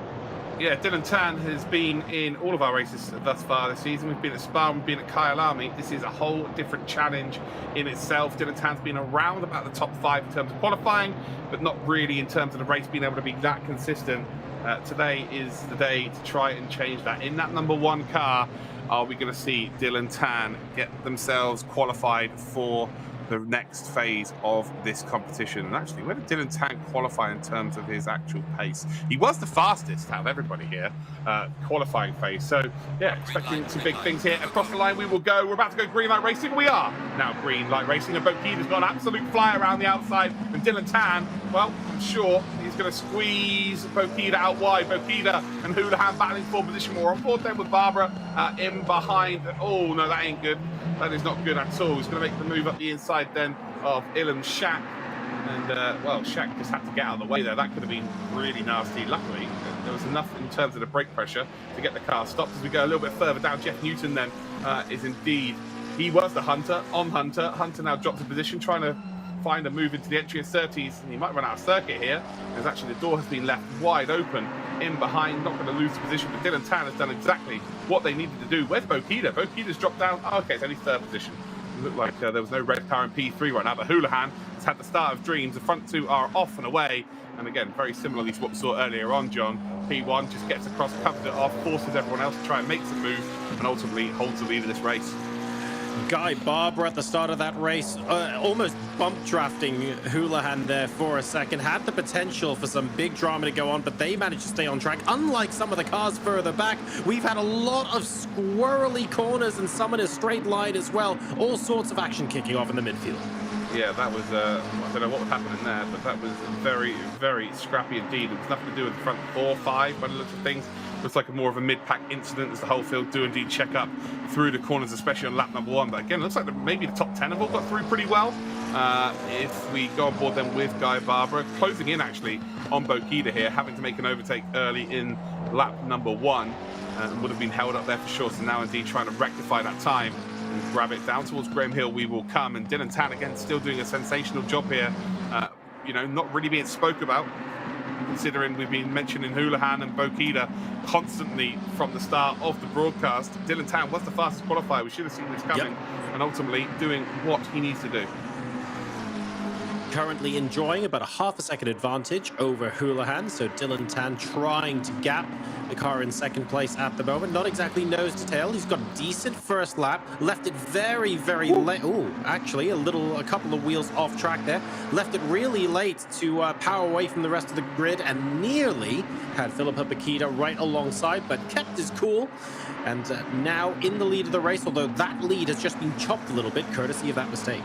Yeah, Dylan Tan has been in all of our races thus far this season. We've been at Spa, we've been at Kyalami. This is a whole different challenge in itself. Dylan Tan's been around about the top 5 in terms of qualifying, but not really in terms of the race being able to be that consistent. Today is the day to try and change that. In that number 1 car, are we going to see Dylan Tan get themselves qualified for the next phase of this competition? And actually, where did Dylan Tan qualify in terms of his actual pace? He was the fastest out of everybody here, qualifying phase. So yeah, expecting some big things here. Across the line we will go. We're about to go green light racing. We are now green light racing, and Bokida's got an absolute fly around the outside. And Dylan Tan, well, I'm sure he's going to squeeze Bokida out wide. Bokida and Houlihan battling for position. We're on board then with Barbara in behind. Oh no, that ain't good. That is not good at all. He's going to make the move up the inside then of Ilham Shak. And, well, Shak just had to get out of the way there. That could have been really nasty. Luckily, there was enough in terms of the brake pressure to get the car stopped. As we go a little bit further down, Jeff Newton then is indeed, he was the Hunter on Hunter. Hunter now drops a position, trying to find a move into the entry and surtees. And he might run out of circuit here, as actually the door has been left wide open in behind. Not going to lose the position, but Dylan Tan has done exactly what they needed to do. Where's Bokida? Bokida's dropped down. Oh, okay, it's only 3rd position. It looked like there was no red car in P3 right now, but Houlihan has had the start of dreams. The front 2 are off and away. And again, very similarly to what we saw earlier on, John. P1 just gets across, covers it off, forces everyone else to try and make some move, and ultimately holds the lead of this race. Guy Barber at the start of that race, almost bump drafting Houlihan there for a second. Had the potential for some big drama to go on, but they managed to stay on track. Unlike some of the cars further back, we've had a lot of squirrely corners and some in a straight line as well. All sorts of action kicking off in the midfield. Yeah, that was, I don't know what was happening there, but that was very, very scrappy indeed. It was nothing to do with the front 4, 5 by the looks of things. Looks like more of a mid-pack incident as the whole field do indeed check up through the corners, especially on lap number 1. But again, it looks like maybe the top 10 have all got through pretty well. If we go on board then with Guy Barber, closing in actually on Bokida here, having to make an overtake early in lap number 1, would have been held up there for sure. So now indeed trying to rectify that time and grab it down towards Graham Hill. We will come, and Dylan Tan again still doing a sensational job here. You know, not really being spoke about, considering we've been mentioning Houlihan and Bokida constantly from the start of the broadcast. Dylan Tan was the fastest qualifier. We should have seen this coming, and ultimately doing what he needs to do. currently enjoying about a half a second advantage over Houlihan. So Dylan Tan trying to gap the car in second place at the moment. Not exactly nose to tail. He's got a decent first lap. Left it very, very late. Oh, actually, a couple of wheels off track there. Left it really late to power away from the rest of the grid and nearly had Philippa Bakita right alongside, but kept his cool. And now in the lead of the race, although that lead has just been chopped a little bit courtesy of that mistake.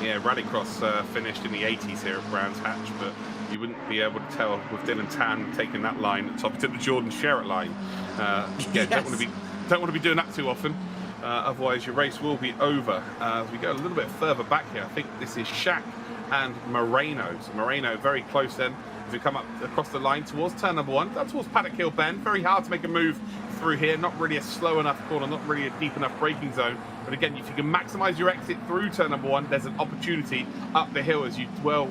Yeah, Rallycross finished in the 80s here at Brands Hatch, but you wouldn't be able to tell with Dylan Tan taking that line at top to the Jordan Sherritt line. Again, Yes. don't want to be doing that too often, otherwise your race will be over. As we go a little bit further back here, I think this is Shaq and Moreno. So Moreno very close then as we come up across the line towards turn number 1, down towards Paddock Hill Bend. Very hard to make a move through here, not really a slow enough corner, not really a deep enough braking zone. But again, if you can maximize your exit through turn number 1, there's an opportunity up the hill, as you well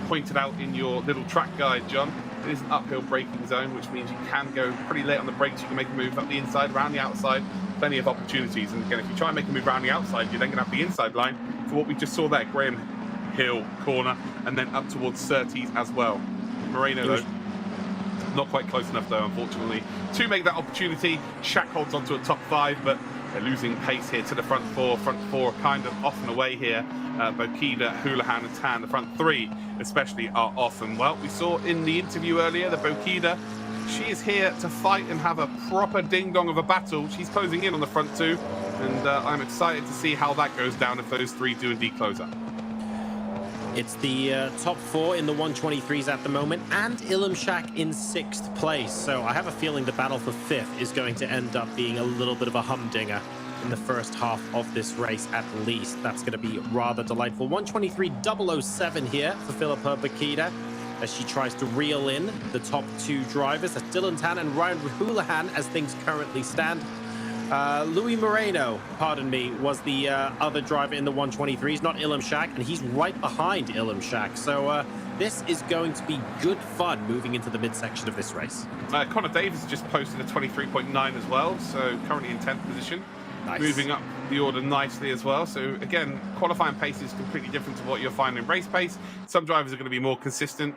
pointed out in your little track guide, John. It is an uphill braking zone, which means you can go pretty late on the brakes. You can make a move up the inside, around the outside, plenty of opportunities. And again, if you try and make a move around the outside, you're then going to have the inside line for what we just saw there, Graham Hill corner, and then up towards Surtees as well. Moreno, though, not quite close enough, though, unfortunately, to make that opportunity. Shaq holds on to a top 5, but they're losing pace here to the front 4. Front 4 kind of off and away here. Bokida, Houlihan and Tan, the front 3 especially, are off. And well, we saw in the interview earlier that Bokida, she is here to fight and have a proper ding-dong of a battle. She's closing in on the front 2, and I'm excited to see how that goes down if those 3 do indeed close up. It's the top 4 in the 123s at the moment, and Ilham in 6th place. So I have a feeling the battle for 5th is going to end up being a little bit of a humdinger in the first half of this race at least. That's going to be rather delightful. 123.007 here for Philippa Bakita as she tries to reel in the top 2 drivers. That's Dylan Tan and Ryan Houlihan as things currently stand. Louis Moreno, pardon me, was the other driver in the 123s, not Ilham Shaq, and he's right behind Ilham Shaq. So this is going to be good fun moving into the midsection of this race. Connor Davis just posted a 23.9 as well, so currently in 10th position. Nice. Moving up the order nicely as well. So again, qualifying pace is completely different to what you'll find in race pace. Some drivers are going to be more consistent.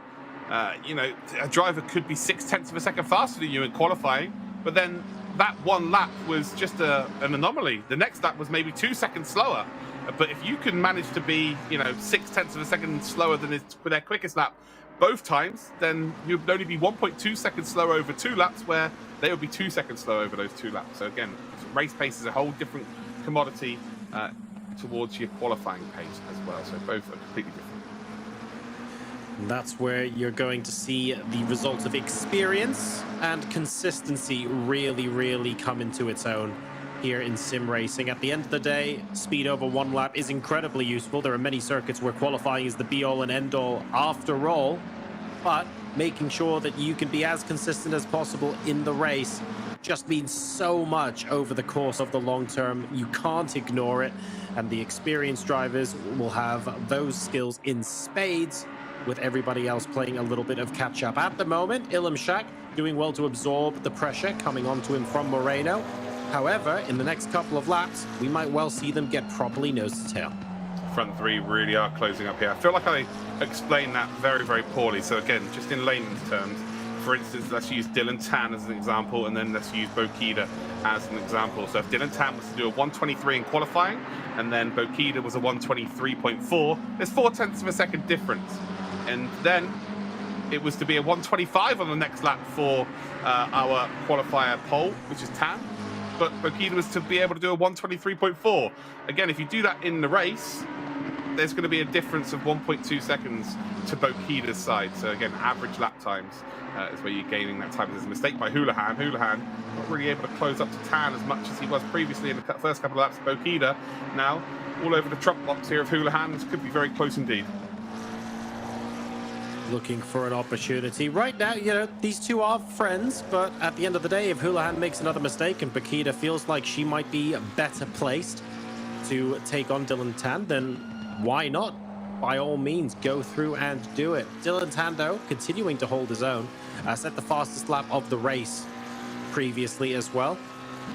You know, a driver could be 0.6 of a second faster than you in qualifying, but then that one lap was just an anomaly. The next lap was maybe 2 seconds slower. But if you can manage to be, you know, 0.6 of a second slower than their quickest lap both times, then you'd only be 1.2 seconds slower over 2 laps, where they would be 2 seconds slower over those 2 laps. So again, race pace is a whole different commodity towards your qualifying pace as well. So both are completely different. And that's where you're going to see the results of experience and consistency really come into its own here in sim racing. At the end of the day, speed over 1 lap is incredibly useful. There are many circuits where qualifying is the be-all and end-all after all, but making sure that you can be as consistent as possible in the race just means so much over the course of the long term. You can't ignore it, and the experienced drivers will have those skills in spades, with everybody else playing a little bit of catch-up. At the moment, Ilham Shaq doing well to absorb the pressure coming onto him from Moreno. However, in the next couple of laps, we might well see them get properly nose to tail. Front 3 really are closing up here. I feel like I explained that very poorly. So again, just in layman's terms, for instance, let's use Dylan Tan as an example, and then let's use Bokida as an example. So if Dylan Tan was to do a 123 in qualifying, and then Bokida was a 123.4, there's 0.4 of a second difference. And then it was to be a 125 on the next lap for our qualifier pole, which is Tan. But Bokida was to be able to do a 123.4. Again, if you do that in the race, there's going to be a difference of 1.2 seconds to Bokida's side. So again, average lap times is where you're gaining that time. There's a mistake by Houlihan. Houlihan not really able to close up to Tan as much as he was previously in the first couple of laps. Bokida now all over the trunk box here of Houlihan. This could be very close indeed. Looking for an opportunity. Right now, you know, these two are friends, but at the end of the day, if Houlihan makes another mistake and Bokida feels like she might be better placed to take on Dylan Tan, then why not? By all means, go through and do it. Dylan Tan, though, continuing to hold his own, set the fastest lap of the race previously as well.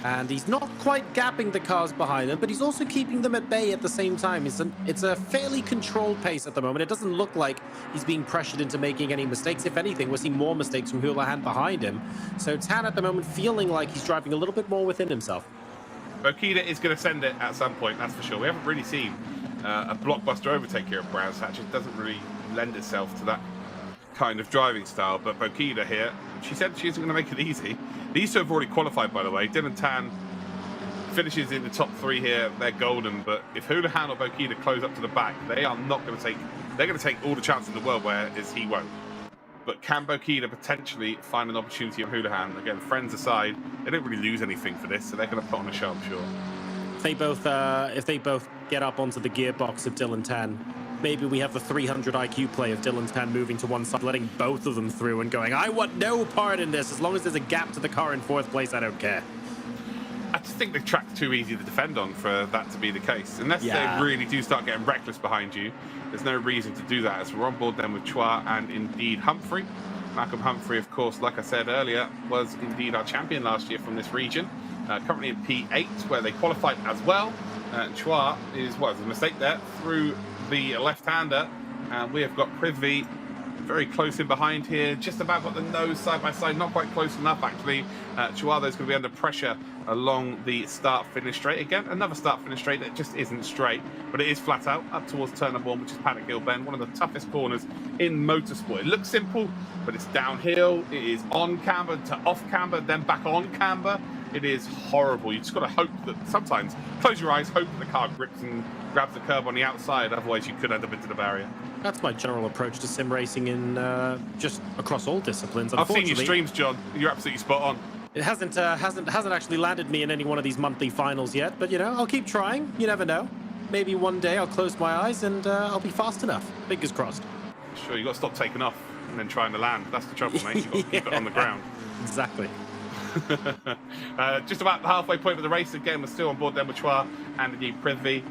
And he's not quite gapping the cars behind him, but he's also keeping them at bay at the same time. It's a fairly controlled pace at the moment. It doesn't look like he's being pressured into making any mistakes. If anything, we're seeing more mistakes from Houlihan behind him. So Tan at the moment feeling like he's driving a little bit more within himself. Bokita is going to send it at some point, that's for sure. We haven't really seen a blockbuster overtake here at Brands Hatch. It doesn't really lend itself to that kind of driving style, but Bokita here, she said she isn't going to make it easy. These two have already qualified, by the way. Dylan Tan finishes in the top 3 here. They're golden, but if Houlihan or Bokita close up to the back, they are not going to take... They're going to take all the chances in the world, whereas he won't. But can Bokita potentially find an opportunity on Houlihan? Again, friends aside, they don't really lose anything for this, so they're going to put on a show, I'm sure. If they both get up onto the gearbox of Dylan Tan, maybe we have the 300 IQ play of Dylan Tan moving to one side, letting both of them through and going, I want no part in this. As long as there's a gap to the car in 4th place, I don't care. I just think the track's too easy to defend on for that to be the case. Unless they really do start getting reckless behind you, there's no reason to do that. As we're on board then with Chua and indeed Humphrey. Malcolm Humphrey, of course, like I said earlier, was indeed our champion last year from this region. Currently in P8, where they qualified as well. Chua is, what, there's a mistake there, through the left-hander. And we have got Prithvi very close in behind here, just about got the nose side by side, not quite close enough actually. Chuado's going to be under pressure along the start-finish straight. Again, another start-finish straight that just isn't straight, but it is flat out up towards turn number 1, which is Paddock Hill Bend, one of the toughest corners in motorsport. It looks simple, but it's downhill. It is on camber to off camber, then back on camber. It is horrible. You just got to hope that sometimes, close your eyes, hope that the car grips and grabs the curb on the outside, otherwise you could end up into the barrier. That's my general approach to sim racing in just across all disciplines. I've seen your streams, John. You're absolutely spot on. It hasn't actually landed me in any one of these monthly finals yet, but you know, I'll keep trying. You never know. Maybe one day I'll close my eyes and I'll be fast enough. Fingers crossed. Sure, you got to stop taking off and then trying to land. That's the trouble, mate. You got to keep it on the ground. Exactly. Just about the halfway point of the race again. We're still on board then with Chua and indeed Prithvi.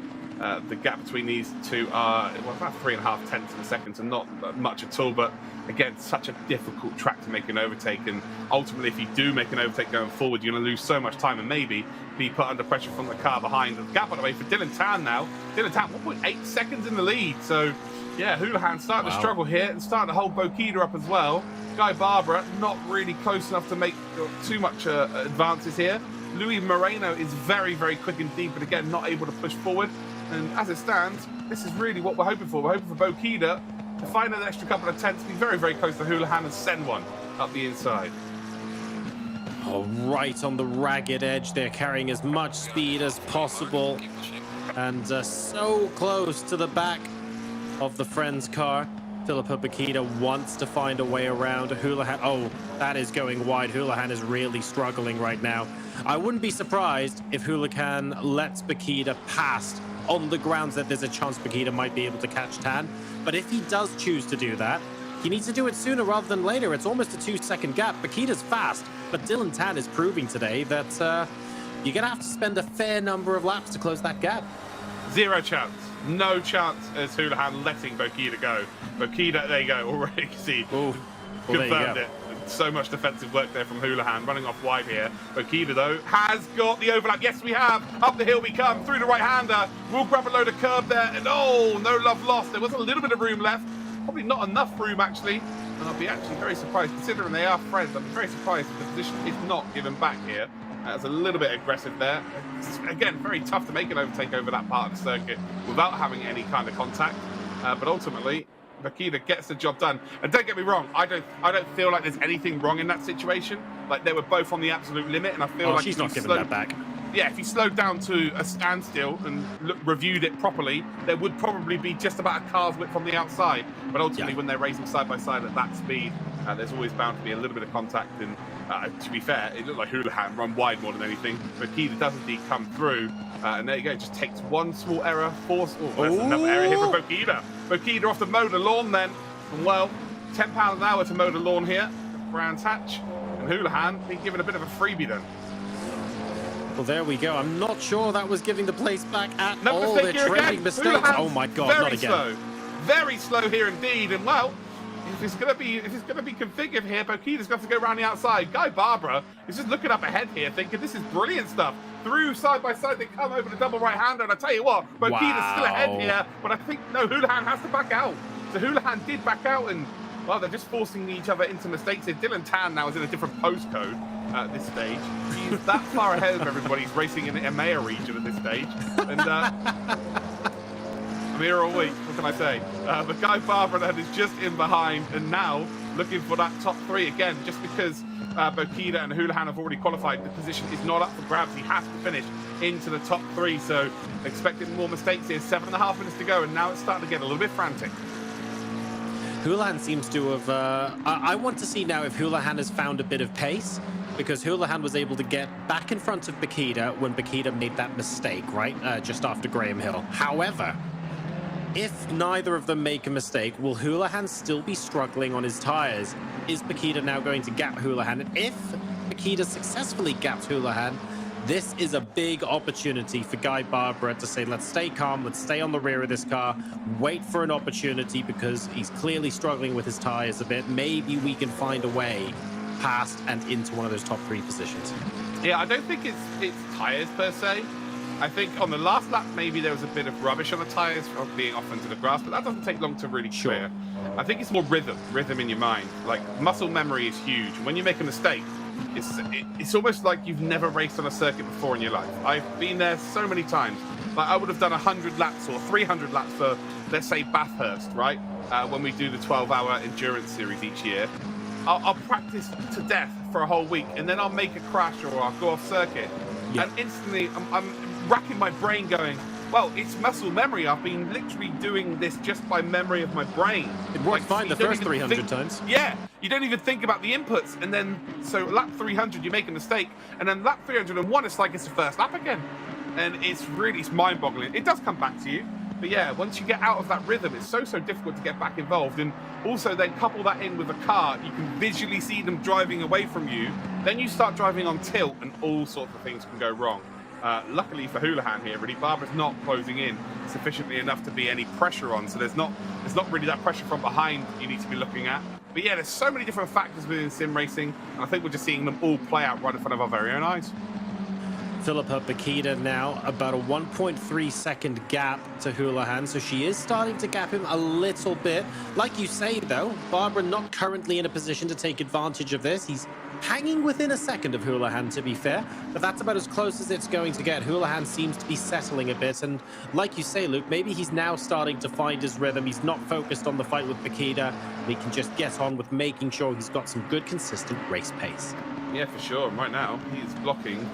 The gap between these two are about 3.5 tenths of a second, so not much at all. But again, such a difficult track to make an overtake, and ultimately, if you do make an overtake going forward, you're going to lose so much time and maybe be put under pressure from the car behind. The gap, by the way, for Dylan Tan now. Dylan Tan 1.8 seconds in the lead. So yeah, Houlihan starting to struggle here and starting to hold Bokita up as well. Guy Barbara not really close enough to make too much advances here. Louis Moreno is very, very quick indeed, but again, not able to push forward. And as it stands, this is really what we're hoping for. We're hoping for Bokita to find an extra couple of tenths, be very, very close to Houlihan and send one up the inside. Oh, right on the ragged edge. They're carrying as much speed as possible. And so close to the back of the friend's car. Philippa Bokita wants to find a way around Houlihan. Oh, that is going wide. Houlihan is really struggling right now. I wouldn't be surprised if Houlihan lets Bokita past on the grounds that there's a chance Bokita might be able to catch Tan. But if he does choose to do that, he needs to do it sooner rather than later. It's almost a 2-second gap. Bokita's fast, but Dylan Tan is proving today that you're going to have to spend a fair number of laps to close that gap. Zero chance. No chance as Houlihan letting Bokita go. Bokita, there you go, already see. Confirmed it. So much defensive work there from Houlihan, running off wide here. Bokita, though, has got the overlap. Yes, we have. Up the hill we come, through the right-hander. We'll grab a load of curb there, and oh, no love lost. There was a little bit of room left. Probably not enough room, actually. And I'll be actually very surprised, considering they are friends. I'm very surprised if the position is not given back here. It's a little bit aggressive there. It's, again, very tough to make an overtake over that part of the circuit without having any kind of contact. But ultimately, Bokita gets the job done. And don't get me wrong, I don't feel like there's anything wrong in that situation. Like, they were both on the absolute limit, and I feel like she's not giving that back. Yeah, if you slowed down to a standstill and reviewed it properly, there would probably be just about a car's width from the outside. But ultimately, when they're racing side by side at that speed, there's always bound to be a little bit of contact. And to be fair, it looked like Houlihan run wide more than anything. But Bokita does indeed come through. And there you go, it just takes one small error, there's another error here for Bokita. Bokita off the motor lawn then. And well, £10 an hour to mow the lawn here at Brands Hatch. And Houlihan being given a bit of a freebie then. Well, there we go. I'm not sure that was giving the place back at all. Mistake They're trading mistakes. Houlihan's oh my God, very not again. Slow. Very slow here indeed. And well, if it's gonna be configured here, Bokida's got to go around the outside. Guy Barbara is just looking up ahead here, thinking this is brilliant stuff. Through side by side, they come over the double right-hander, and I tell you what, Bokida's still ahead here, but I think no, Houlihan has to back out. So Houlihan did back out, and well, they're just forcing each other into mistakes here. Dylan Tan now is in a different postcode at this stage. He's that far ahead of everybody. He's racing in the EMEA region at this stage, and I'm here all week, what can I say? But Guy Barbara then is just in behind, and now looking for that top 3 again, just because Bokida and Houlihan have already qualified. The position is not up for grabs. He has to finish into the top 3, so expecting more mistakes here. 7.5 minutes to go, and now it's starting to get a little bit frantic. Houlihan seems to have... I want to see now if Houlihan has found a bit of pace, because Houlihan was able to get back in front of Bokida when Bokida made that mistake, right? Just after Graham Hill. However, if neither of them make a mistake, will Houlihan still be struggling on his tires? Is Bokida now going to gap Houlihan? And if Bokida successfully gaps Houlihan, this is a big opportunity for Guy Barbara to say, let's stay calm, let's stay on the rear of this car, wait for an opportunity, because he's clearly struggling with his tires a bit. Maybe we can find a way past and into one of those top 3 positions. Yeah, I don't think it's tires per se. I think on the last lap, maybe there was a bit of rubbish on the tyres of being off into the grass, but that doesn't take long to really clear. I think it's more rhythm in your mind. Like, muscle memory is huge. When you make a mistake, it's almost like you've never raced on a circuit before in your life. I've been there so many times. Like, I would have done 100 laps or 300 laps for, let's say, Bathurst, right? When we do the 12-hour endurance series each year. I'll practice to death for a whole week, and then I'll make a crash or I'll go off circuit. Yeah. And instantly, I'm racking my brain going, well, it's muscle memory. I've been literally doing this just by memory of my brain. It worked fine the first 300 times. Yeah, you don't even think about the inputs. And then, so lap 300, you make a mistake. And then lap 301, it's like it's the first lap again. And it's mind-boggling. It does come back to you. But yeah, once you get out of that rhythm, it's so difficult to get back involved. And also then couple that in with a car, you can visually see them driving away from you. Then you start driving on tilt and all sorts of things can go wrong. Luckily for Houlihan here, really, Barbara's not closing in sufficiently enough to be any pressure on. So there's not really that pressure from behind you need to be looking at. But yeah, there's so many different factors within sim racing. And I think we're just seeing them all play out right in front of our very own eyes. Philippa Bokida now about a 1.3 second gap to Houlihan, so she is starting to gap him a little bit. Like you say, though, Barbara not currently in a position to take advantage of this. He's hanging within a second of Houlihan, to be fair, but that's about as close as it's going to get. Houlihan seems to be settling a bit, and like you say, Luke, maybe he's now starting to find his rhythm. He's not focused on the fight with Bokida. He can just get on with making sure he's got some good, consistent race pace. Yeah, for sure. Right now, he's blocking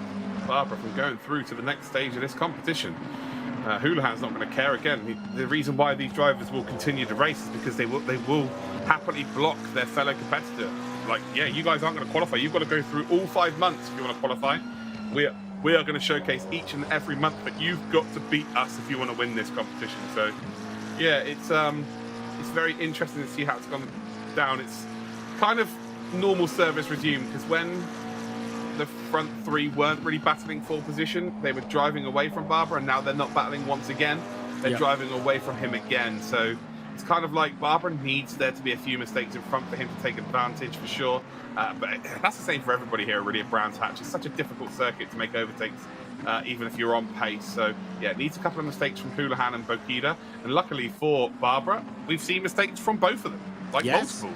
Barbara from going through to the next stage of this competition. Houlihan's not going to care again. The reason why these drivers will continue to race is because they will happily block their fellow competitor. Like, yeah, you guys aren't going to qualify. You've got to go through all 5 months if you want to qualify. We are going to showcase each and every month, but you've got to beat us if you want to win this competition. So, yeah, it's very interesting to see how it's gone down. It's kind of normal service resume, because when the front 3 weren't really battling for position, they were driving away from Barbara, and now they're not battling once again. They're driving away from him again. So it's kind of like Barbara needs there to be a few mistakes in front for him to take advantage, for sure. But that's the same for everybody here, really, at Brands Hatch. It's such a difficult circuit to make overtakes, even if you're on pace. So, yeah, it needs a couple of mistakes from Houlihan and Bokida. And luckily for Barbara, we've seen mistakes from both of them, like multiple.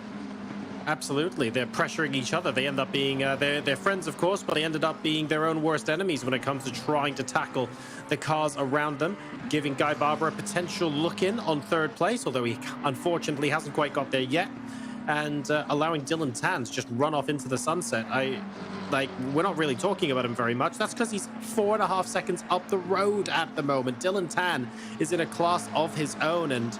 Absolutely. They're pressuring each other. They end up being, they're friends, of course, but they ended up being their own worst enemies when it comes to trying to tackle the cars around them, giving Guy Barbara a potential look-in on 3rd place, although he unfortunately hasn't quite got there yet, and allowing Dylan Tan to just run off into the sunset. We're not really talking about him very much. That's because he's 4.5 seconds up the road at the moment. Dylan Tan is in a class of his own, and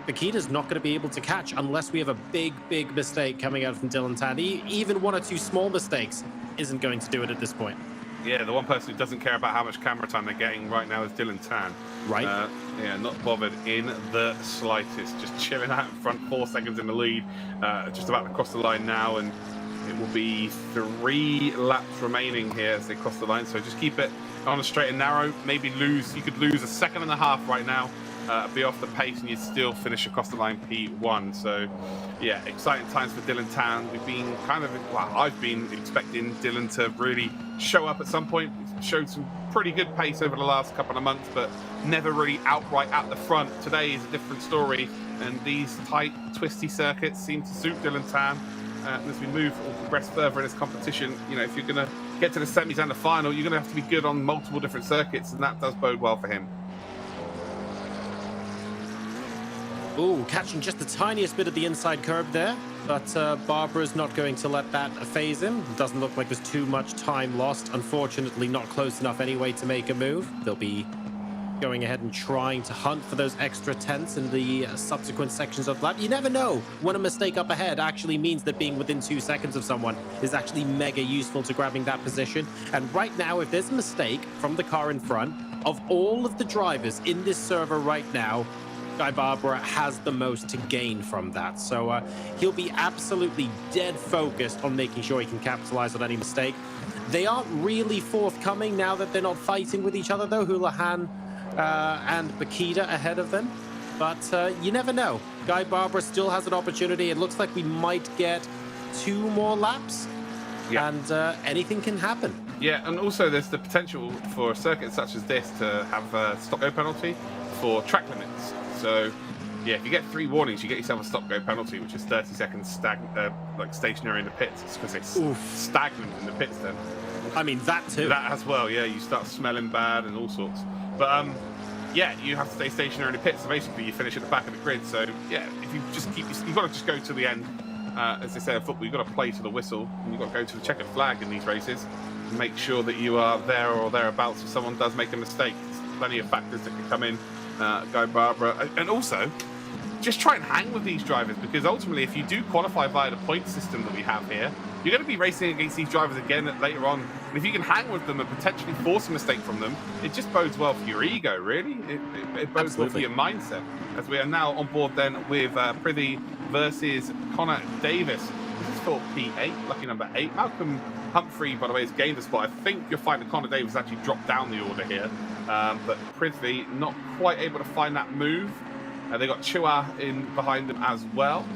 Bokida's not going to be able to catch unless we have a big mistake coming out from Dylan Tan. Even 1 or 2 small mistakes isn't going to do it at this point. Yeah, the one person who doesn't care about how much camera time they're getting right now is Dylan Tan. Right. Yeah, not bothered in the slightest. Just chilling out in front, 4 seconds in the lead. Just about to cross the line now, and it will be 3 laps remaining here as they cross the line. So just keep it on a straight and narrow. Maybe you could lose 1.5 seconds right now. be off the pace, and you'd still finish across the line P1. So, yeah, exciting times for Dylan Tan. We've been I've been expecting Dylan to really show up at some point. He's showed some pretty good pace over the last couple of months, but never really outright at the front. Today is a different story, and these tight, twisty circuits seem to suit Dylan Tan. As we move or progress further in this competition, you know, if you're going to get to the semis and the final, you're going to have to be good on multiple different circuits, and that does bode well for him. Ooh, catching just the tiniest bit of the inside curb there, but Barbara's not going to let that phase him. Doesn't look like there's too much time lost. Unfortunately, not close enough anyway to make a move. They'll be going ahead and trying to hunt for those extra tenths in the subsequent sections of the lap. You never know when a mistake up ahead actually means that being within 2 seconds of someone is actually mega useful to grabbing that position. And right now, if there's a mistake from the car in front, of all of the drivers in this server right now, Guy Barbara has the most to gain from that. So he'll be absolutely dead focused on making sure he can capitalize on any mistake. They aren't really forthcoming now that they're not fighting with each other, though. Houlihan and Bakita ahead of them. But you never know. Guy Barbara still has an opportunity. It looks like we might get 2 more laps. Yeah. And anything can happen. Yeah, and also there's the potential for a circuit such as this to have a stop-go penalty for track limits. So, yeah, if you get 3 warnings, you get yourself a stop-go penalty, which is 30 seconds stationary in the pits. It's because it's stagnant in the pits then. I mean, that too. That as well, yeah. You start smelling bad and all sorts. But, yeah, you have to stay stationary in the pits. So basically, you finish at the back of the grid. So, yeah, if you just you've got to just go to the end. As they say in football, you've got to play to the whistle. And you've got to go to the checkered flag in these races. And make sure that you are there or thereabouts if someone does make a mistake. There's plenty of factors that can come in. Guy Barbara, and also just try and hang with these drivers, because ultimately if you do qualify via the point system that we have here, you're going to be racing against these drivers again later on, and if you can hang with them and potentially force a mistake from them, it just bodes well for your ego, really. It bodes well for your mindset, as we are now on board then with Prithvi versus Connor Davis. This is for P8, lucky number 8. Malcolm Humphrey, by the way, has gained a spot. I think you'll find that Connor Davis actually dropped down the order here. But Prithvi not quite able to find that move. They got Chua in behind them as well.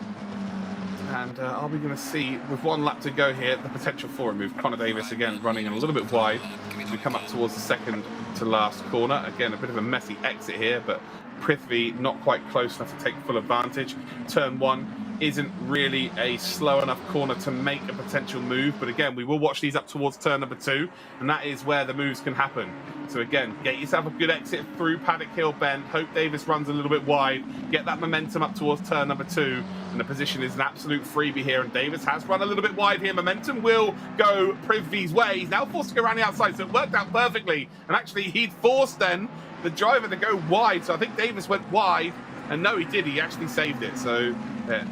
And are we going to see, with 1 lap to go here, the potential for a move? Connor Davis again running a little bit wide as we come up towards the second to last corner. Again, a bit of a messy exit here, but Prithvi not quite close enough to take full advantage. Turn 1 isn't really a slow enough corner to make a potential move, but again, we will watch these up towards turn number 2, and that is where the moves can happen. So again, get yourself a good exit through Paddock Hill Bend. Hope Davis runs a little bit wide, get that momentum up towards turn number 2, and the position is an absolute freebie here, and Davis has run a little bit wide here. Momentum will go Prithvi's way. He's now forced to go around the outside, so it worked out perfectly, and actually he'd forced then the driver to go wide, so I think Davis went wide, and no, he did. He actually saved it. So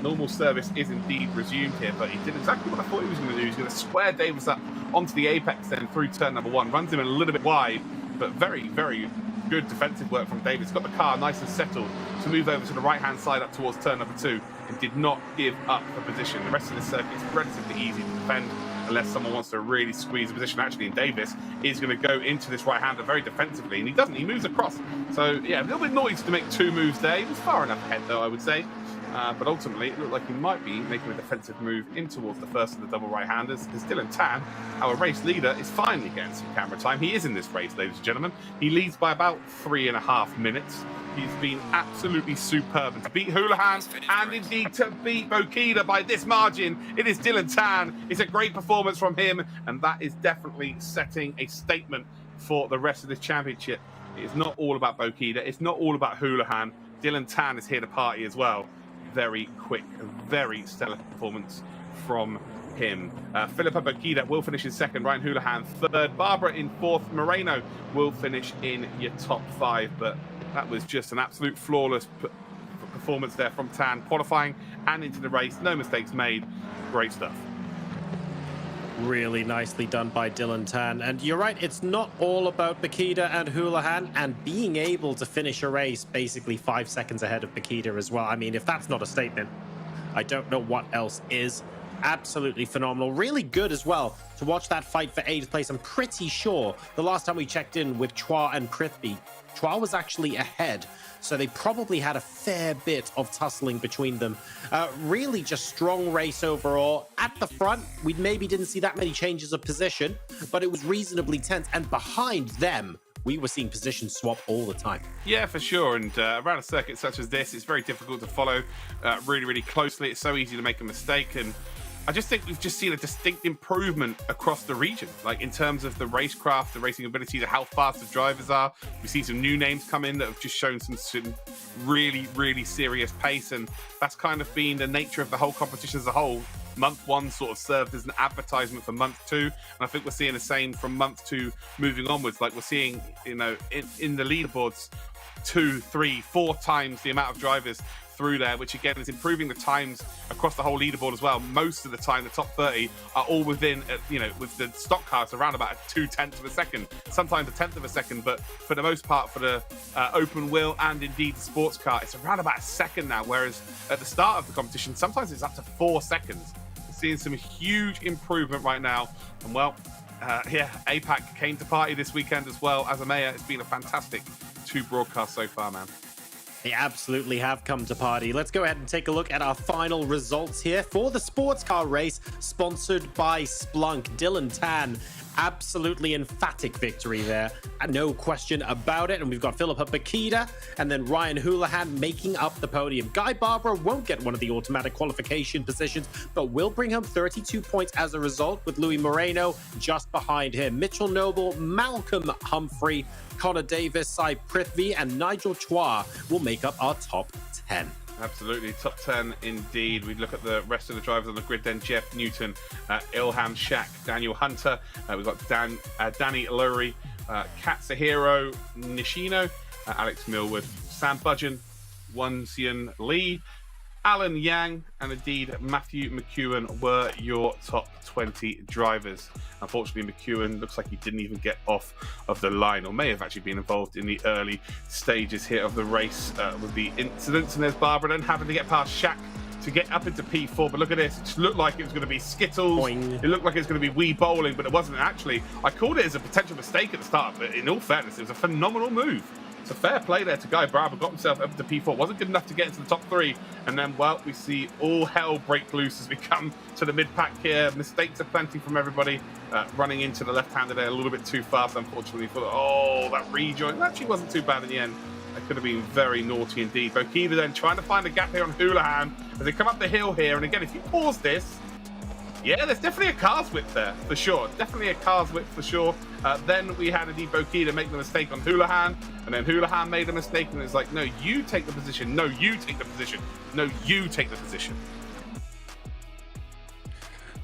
normal service is indeed resumed here, but he did exactly what I thought he was going to do. He's going to square Davis up onto the apex then through turn number 1. Runs him a little bit wide, but very, very good defensive work from Davis. Got the car nice and settled to move over to the right-hand side up towards turn number 2 and did not give up the position. The rest of the circuit is relatively easy to defend unless someone wants to really squeeze the position. Actually, and Davis is going to go into this right-hander very defensively, and he doesn't. He moves across. So, yeah, a little bit noisy to make 2 moves there. He was far enough ahead, though, I would say. But ultimately, it looked like he might be making a defensive move in towards the first of the double right-handers. As Dylan Tan, our race leader, is finally getting some camera time. He is in this race, ladies and gentlemen. He leads by about 3.5 minutes. He's been absolutely superb. And to beat Houlihan and indeed to beat Bokita by this margin, it is Dylan Tan. It's a great performance from him, and that is definitely setting a statement for the rest of this championship. It's not all about Bokita. It's not all about Houlihan. Dylan Tan is here to party as well. Very quick, very stellar performance from him. Philippa Bokita will finish in 2nd, Ryan Houlihan 3rd, Barbara in 4th, Moreno will finish in your top 5, but that was just an absolute flawless performance there from Tan, qualifying and into the race. No mistakes made. Great stuff. Really nicely done by Dylan Tan. And you're right, it's not all about Bakita and Houlihan, and being able to finish a race basically 5 seconds ahead of Bakita as well. I mean, if that's not a statement, I don't know what else is. Absolutely phenomenal. Really good as well to watch that fight for 8th place. I'm pretty sure the last time we checked in with Chua and Prithvi, Chua was actually ahead. So they probably had a fair bit of tussling between them. Really just strong race overall. At the front, we maybe didn't see that many changes of position, but it was reasonably tense. And behind them, we were seeing position swap all the time. Yeah, for sure. And around a circuit such as this, it's very difficult to follow really, really closely. It's so easy to make a mistake. And I just think we've just seen a distinct improvement across the region, like in terms of the racecraft, the racing ability, to how fast the drivers are. We've seen some new names come in that have just shown some really, really serious pace. And that's kind of been the nature of the whole competition as a whole. Month 1 sort of served as an advertisement for month 2, and I think we're seeing the same from month 2 moving onwards. Like we're seeing, you know, in the leaderboards 2, 3, 4 times the amount of drivers through there, which again is improving the times across the whole leaderboard as well. Most of the time, the top 30 are all within, you know, with the stock cars around about 0.2 of a second, sometimes 1/10 of a second, but for the most part, for the open wheel and indeed the sports car, it's around about a second now, whereas at the start of the competition, sometimes it's up to 4 seconds. We're seeing some huge improvement right now, and well, yeah, APAC came to party this weekend as well. As a mayor, it's been a fantastic 2 broadcasts so far, man. They absolutely have come to party. Let's go ahead and take a look at our final results here for the sports car race sponsored by Splunk. Dylan Tan, absolutely emphatic victory there. No question about it. And we've got Philippa Bakita and then Ryan Houlihan making up the podium. Guy Barbara won't get one of the automatic qualification positions, but will bring home 32 points as a result, with Louis Moreno just behind him. Mitchell Noble, Malcolm Humphrey, Connor Davis, Sai Prithvi, and Nigel Chua will make up our top 10. Absolutely, top 10 indeed. We look at the rest of the drivers on the grid then. Jeff Newton, Ilham Shak, Daniel Hunter. We've got Danny Lowry, Katsuhiro Nishino, Alex Millwood, Sam Budgeon, Wonsian Lee, Alan Yang, and indeed Matthew McEwen were your top 20 drivers. Unfortunately, McEwen looks like he didn't even get off of the line, or may have actually been involved in the early stages here of the race with the incidents. And there's Barbara then having to get past Shaq to get up into P4. But look at this, it just looked like it was going to be Skittles. Boing. It looked like it was going to be Wii Bowling, but it wasn't actually. I called it as a potential mistake at the start, but in all fairness, it was a phenomenal move. It's a fair play there to Guy Barber, got himself up to P4. Wasn't good enough to get into the top 3. And then, well, we see all hell break loose as we come to the mid-pack here. Mistakes aplenty from everybody. Running into the left-hander there a little bit too fast, unfortunately. Oh, that rejoin. It actually wasn't too bad in the end. That could have been very naughty indeed. Bokida then trying to find a gap here on Houlihan as they come up the hill here. And again, if you pause this, yeah, there's definitely a car's width there, for sure. Definitely a car's width, for sure. Then we had indeed Bokida make the mistake on Houlihan, and then Houlihan made a mistake, and it's like, no, you take the position. No, you take the position. No, you take the position.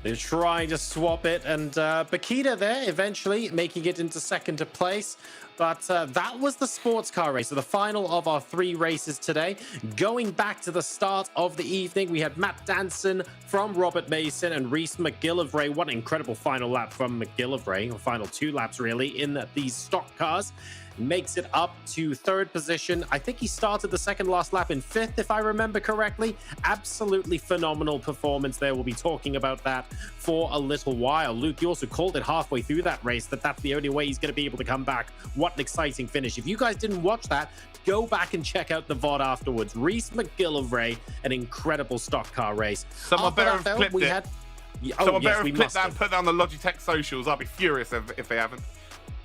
They're trying to swap it, and Bakita there eventually making it into second place. But that was the sports car race, so the final of our 3 races today. Going back to the start of the evening, we had Matt Danson from Robert Mason and Reese McGillivray. What an incredible final lap from McGillivray, or final 2 laps really, in these stock cars. Makes it up to 3rd position. I think he started the second last lap in 5th, if I remember correctly. Absolutely phenomenal performance there. We'll be talking about that for a little while. Luke, you also called it halfway through that race that that's the only way he's going to be able to come back. What an exciting finish. If you guys didn't watch that, go back and check out the VOD afterwards. Reese McGillivray, an incredible stock car race. Someone better have clipped it. Someone better have clipped that and put that on the Logitech socials. I'll be furious if they haven't.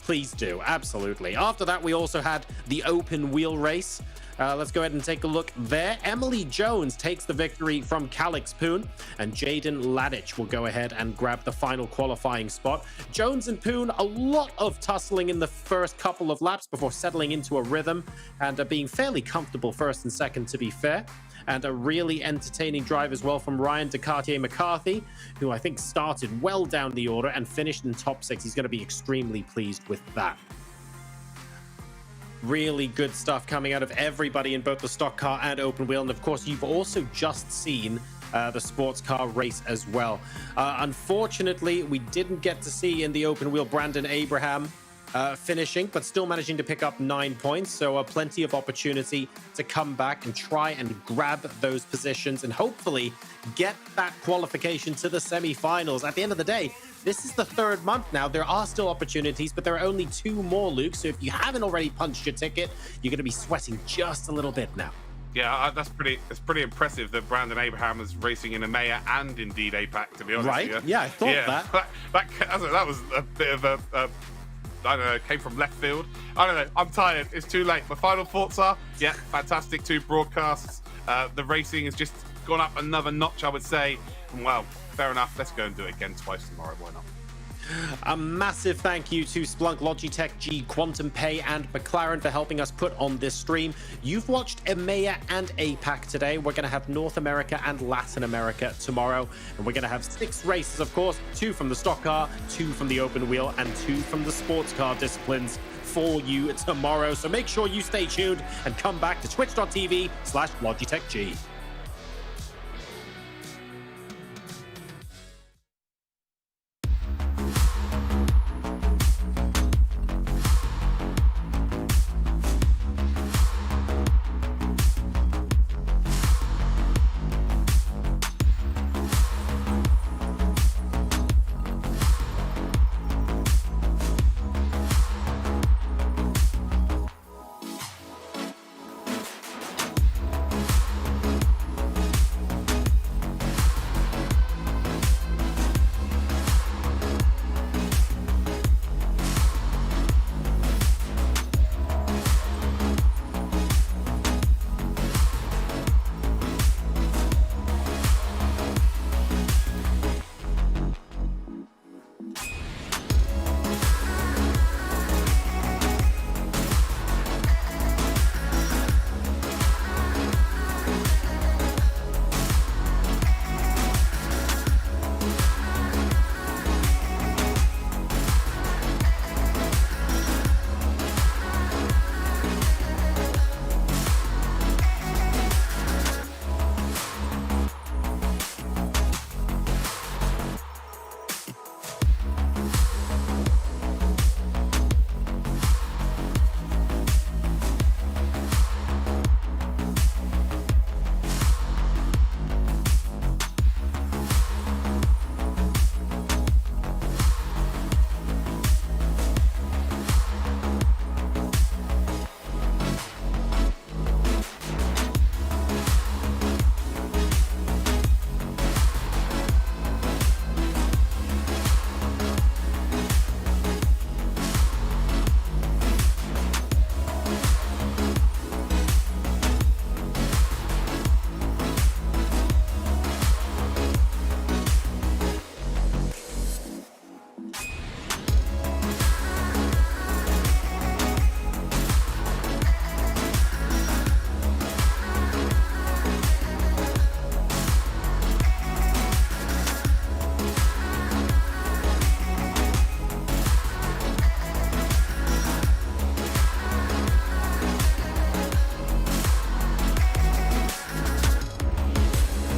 Please do, absolutely. After that, we also had the open wheel race. Let's go ahead and take a look there. Emily Jones takes the victory from Calix Poon, and Jaden Ladich will go ahead and grab the final qualifying spot. Jones and Poon, a lot of tussling in the first couple of laps before settling into a rhythm and being fairly comfortable first and second, to be fair. And a really entertaining drive as well from Ryan DeCartier-McCarthy, who I think started well down the order and finished in top 6. He's going to be extremely pleased with that. Really good stuff coming out of everybody in both the stock car and open wheel. And of course, you've also just seen the sports car race as well. Unfortunately, we didn't get to see in the open wheel Brandon Abraham. finishing, but still managing to pick up 9 points. So plenty of opportunity to come back and try and grab those positions and hopefully get that qualification to the semi-finals. At the end of the day, this is the 3rd month now. There are still opportunities, but there are only 2 more, Luke. So if you haven't already punched your ticket, you're going to be sweating just a little bit now. Yeah, that's pretty impressive that Brandon Abraham is racing in EMEA and indeed APAC, to be honest. Right? Yeah, I thought that was a bit of a I don't know, came from left field. I don't know. I'm tired. It's too late. My final thoughts are, yeah, fantastic 2 broadcasts. The racing has just gone up another notch, I would say. And well, fair enough. Let's go and do it again twice tomorrow. Why not? A massive thank you to Splunk, Logitech G, Quantum Pay, and McLaren for helping us put on this stream. You've watched EMEA and APAC today. We're going to have North America and Latin America tomorrow. And we're going to have 6 races, of course, 2 from the stock car, 2 from the open wheel, and 2 from the sports car disciplines for you tomorrow. So make sure you stay tuned and come back to twitch.tv/LogitechG.